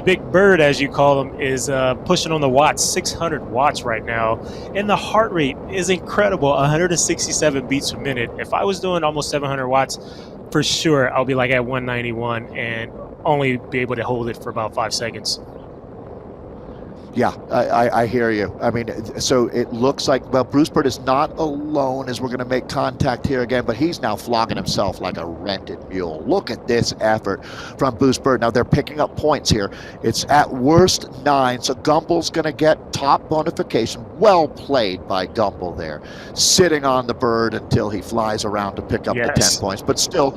big Bird, as you call him, is pushing on the watts, 600 watts right now, and the heart rate is incredible, 167 beats per minute. If I was doing almost 700 watts, for sure, I'll be like at 191 and only be able to hold it for about 5 seconds. Yeah, I hear you. I mean, so it looks like, well, Bruce Bird is not alone as we're going to make contact here again, but he's now flogging himself like a rented mule. Look at this effort from Bruce Bird. Now they're picking up points here. It's at worst 9, so Gumbel's going to get top bonification. Well played by Gumbel there, sitting on the Bird until he flies around to pick up the 10 points. But still,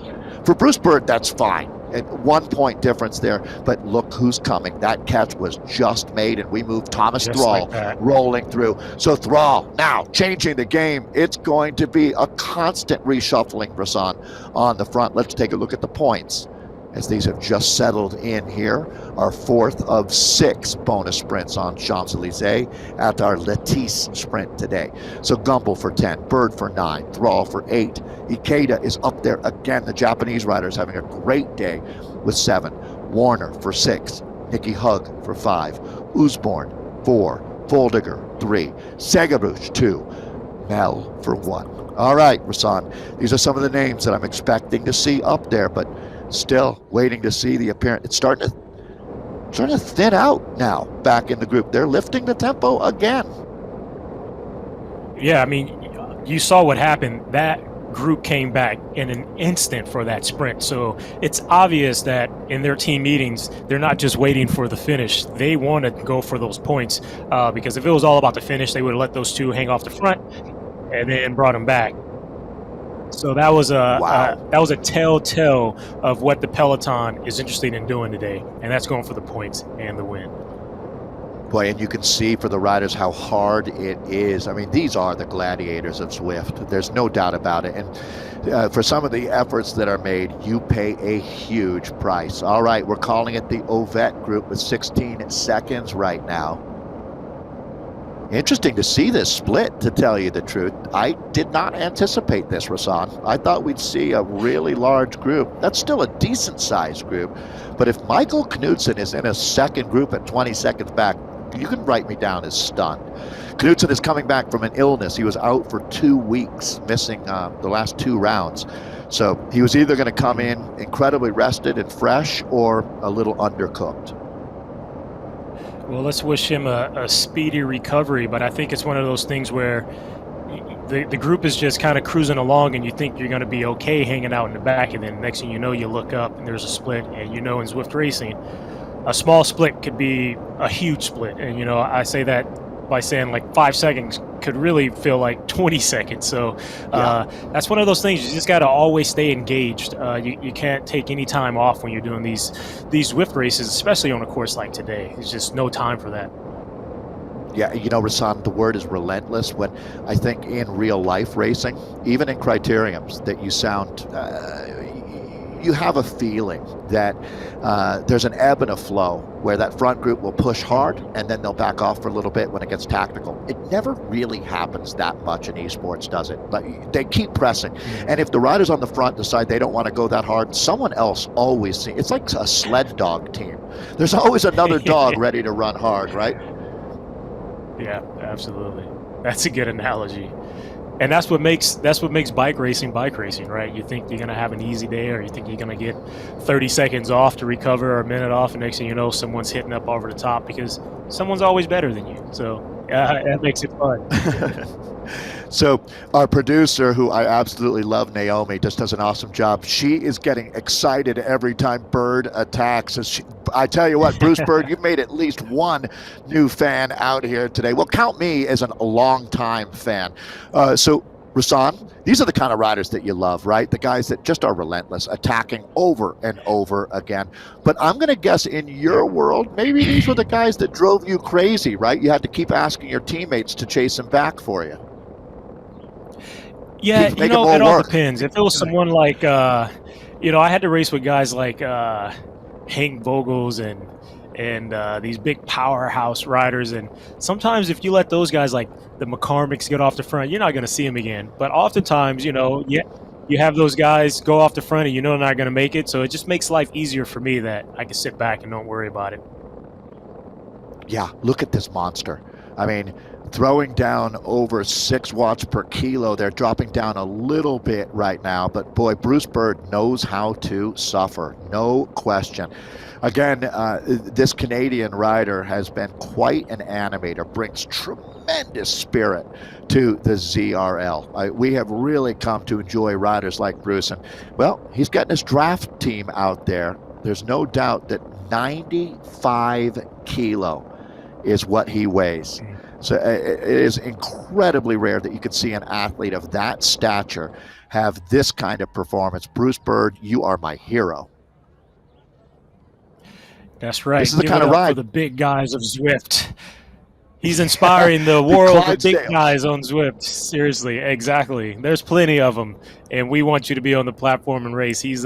for Bruce Bird, that's fine. 1 point difference there, but look who's coming. That catch was just made, and we move Thomas Just Thrall like rolling through. So Thrall now changing the game. It's going to be a constant reshuffling, Rasan, on the front. Let's take a look at the points as these have just settled in here. Our 4th of 6 bonus sprints on Champs-Élysées at our Latisse sprint today. So Gumbel for 10, Bird for 9, Thrall for 8. Ikeda is up there again. The Japanese rider is having a great day with 7. Warner for 6, Nicky Hug for 5, Usborn 4, Voldiger 3, Segarush 2, Mel for 1. All right, Rasan, these are some of the names that I'm expecting to see up there, but still waiting to see the appearance. It's starting to thin out now back in the group. They're lifting the tempo again. Yeah, I mean, you saw what happened. That group came back in an instant for that sprint. So it's obvious that in their team meetings, they're not just waiting for the finish. They want to go for those points because if it was all about the finish, they would have let those two hang off the front and then brought them back. So that was a telltale of what the peloton is interested in doing today, and that's going for the points and the win. Boy, and you can see for the riders how hard it is. I mean, these are the gladiators of Zwift. There's no doubt about it. And for some of the efforts that are made, you pay a huge price. All right, we're calling it the Ovet group with 16 seconds right now. Interesting to see this split, to tell you the truth. I did not anticipate this, Rasan. I thought we'd see a really large group. That's still a decent-sized group. But if Michael Knudsen is in a second group at 20 seconds back, you can write me down as stunned. Knudsen is coming back from an illness. He was out for 2 weeks, missing the last 2 rounds. So he was either going to come in incredibly rested and fresh or a little undercooked. Well, let's wish him a speedy recovery, but I think it's one of those things where the group is just kind of cruising along and you think you're going to be okay hanging out in the back, and then next thing you know, you look up and there's a split, and in Zwift Racing, a small split could be a huge split. And, I say that by saying like 5 seconds could really feel like 20 seconds. So that's one of those things. You just got to always stay engaged. You can't take any time off when you're doing these Zwift races, especially on a course like today. There's just no time for that. Yeah, Rasan, the word is relentless. When I think in real life racing, even in criteriums, that you sound, you have a feeling that there's an ebb and a flow where that front group will push hard and then they'll back off for a little bit when it gets tactical. It never really happens that much in esports, does it? But they keep pressing. And if the riders on the front decide they don't want to go that hard, someone else always sees. It's like a sled dog team. There's always another dog ready to run hard, right? Yeah, absolutely. That's a good analogy. And that's what makes bike racing, right? You think you're going to have an easy day, or you think you're going to get 30 seconds off to recover, or a minute off, and next thing you know, someone's hitting up over the top because someone's always better than you. So that makes it fun. So our producer, who I absolutely love, Naomi, just does an awesome job. She is getting excited every time Bird attacks. I tell you what, Bruce Bird, you've made at least one new fan out here today. Well, count me as a long-time fan. So, Rasan, these are the kind of riders that you love, right? The guys that just are relentless, attacking over and over again. But I'm going to guess in your world, maybe these were the guys that drove you crazy, right? You had to keep asking your teammates to chase them back for you. Yeah, you know, it all depends. If it was someone like, you know, I had to race with guys like Hank Vogels and these big powerhouse riders, and sometimes if you let those guys like the McCormicks get off the front, you're not going to see them again. But oftentimes, you know, you have those guys go off the front and you know they're not going to make it, so it just makes life easier for me that I can sit back and don't worry about it. Yeah, look at this monster. I mean, throwing down over 6 watts per kilo. They're dropping down a little bit right now, but boy, Bruce Bird knows how to suffer, no question. Again, this Canadian rider has been quite an animator, brings tremendous spirit to the ZRL. We have really come to enjoy riders like Bruce, and well, he's getting his draft team out there. There's no doubt that 95 kilo is what he weighs. So it is incredibly rare that you could see an athlete of that stature have this kind of performance. Bruce Bird, you are my hero. That's right. This is the kind of ride for the big guys of Zwift. He's inspiring the world of big guys on Zwift. Seriously, exactly. There's plenty of them, and we want you to be on the platform and race. He's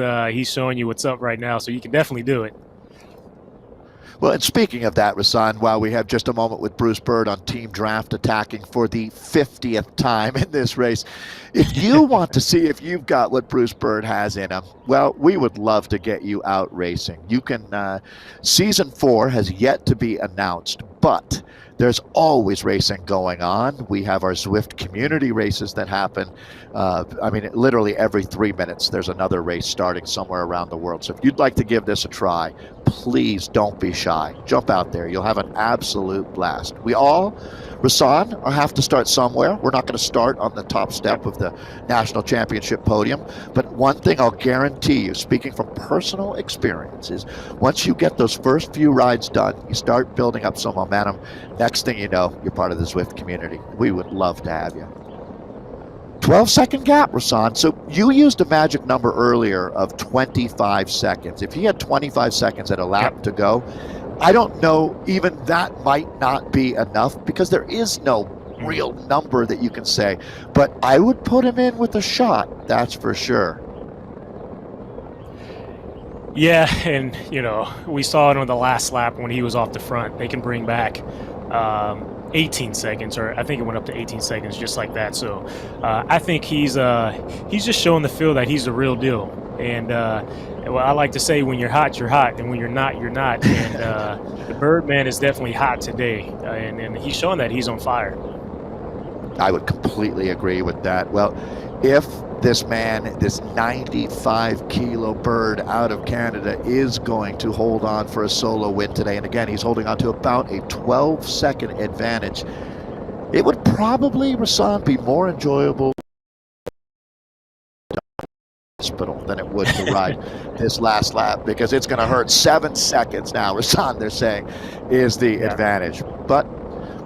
showing you what's up right now, so you can definitely do it. Well, and speaking of that, Rasan, while we have just a moment with Bruce Bird on Team Draft attacking for the 50th time in this race, if you want to see if you've got what Bruce Bird has in him, well, we would love to get you out racing. You can, Season 4 has yet to be announced, but there's always racing going on. We have our Zwift community races that happen. I mean, literally every 3 minutes, there's another race starting somewhere around the world. So if you'd like to give this a try, please don't be shy. Jump out there. You'll have an absolute blast. We all, Rasan, have to start somewhere. We're not going to start on the top step of the national championship podium. But one thing I'll guarantee you, speaking from personal experience, is once you get those first few rides done, you start building up some momentum. Next thing you know, you're part of the Zwift community. We would love to have you. 12-second gap, Rasan. So you used a magic number earlier of 25 seconds. If he had 25 seconds at a lap to go, I don't know, even that might not be enough because there is no real number that you can say. But I would put him in with a shot, that's for sure. Yeah, and, you know, we saw it on the last lap when he was off the front. They can bring back 18 seconds, or I think it went up to 18 seconds just like that. So I think he's just showing the field that he's the real deal. And well, I like to say, when you're hot, and when you're not, you're not. And the Birdman is definitely hot today, and he's showing that he's on fire. I would completely agree with that. Well, if this man, this 95-kilo Bird out of Canada, is going to hold on for a solo win today, and again, he's holding on to about a 12-second advantage, it would probably, Rasan, be more enjoyable hospital than it would to ride this last lap, because it's going to hurt. 7 seconds now, Rasan, they're saying, is the advantage. But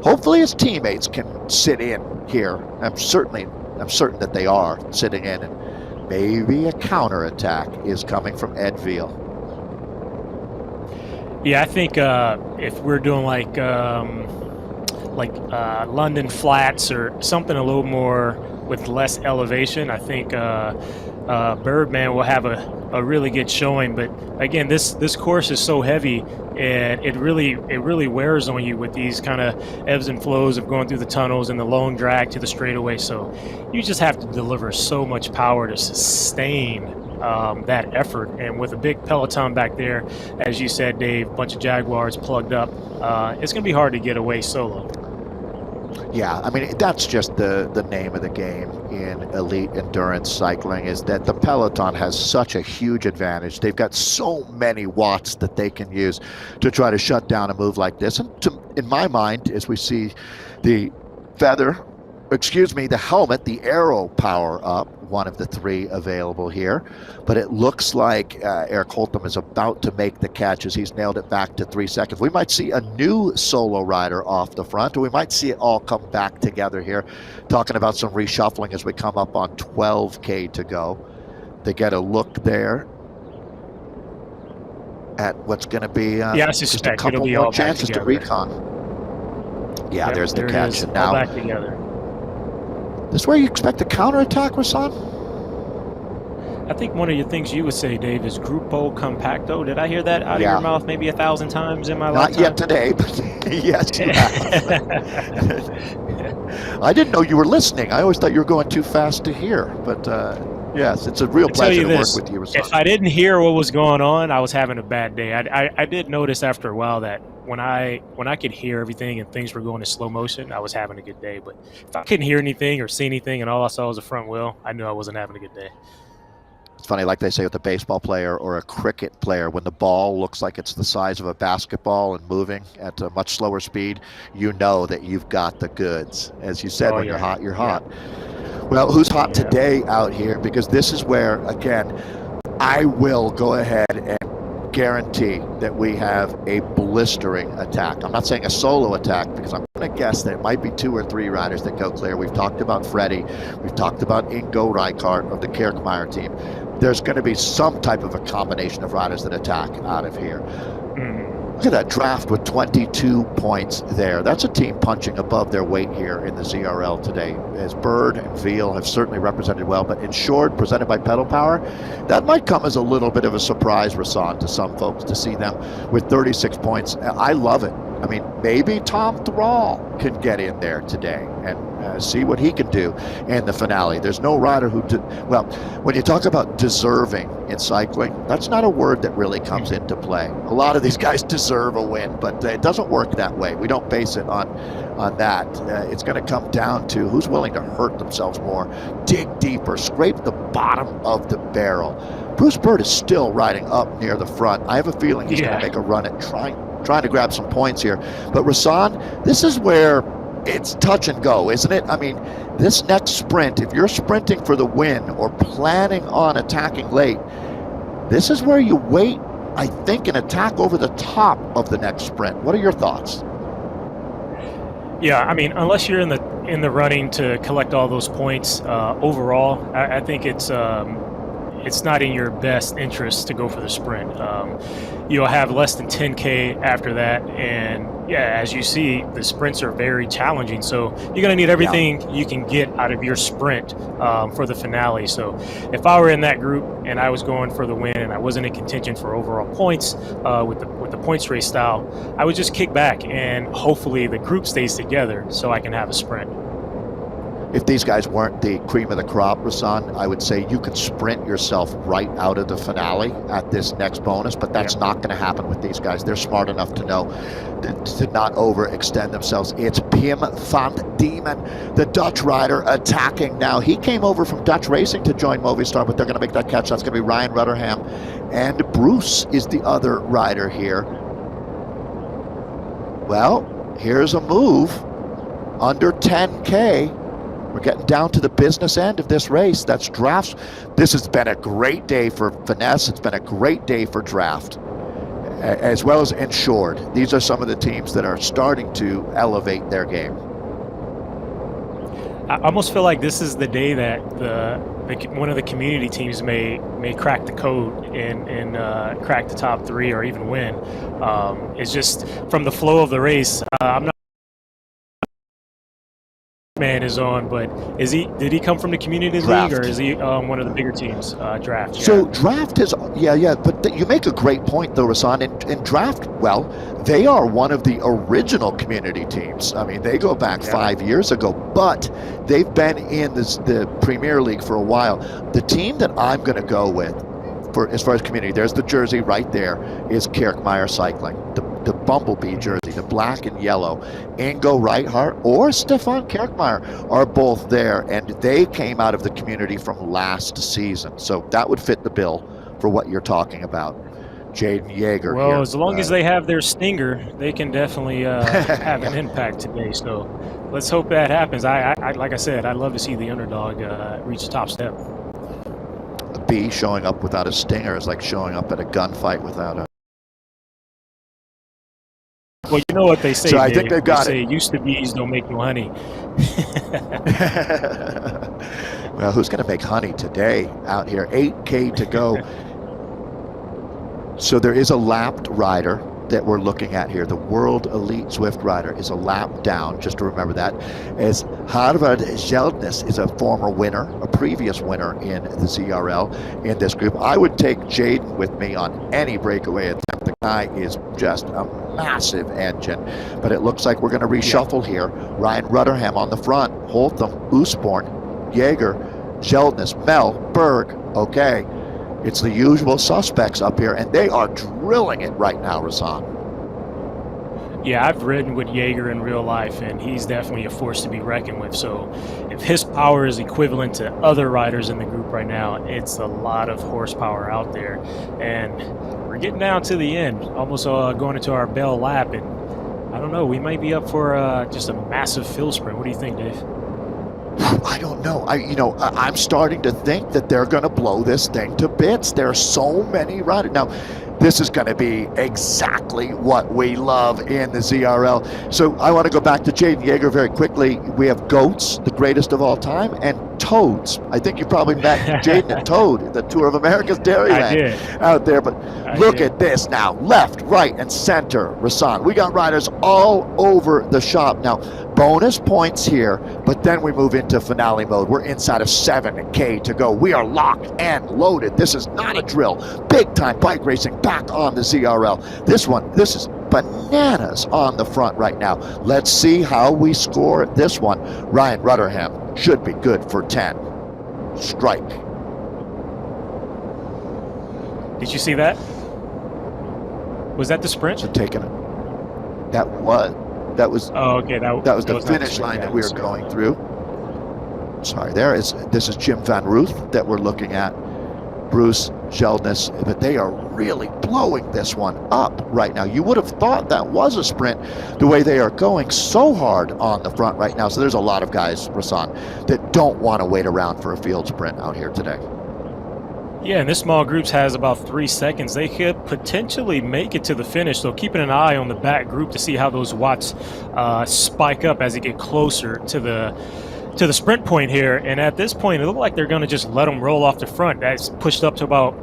hopefully his teammates can sit in here. I'm certain that they are sitting in, and maybe a counterattack is coming from Ed Veal. Yeah, I think if we're doing like London flats or something a little more with less elevation, I think Birdman will have a really good showing. But again, this course is so heavy, and it really wears on you with these kind of ebbs and flows of going through the tunnels and the long drag to the straightaway. So you just have to deliver so much power to sustain that effort. And with a big peloton back there, as you said, Dave, a bunch of Jaguars plugged up, it's going to be hard to get away solo. Yeah, I mean, that's just the name of the game in elite endurance cycling, is that the peloton has such a huge advantage. They've got so many watts that they can use to try to shut down a move like this. And in my mind, as we see the the helmet, the aero power up, one of the three available here. But it looks like Eric Holtham is about to make the catch as he's nailed it back to 3 seconds. We might see a new solo rider off the front, or we might see it all come back together here, talking about some reshuffling as we come up on 12K to go. They get a look there at what's going to be I just a couple be more chances to recon. Yeah, yep, there's the catch. And now now, back together. This is where you expect a counterattack, Rasan? I think one of the things you would say, Dave, is Grupo Compacto. Did I hear that out of your mouth maybe 1,000 times in my lifetime? Not yet today, but yes, you have. I didn't know you were listening. I always thought you were going too fast to hear. But yes, it's a real pleasure to work with you, Rasan. If I didn't hear what was going on, I was having a bad day. I did notice after a while that when I could hear everything and things were going in slow motion, I was having a good day. But if I couldn't hear anything or see anything and all I saw was a front wheel, I knew I wasn't having a good day. It's funny, like they say with a baseball player or a cricket player, when the ball looks like it's the size of a basketball and moving at a much slower speed, you know that you've got the goods. As you said, when you're hot, you're hot. Well, who's hot today out here? Because this is where, again, I will go ahead and guarantee that we have a blistering attack. I'm not saying a solo attack, because I'm going to guess that it might be 2 or 3 riders that go clear. We've talked about Freddie. We've talked about Ingo Reichardt of the Kirkmeyer team. There's going to be some type of a combination of riders that attack out of here. Look at that draft with 22 points there. That's a team punching above their weight here in the ZRL today, as Bird and Veal have certainly represented well, but Insured, presented by Pedal Power, that might come as a little bit of a surprise, Rasan, to some folks to see them with 36 points. I love it. I mean, maybe Tom Thrall can get in there today and see what he can do in the finale. There's no rider who well, when you talk about deserving in cycling, that's not a word that really comes into play. A lot of these guys deserve a win, but it doesn't work that way. We don't base it on that. It's going to come down to who's willing to hurt themselves more, dig deeper, scrape the bottom of the barrel. Bruce Bird is still riding up near the front. I have a feeling he's going to make a run at trying to grab some points here. But Rasan, this is where it's touch and go, isn't it? I mean, this next sprint, if you're sprinting for the win or planning on attacking late, this is where you wait, I think, and attack over the top of the next sprint. What are your thoughts? Yeah, I mean, unless you're in the running to collect all those points, overall, I think it's not in your best interest to go for the sprint. You'll have less than 10K after that, and as you see, the sprints are very challenging, so you're going to need everything you can get out of your sprint for the finale. So if I were in that group and I was going for the win and I wasn't in contention for overall points with the points race style, I would just kick back and hopefully the group stays together so I can have a sprint. If these guys weren't the cream of the crop, Rasan, I would say you could sprint yourself right out of the finale at this next bonus, but that's not going to happen with these guys. They're smart enough to know to not overextend themselves. It's Pim van Diemen, the Dutch rider, attacking now. He came over from Dutch Racing to join Movistar, but they're going to make that catch. That's going to be Ryan Rutterham. And Bruce is the other rider here. Well, here's a move under 10K. We're getting down to the business end of this race. That's drafts. This has been a great day for finesse. It's been a great day for draft, as well as Insured. These are some of the teams that are starting to elevate their game. I almost feel like this is the day that one of the community teams may crack the code and crack the top 3 or even win. It's just from the flow of the race. I'm not Man is on, but did he come from the community Draft. league, or is he one of the bigger teams? Draft. Yeah. So draft is, but you make a great point though, Rasan. In draft, well, they are one of the original community teams. I mean, they go back 5 years ago, but they've been in the Premier League for a while. The team that I'm going to go with, for as far as community, there's the jersey right there, is Kirkmeyer Cycling. The Bumblebee jersey, the black and yellow. Ingo Reithart or Stefan Kirkmeyer are both there, and they came out of the community from last season. So that would fit the bill for what you're talking about. Jaden Yeager. Well, here. as long as they have their stinger, they can definitely have an impact today. So let's hope that happens. I like I said, I'd love to see the underdog reach the top step. A bee showing up without a stinger is like showing up at a gunfight without a... Well, you know what they say. So I think they've got it. Used to bees don't make no honey. Well, who's going to make honey today out here? 8K to go. So there is a lapped rider that we're looking at here. The World Elite Zwift rider is a lap down, just to remember that, as Harvard Zeldnis is a former winner, a previous winner in the ZRL in this group. I would take Jaden with me on any breakaway attempt. The guy is just a massive engine, but it looks like we're going to reshuffle here. Ryan Rudderham on the front, Holtham, Usborn, Yeager, Zeldnis, Mel, Berg. Okay. It's the usual suspects up here, and they are drilling it right now, Rasan. Yeah, I've ridden with Yeager in real life, and he's definitely a force to be reckoned with. So if his power is equivalent to other riders in the group right now, it's a lot of horsepower out there. And we're getting down to the end, almost going into our bell lap, and I don't know, we might be up for just a massive field sprint. What do you think, Dave? I don't know. I'm starting to think that they're going to blow this thing to bits. There are so many riders. Now, this is going to be exactly what we love in the ZRL. So I want to go back to Jaden Yeager very quickly. We have Goats, the greatest of all time, and Toads. I think you probably met Jaden and Toad at the Tour of America's Dairyland out there. But look at this now. Left, right, and center, Rasan. We got riders all over the shop. Now, bonus points here, but then we move into finale mode. We're inside of 7K to go. We are locked and loaded. This is not a drill. Big time bike racing back on the ZRL. This is bananas on the front right now. Let's see how we score this one. Ryan Rudderham should be good for 10. Strike. Did you see that? Was that the sprint? So taking it. That was. Oh, okay. That was the finish line that we were going through. Sorry, this is Jim Van Ruth that we're looking at. Bruce Zeldnis, but they are really blowing this one up right now. You would have thought that was a sprint, the way they are going so hard on the front right now. So there's a lot of guys, Rasan, that don't want to wait around for a field sprint out here today. Yeah, and this small groups has about 3 seconds. They could potentially make it to the finish, so keeping an eye on the back group to see how those watts spike up as they get closer to the sprint point here. And at this point, it looks like they're going to just let them roll off the front. That's pushed up to about,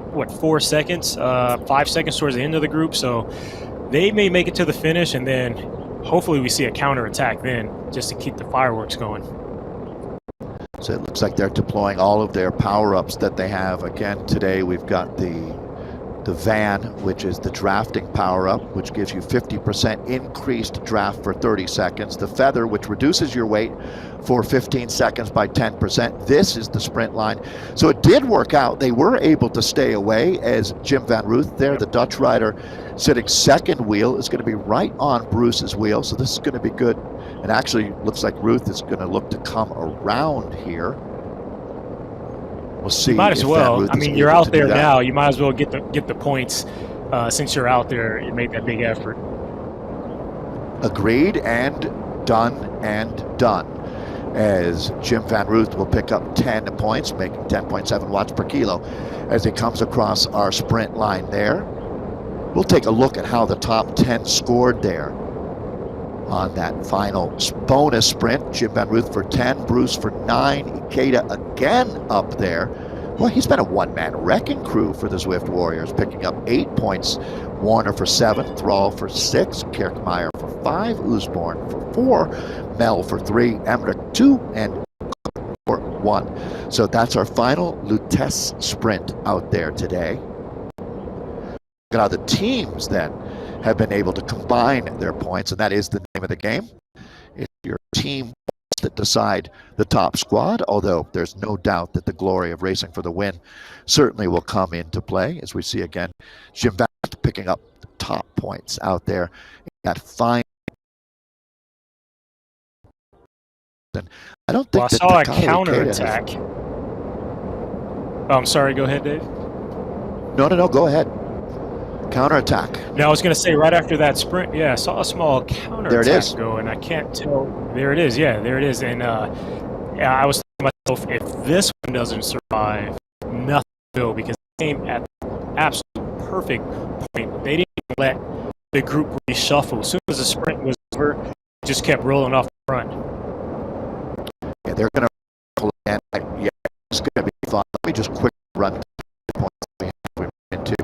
4 seconds, 5 seconds towards the end of the group. So they may make it to the finish, and then hopefully we see a counterattack then just to keep the fireworks going. So it looks like they're deploying all of their power-ups that they have. Again, today we've got the van, which is the drafting power-up, which gives you 50% increased draft for 30 seconds. The feather, which reduces your weight for 15 seconds by 10%. This is the sprint line. So it did work out. They were able to stay away, as Jim Van Ruth there, the Dutch rider, sitting second wheel, is going to be right on Bruce's wheel. So this is going to be good. And actually, looks like Ruth is going to look to come around here. We'll see. You might as well. I mean, you're out there now. You might as well get the points since you're out there. You made that big effort. Agreed and done and done. As Jim Van Ruth will pick up 10 points, making 10.7 watts per kilo as he comes across our sprint line there. We'll take a look at how the top 10 scored there on that final bonus sprint. Jim Van Ruth for 10, Bruce for 9, Ikeda again up there. Well, he's been a one-man wrecking crew for the Zwift Warriors, picking up 8 points. Warner for 7, Thrall for 6, Kirkmeyer for 5, Usborn for 4, Mel for 3, Emmerich 2 and 1. So that's our final Lutece sprint out there today. Look at how the teams then have been able to combine their points, and that is the name of the game. It's your team that decide the top squad, although there's no doubt that the glory of racing for the win certainly will come into play, as we see again Gilbert picking up the top points out there in that fine. And I don't think I saw a counterattack. Oh, I'm sorry, go ahead, Dave. No, go ahead. Counterattack. Now, I was going to say right after that sprint, yeah, I saw a small counterattack go, and I can't tell. There it is, yeah, there it is. And I was thinking to myself, if this one doesn't survive, nothing will, because they came at the absolute perfect point. They didn't let the group reshuffle. As soon as the sprint was over, it just kept rolling off the front. Yeah, they're going to again. Yeah, it's going to be fun. Let me just quickly run the points we have into.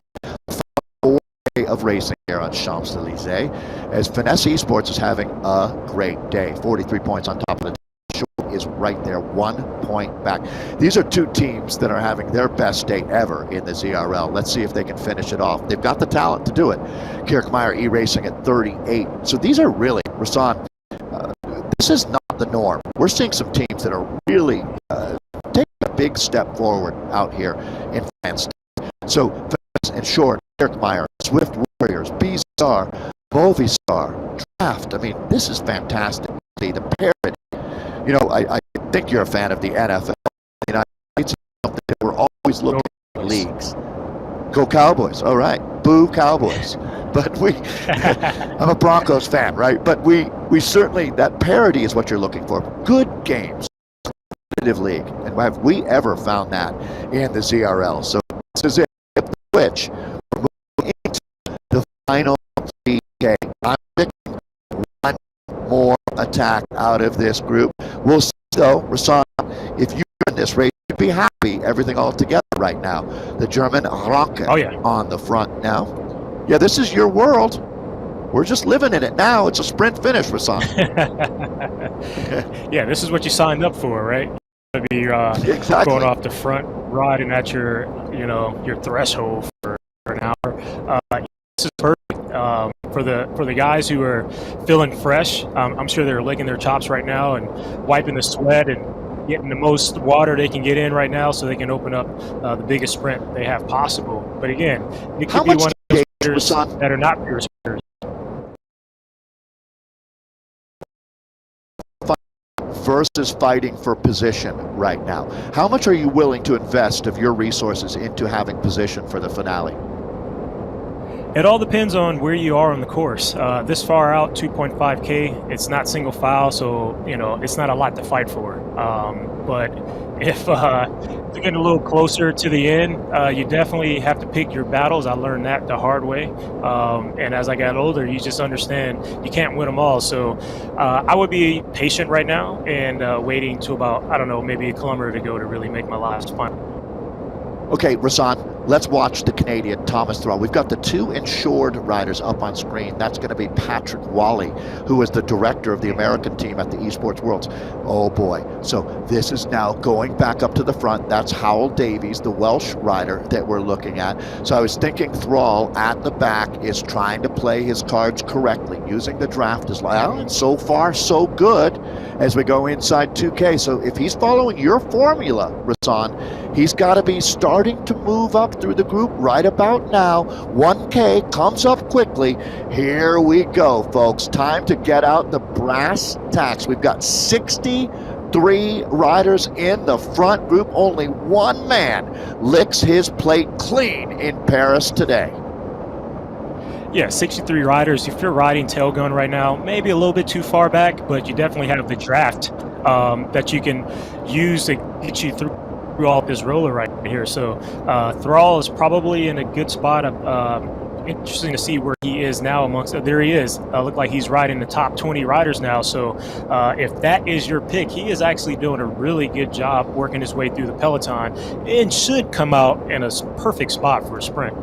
Of racing here on Champs-Élysées, as Finesse Esports is having a great day. 43 points on top of the show, is right there, 1 point back. These are two teams that are having their best day ever in the ZRL. Let's see if they can finish it off. They've got the talent to do it. Kirkmeyer E-Racing at 38. So these are really, Rasan, this is not the norm. We're seeing some teams that are really taking a big step forward out here in France. So, in short, Kirkmeyer, Zwift Warriors, B-Star, Movistar, Draft. I mean, this is fantastic. The parity. You know, I think you're a fan of the NFL. The United States, we're always looking at leagues. Go Cowboys. All right. Boo Cowboys. But I'm a Broncos fan, right? But we certainly, that parity is what you're looking for. Good games. Competitive league. And have we ever found that in the ZRL? So this is it. Which we're moving into the final 3K. I'm picking one more attack out of this group. We'll see, though, Rasan, if you're in this race, you'd be happy, everything all together right now. The German Ranke on the front now. Yeah, this is your world. We're just living in it now. It's a sprint finish, Rasan. Yeah, this is what you signed up for, right? Be exactly. Going off the front, riding at your threshold for an hour. This is perfect for the guys who are feeling fresh. I'm sure they're licking their chops right now and wiping the sweat and getting the most water they can get in right now, so they can open up the biggest sprint they have possible. But again, it could be one of those riders that are not pure sprinters. Versus fighting for position right now. How much are you willing to invest of your resources into having position for the finale? It all depends on where you are on the course. This far out, 2.5K, it's not single file, so it's not a lot to fight for. But if you're getting a little closer to the end, you definitely have to pick your battles. I learned that the hard way. And as I got older, you just understand you can't win them all. So I would be patient right now and waiting to about, I don't know, maybe a kilometer to go to really make my last final. Okay, Rasan, let's watch the Canadian Thomas Thrall. We've got the two insured riders up on screen. That's going to be Patrick Wally, who is the director of the American team at the Esports Worlds. Oh boy. So this is now going back up to the front. That's Howell Davies, the Welsh rider that we're looking at. So I was thinking Thrall at the back is trying to play his cards correctly, using the draft as well. And so far, so good as we go inside 2K. So if he's following your formula, Rasan, he's got to be starting to move up through the group right about now. 1K comes up quickly. Here we go, folks. Time to get out the brass tacks. We've got 63 riders in the front group. Only one man licks his plate clean in Paris today. Yeah, 63 riders. If you're riding tailgun right now, maybe a little bit too far back, but you definitely have the draft that you can use to get you through all this roller right here. So Thrall is probably in a good spot. Interesting to see where he is now amongst. There he is. Look like he's riding the top 20 riders now. So if that is your pick, he is actually doing a really good job working his way through the peloton and should come out in a perfect spot for a sprint.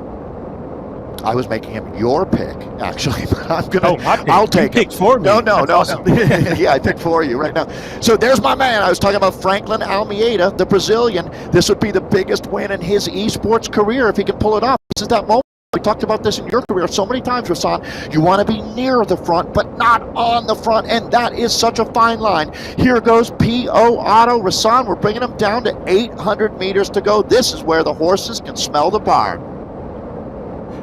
I was making him your pick, actually. But I'm gonna. Oh, my pick. I'll take you picked him. for me. No. That's awesome. Yeah, I picked for you right now. So there's my man. I was talking about Franklin Almeida, the Brazilian. This would be the biggest win in his esports career if he can pull it off. This is that moment. We talked about this in your career so many times, Rasan. You want to be near the front, but not on the front, and that is such a fine line. Here goes P.O. Otto. Rasan, we're bringing him down to 800 meters to go. This is where the horses can smell the barn.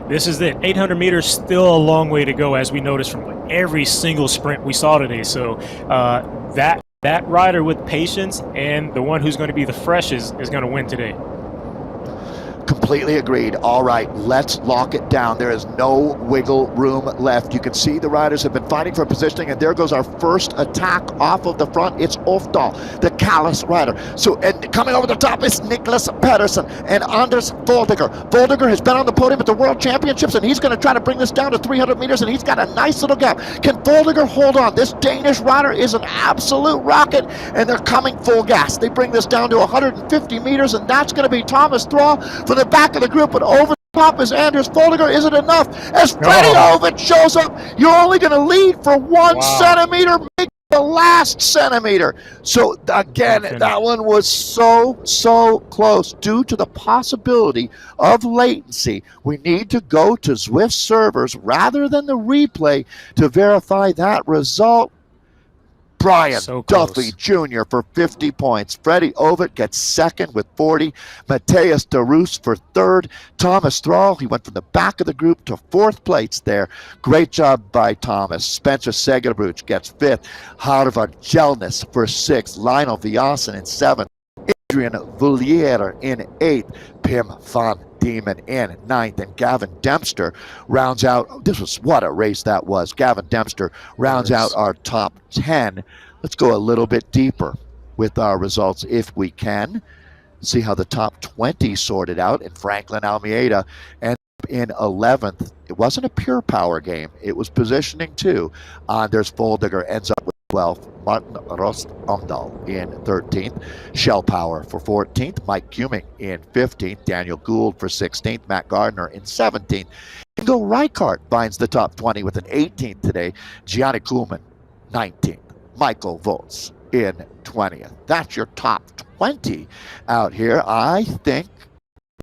This is it. 800 meters, still a long way to go, as we noticed from every single sprint we saw today. So that rider with patience and the one who's going to be the freshest is going to win today. Completely agreed. All right, let's lock it down. There is no wiggle room left. You can see the riders have been fighting for positioning, and there goes our first attack off of the front. It's Ofdal, the callous rider. So, and coming over the top is Nicholas Pedersen and Anders Voldiger. Voldiger has been on the podium at the World Championships, and he's going to try to bring this down to 300 meters, and he's got a nice little gap. Can Voldiger hold on? This Danish rider is an absolute rocket, and they're coming full gas. They bring this down to 150 meters, and that's going to be Thomas Thrall from the back of the group, but over the top is Anders Voldiger. Is it enough? As Freddie Ovett shows up, you're only going to lead for 1 centimeter, make the last centimeter. So again, that one was so close. Due to the possibility of latency, we need to go to Zwift servers rather than the replay to verify that result. Brian Duffy Jr. for 50 points. Freddie Ovett gets second with 40. Mateus de Roos for third. Thomas Thrall, he went from the back of the group to fourth place there. Great job by Thomas. Spencer Segerbruch gets fifth. Harvard Jelnis for sixth. Lionel Viasen in seventh. Adrian Voulier in eighth. Pim van Diemen in ninth, and Gavin Dempster rounds out. This was what a race that was. Gavin Dempster rounds out our top 10. Let's go a little bit deeper with our results if we can. See how the top 20 sorted out. And Franklin Almeida ends up in 11th. It wasn't a pure power game. It was positioning too. Anders Voldiger ends up with 12th. Martin Rostomdal in 13th. Shell Power for 14th. Mike Cuming in 15th. Daniel Gould for 16th. Matt Gardner in 17th. Ingo Reichardt finds the top 20 with an 18th today. Gianni Kuhlmann, 19th. Michael Volz in 20th. That's your top 20 out here. I think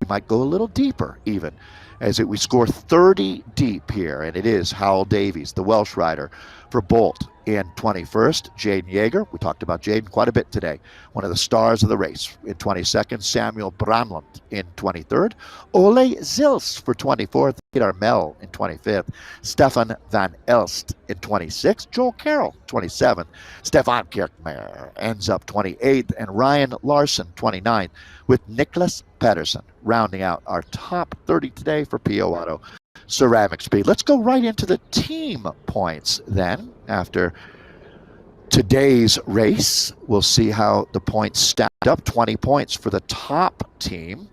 we might go a little deeper even, as we score 30 deep here, and it is Howell Davies, the Welsh rider, for Bolt in 21st. Jaden Yeager, we talked about Jaden quite a bit today, one of the stars of the race, in 22nd. Samuel Bramland in 23rd. Ole Zils for 24th. Peter Mel in 25th. Stefan Van Elst in 26th. Joel Carroll, 27th. Stefan Kirkmeyer ends up 28th. And Ryan Larson, 29th, with Nicholas Pedersen rounding out our top 30 today for P.O. Otto Ceramic Speed. Let's go right into the team points then. After today's race, we'll see how the points stacked up. 20 points for the top team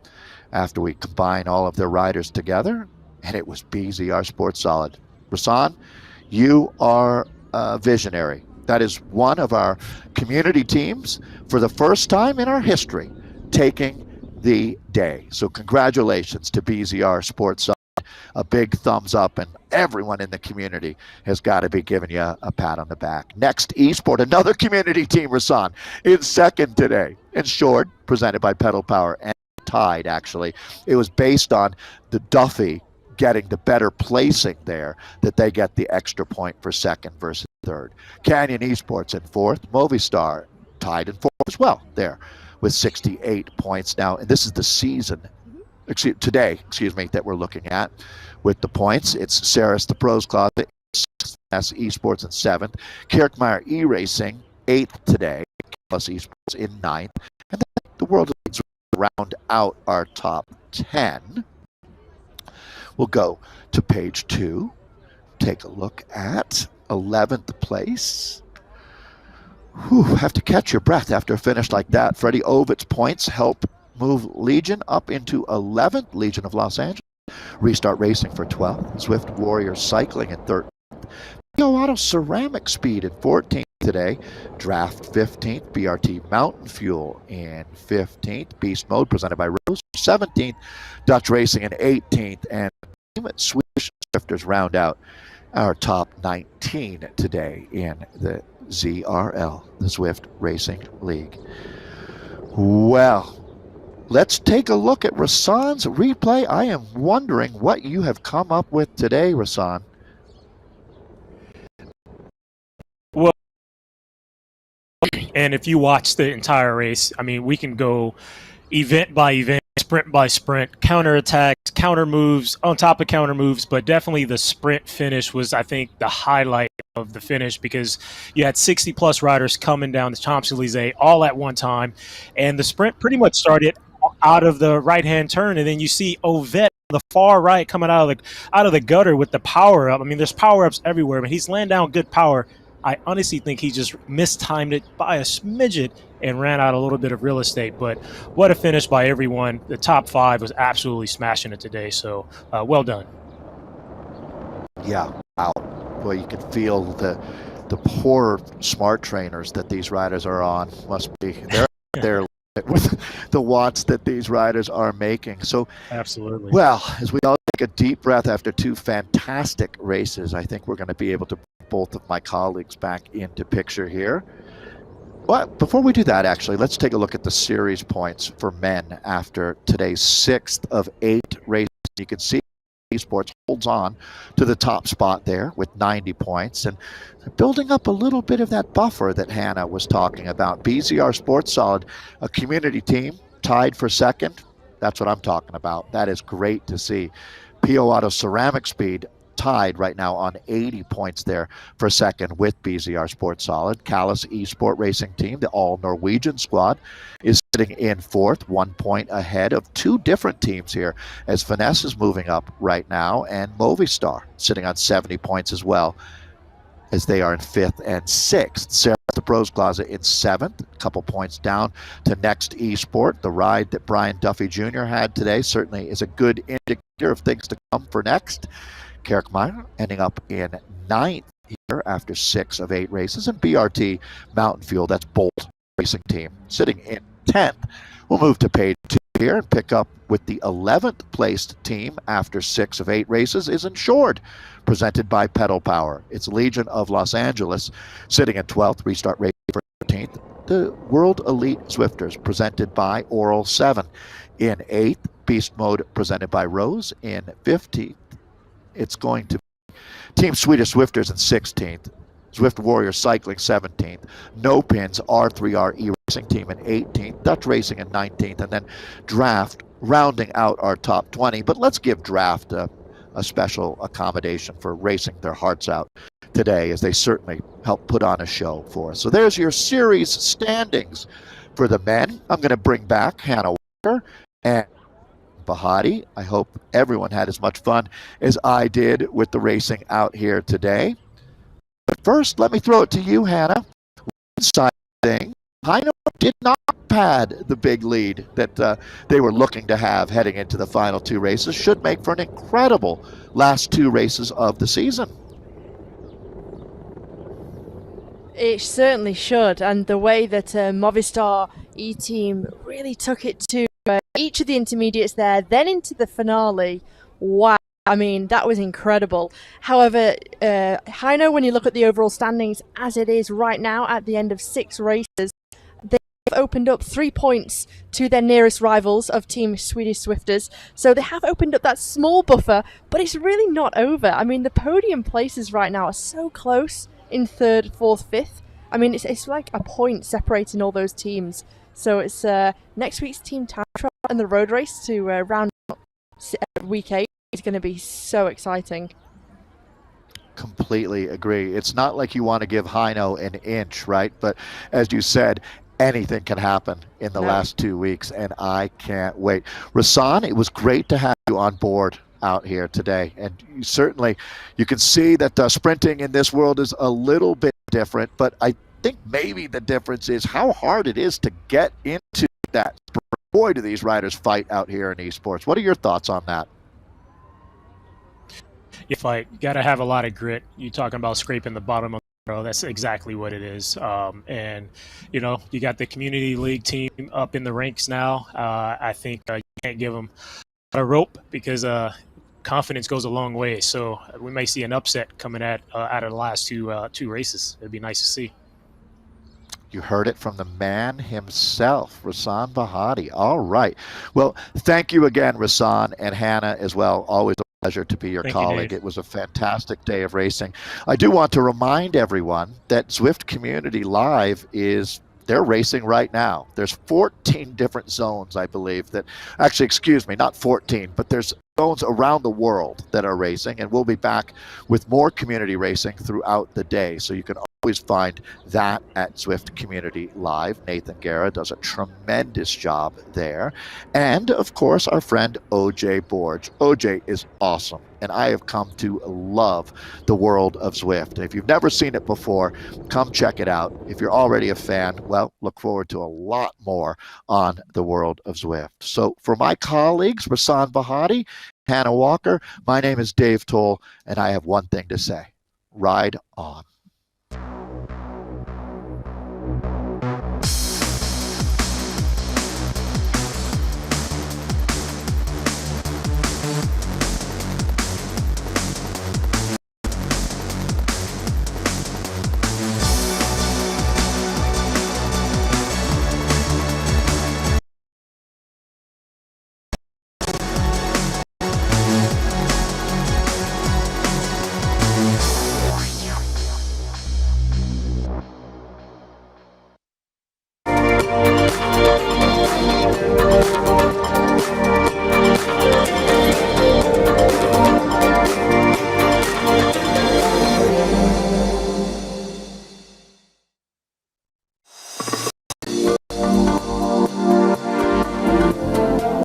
after we combine all of their riders together. And it was BZR Sports Solid. Rasan, you are a visionary. That is one of our community teams for the first time in our history taking the day. So congratulations to BZR Sports Solid. A big thumbs up, and everyone in the community has got to be giving you a pat on the back. Next, Esport, another community team, Rasan, in second today. And Short, presented by Pedal Power, and tied, actually. It was based on the Duffy getting the better placing there that they get the extra point for second versus third. Canyon Esports in fourth. Movistar tied in fourth as well there with 68 points now. And this is the season today, that we're looking at with the points. It's Saris the Pros Closet, 6th, Esports in 7th. Kirkmeyer E-Racing, 8th today. Plus Esports in 9th. And then the World Leagues round out our top 10. We'll go to page 2. Take a look at 11th place. Have to catch your breath after a finish like that. Freddie Ovett's points help move Legion up into 11th, Legion of Los Angeles. Restart Racing for 12th. Swift Warrior Cycling in 13th. P.O. Auto Ceramic Speed in 14th today. Draft 15th. BRT Mountain Fuel in 15th. Beast Mode presented by Rose 17th. Dutch Racing in 18th. And Swedish Zwifters round out our top 19 today in the ZRL, the Zwift Racing League. Well, let's take a look at Rasan's replay. I am wondering what you have come up with today, Rasan. Well, and if you watch the entire race, I mean, we can go event by event, sprint by sprint, counter attacks, counter moves, on top of counter moves, but definitely the sprint finish was, I think, the highlight of the finish, because you had 60 plus riders coming down the Champs-Élysées all at one time, and the sprint pretty much started out of the right-hand turn, and then you see Ovet on the far right coming out of the gutter with the power up. I mean, there's power ups everywhere, but he's laying down good power. I honestly think he just mistimed it by a smidget and ran out a little bit of real estate. But what a finish by everyone. The top five was absolutely smashing it today. So well done. Yeah, wow. Well, you can feel the poor smart trainers that these riders are on. Must be they're with the watts that these riders are making. So absolutely. Well, as we all take a deep breath after two fantastic races, I think we're going to be able to bring both of my colleagues back into picture here. Well, before we do that, actually, let's take a look at the series points for men after today's 6th of 8 races. You can see Esports holds on to the top spot there with 90 points, and they're building up a little bit of that buffer that Hannah was talking about. BZR Sports Solid, a community team, tied for second. That's what I'm talking about. That is great to see. PO Auto Ceramic Speed tied right now on 80 points there for second with BZR Sports Solid. Callis Esport Racing Team, the all-Norwegian squad, is sitting in 4th, 1 point ahead of two different teams here, as Finesse is moving up right now, and Movistar sitting on 70 points as well, as they are in 5th and 6th. Sarah the Pros Closet in 7th, a couple points down to Next Esport. The ride that Brian Duffy Jr. had today certainly is a good indicator of things to come for Next. Kerkmeyer ending up in 9th here after 6 of 8 races, and BRT Mountain Fuel, that's Bolt Racing Team, sitting in 10th. We'll move to page 2 here and pick up with the 11th placed team after 6 of 8 races is Insured, presented by Pedal Power. It's Legion of Los Angeles sitting in 12th, Restart Racing 13th. The World Elite Zwifters, presented by Oral 7 in 8th. Beast Mode, presented by Rose in 15th. It's going to be Team Swedish Zwifters in 16th, Zwift Warrior Cycling 17th, No Pins R3R Racing Team in 18th, Dutch Racing in 19th, and then Draft rounding out our top 20. But let's give Draft a special accommodation for racing their hearts out today, as they certainly helped put on a show for us. So there's your series standings for the men. I'm going to bring back Hannah Walker and Bahati. I hope everyone had as much fun as I did with the racing out here today. But first, let me throw it to you, Hannah. One side thing, Heino did not pad the big lead that they were looking to have heading into the final 2 races. Should make for an incredible last 2 races of the season. It certainly should, and the way that Movistar E-Team really took it to each of the intermediates there, then into the finale. Wow, I mean, that was incredible. However, Heino, when you look at the overall standings as it is right now at the end of 6 races, they've opened up 3 points to their nearest rivals of Team Swedish Zwifters. So they have opened up that small buffer, but it's really not over. I mean, the podium places right now are so close in 3rd, 4th, 5th. I mean, it's like a point separating all those teams. So it's next week's team time trial and the road race to round out week 8 is going to be so exciting. Completely agree. It's not like you want to give Heino an inch, right? But as you said, anything can happen in the last 2 weeks, and I can't wait. Rasan, it was great to have you on board out here today, and you can see that sprinting in this world is a little bit different, but I think maybe the difference is how hard it is to get into that. Boy, do these riders fight out here in esports. What are your thoughts on that? You fight. You got to have a lot of grit. You talking about scraping the bottom of the barrel. That's exactly what it is. And, you know, you got the community league team up in the ranks now. I think you can't give them a rope because confidence goes a long way. So we may see an upset coming out of the last two races. It'd be nice to see. You heard it from the man himself, Rasan Bahati. All right. Well, thank you again, Rasan, and Hannah as well. Always a pleasure to be your colleague. It was a fantastic day of racing. I do want to remind everyone that Zwift Community Live they're racing right now. There's 14 different zones, I believe, actually, excuse me, not 14, but there's zones around the world that are racing, and we'll be back with more community racing throughout the day. So you can always find that at Zwift Community Live. Nathan Guerra does a tremendous job there. And, of course, our friend OJ Borge. OJ is awesome, and I have come to love the world of Zwift. And if you've never seen it before, come check it out. If you're already a fan, well, look forward to a lot more on the world of Zwift. So for my colleagues, Rasan Bahati, Hannah Walker, my name is Dave Toll, and I have one thing to say: ride on.